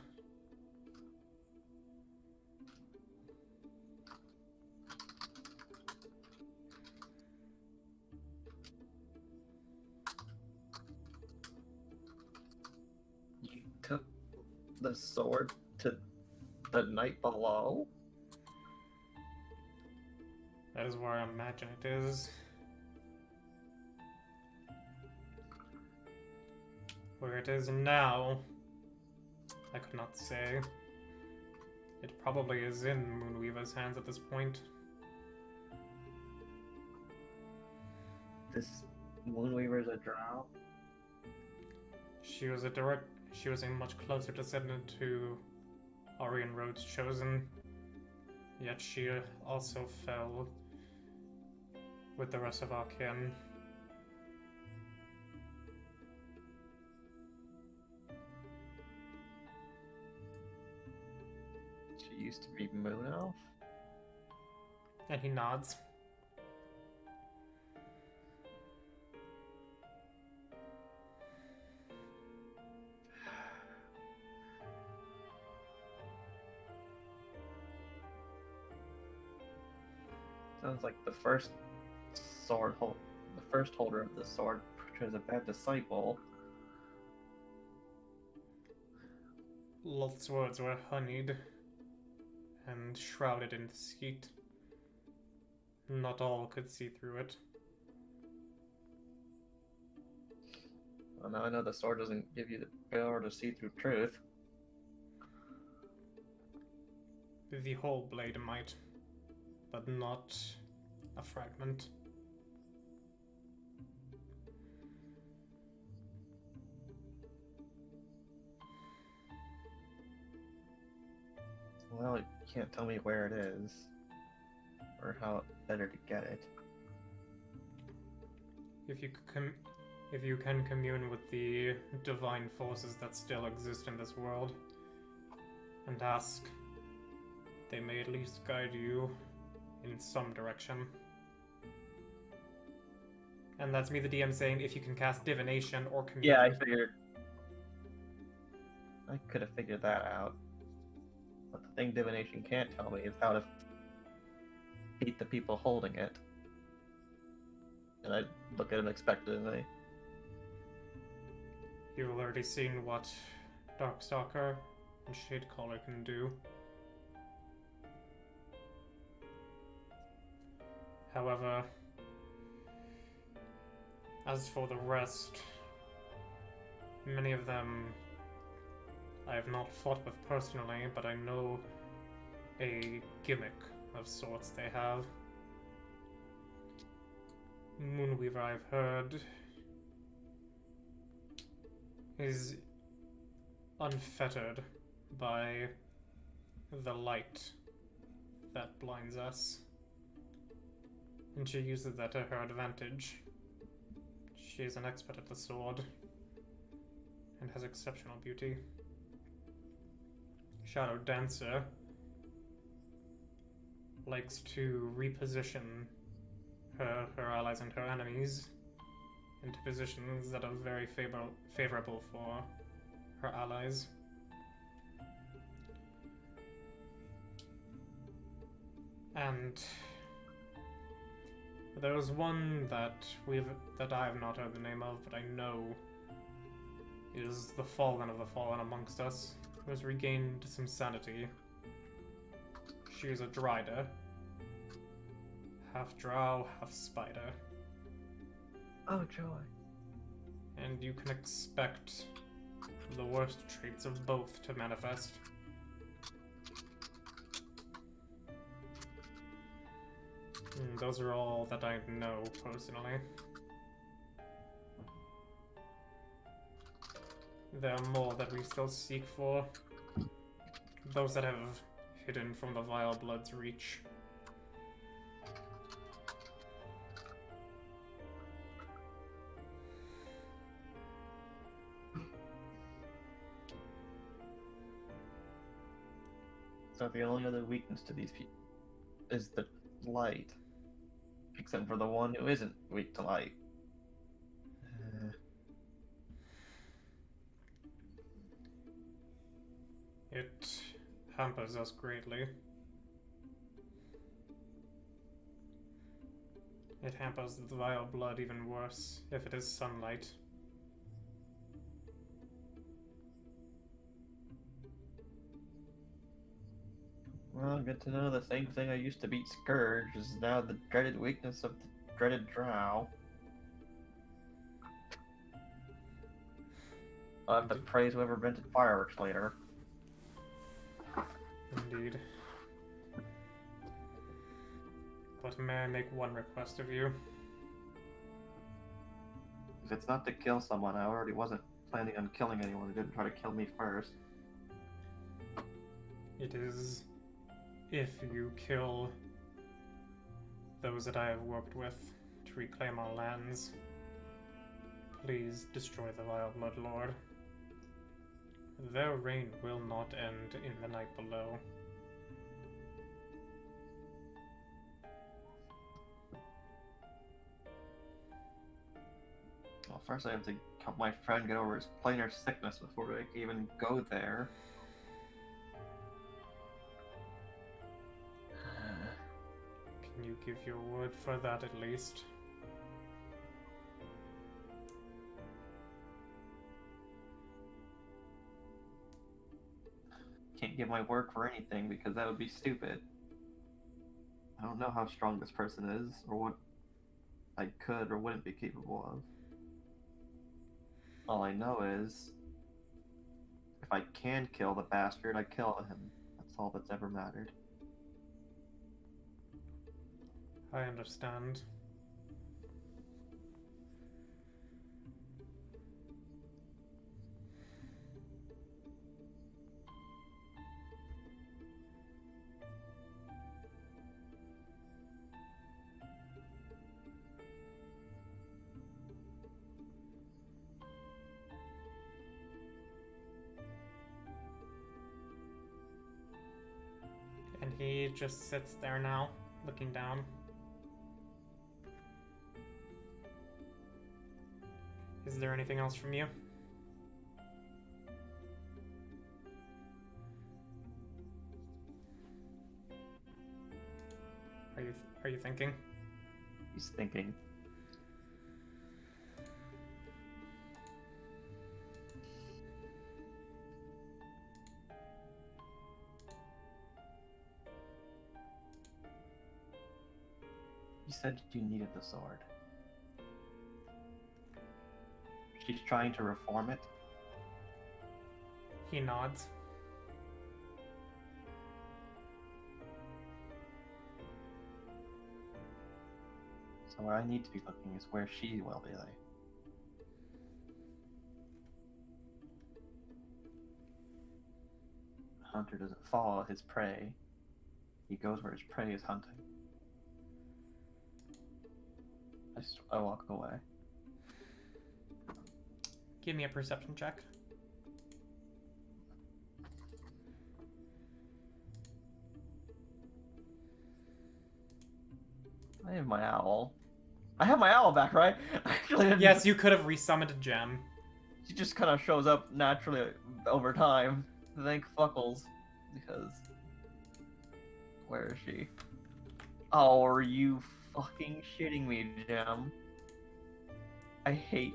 You took the sword to the night below?
That is where I imagine it is. Where it is now, I could not say. It probably is in Moonweaver's hands at this point.
This Moonweaver's a drow?
She was a much closer descendant to Aryan Road's Chosen, yet she also fell with the rest of our kin.
She used to be Moon Elf?
And he nods.
Sounds like the first holder of the sword was a bad disciple.
Lot's words were honeyed and shrouded in deceit. Not all could see through it.
Well, now I know the sword doesn't give you the power to see through truth.
The whole blade might, but not a fragment.
Well, you can't tell me where it is, or how better to get it.
If you can commune with the divine forces that still exist in this world, and ask, they may at least guide you in some direction. And that's me, the DM, saying if you can cast divination or commune.
Yeah, I figured. I could have figured that out. But the thing divination can't tell me is how to beat the people holding it. And I look at him expectantly.
You've already seen what Darkstalker and Shadecaller can do. However, as for the rest, many of them I have not fought with personally, but I know a gimmick of sorts they have. Moonweaver, I've heard, is unfettered by the light that blinds us, and she uses that to her advantage. She is an expert at the sword and has exceptional beauty. Shadow Dancer likes to reposition her allies and her enemies into positions that are very favorable for her allies. And there was one that I have not heard the name of, but I know is the Fallen of the Fallen amongst us, who has regained some sanity. She is a Dryder. Half drow, half spider.
Oh, joy.
And you can expect the worst traits of both to manifest. Those are all that I know, personally. There are more that we still seek for. Those that have hidden from the Vile Blood's reach.
So the only other weakness to these people is the light. Except for the one who isn't weak to light.
It hampers us greatly. It hampers the Vile Blood even worse if it is sunlight.
Well, good to know the same thing I used to beat Scourge is now the dreaded weakness of the dreaded Drow. I'll have to praise whoever invented fireworks later.
Indeed. But may I make one request of you?
If it's not to kill someone, I already wasn't planning on killing anyone who didn't try to kill me first.
It is if you kill those that I have worked with to reclaim our lands, please destroy the Vile Blood Lord. Their reign will not end in the night below.
Well, first I have to help my friend get over his planar sickness before I can even go there.
Can you give your word for that at least?
Can't give my word for anything because that would be stupid. I don't know how strong this person is, or what I could or wouldn't be capable of. All I know is, if I can kill the bastard, I kill him. That's all that's ever mattered.
I understand. And he just sits there now, looking down. Is there anything else from you? Are you thinking?
He's thinking. You said you needed the sword. She's trying to reform it.
He nods.
So where I need to be looking is where she will be. A hunter doesn't follow his prey. He goes where his prey is hunting. I walk away.
Give me a perception check.
I have my owl. I have my owl back, right? I actually didn't.
Yes, you could have resummoned a gem.
She just kind of shows up naturally over time. Thank Fuckles. Because... Where is she? Oh, are you fucking shitting me, Gem? I hate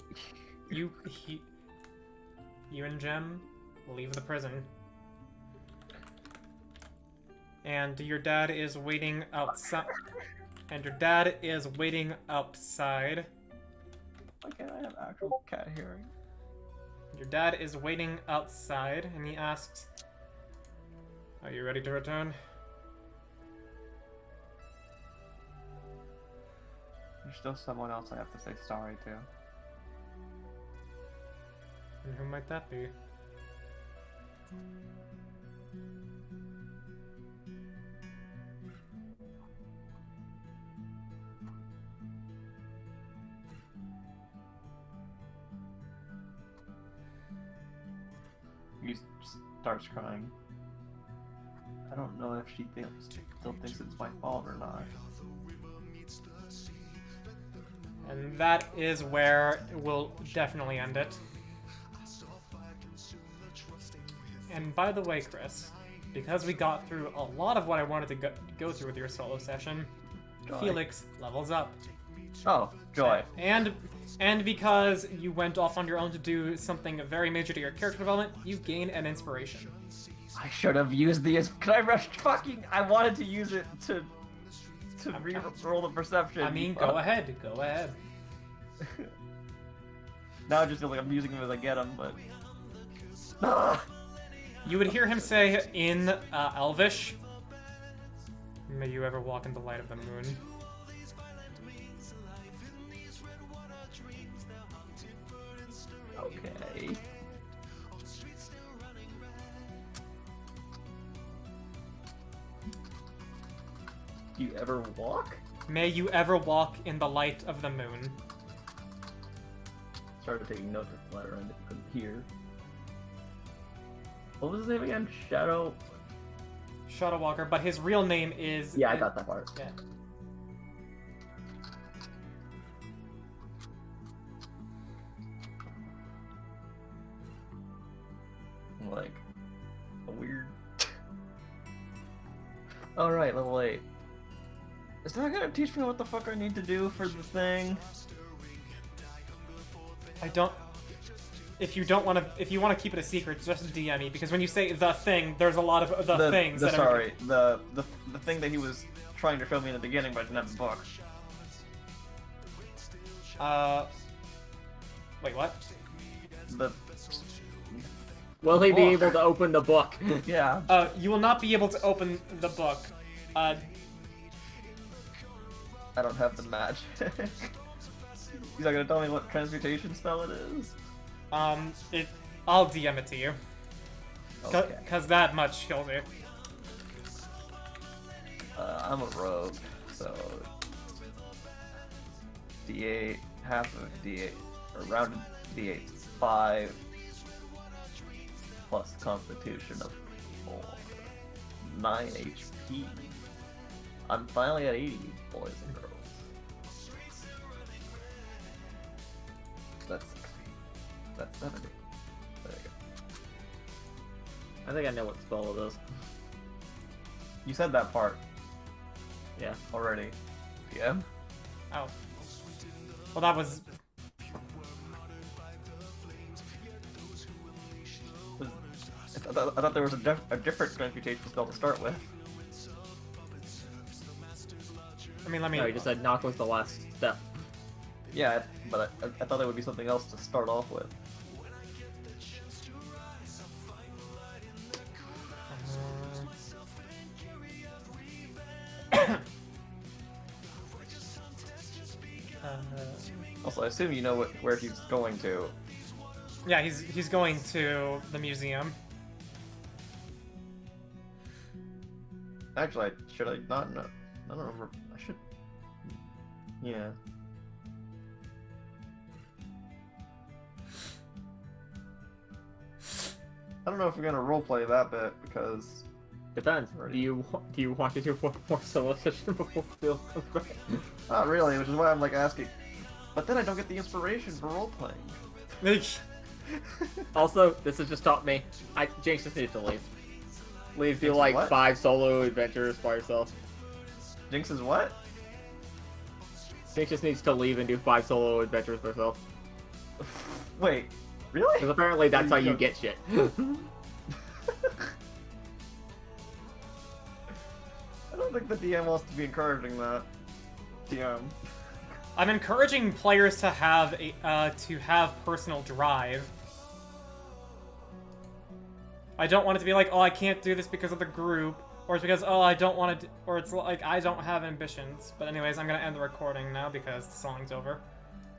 You and Gem leave the prison. And your dad is waiting outside. And your dad is waiting outside
Why can't I have actual cat hearing?
Your dad is waiting outside, and he asks, "Are you ready to return?"
There's still someone else I have to say sorry to.
And who might that be?
He starts crying. I don't know if she still thinks it's my fault or not.
And that is where we'll definitely end it. And by the way, Chris, because we got through a lot of what I wanted to go through with your solo session,
Joy.
Felix levels up.
Oh, joy.
And because you went off on your own to do something very major to your character development, you gain an inspiration.
I should have used the. Could I rush fucking? I wanted to use it to re-roll the perception.
I mean, go ahead, go ahead.
Now I just feel like I'm using them as I get them, but. Ah!
You would hear him say in Elvish, "May you ever walk in the light of the moon."
Okay. Do you ever walk?
May you ever walk in the light of the moon.
Started taking notes of the letter end if you couldn't hear. What was his name again? Shadow.
Shadow Walker, but his real name is...
Yeah, I got that part.
Yeah.
Like a weird. Alright, level 8. Is that gonna teach me what the fuck I need to do for the thing?
I don't... If you don't want to... If you want to keep it a secret, just DM me, because when you say the thing, there's a lot of the things that
sorry, the thing that he was trying to show me in the beginning, but I didn't have the book.
Wait, what?
The...
Will he be
book.
able to open the book?
Yeah.
You will not be able to open the book.
I don't have the match. He's not gonna tell me what transmutation spell it is?
I'll DM it to you.
Okay.
Cause that much he'll do.
I'm a rogue, so... D8, half of D8, or rounded D8, 5, plus constitution of 4, 9 HP. I'm finally at 80, boys and girls. That's 60. That's 70. There you go.
I think I know what spell it is.
You said that part
Yeah.
already. Yeah?
Oh. Well, that was...
I thought there was a different transmutation spell to start with.
I mean, let me...
No, you just said knock was the last step.
Yeah, but I thought there would be something else to start off with. Also, I assume you know where he's going to.
Yeah, he's going to the museum.
Actually, should I not know? I don't remember. I should. Yeah. I don't know if we're gonna roleplay that bit because.
Depends.
Right.
Do you want to do one more solo session before Phil comes back?
Not really, which is why I'm like asking. But then I don't get the inspiration for roleplaying.
Also, this has just taught me. Jinx just needs to leave. Leave, do
Jinx
like
what?
5 solo adventures by yourself.
Jinx is what?
Jinx just needs to leave and do 5 solo adventures by herself.
Wait, really?
Because apparently that's how you get shit.
I don't think the DM wants to be encouraging that. DM.
I'm encouraging players to have personal drive. I don't want it to be like, oh, I can't do this because of the group, or it's because, oh, I don't want to, or it's like, I don't have ambitions. But anyways, I'm gonna end the recording now because the song's over.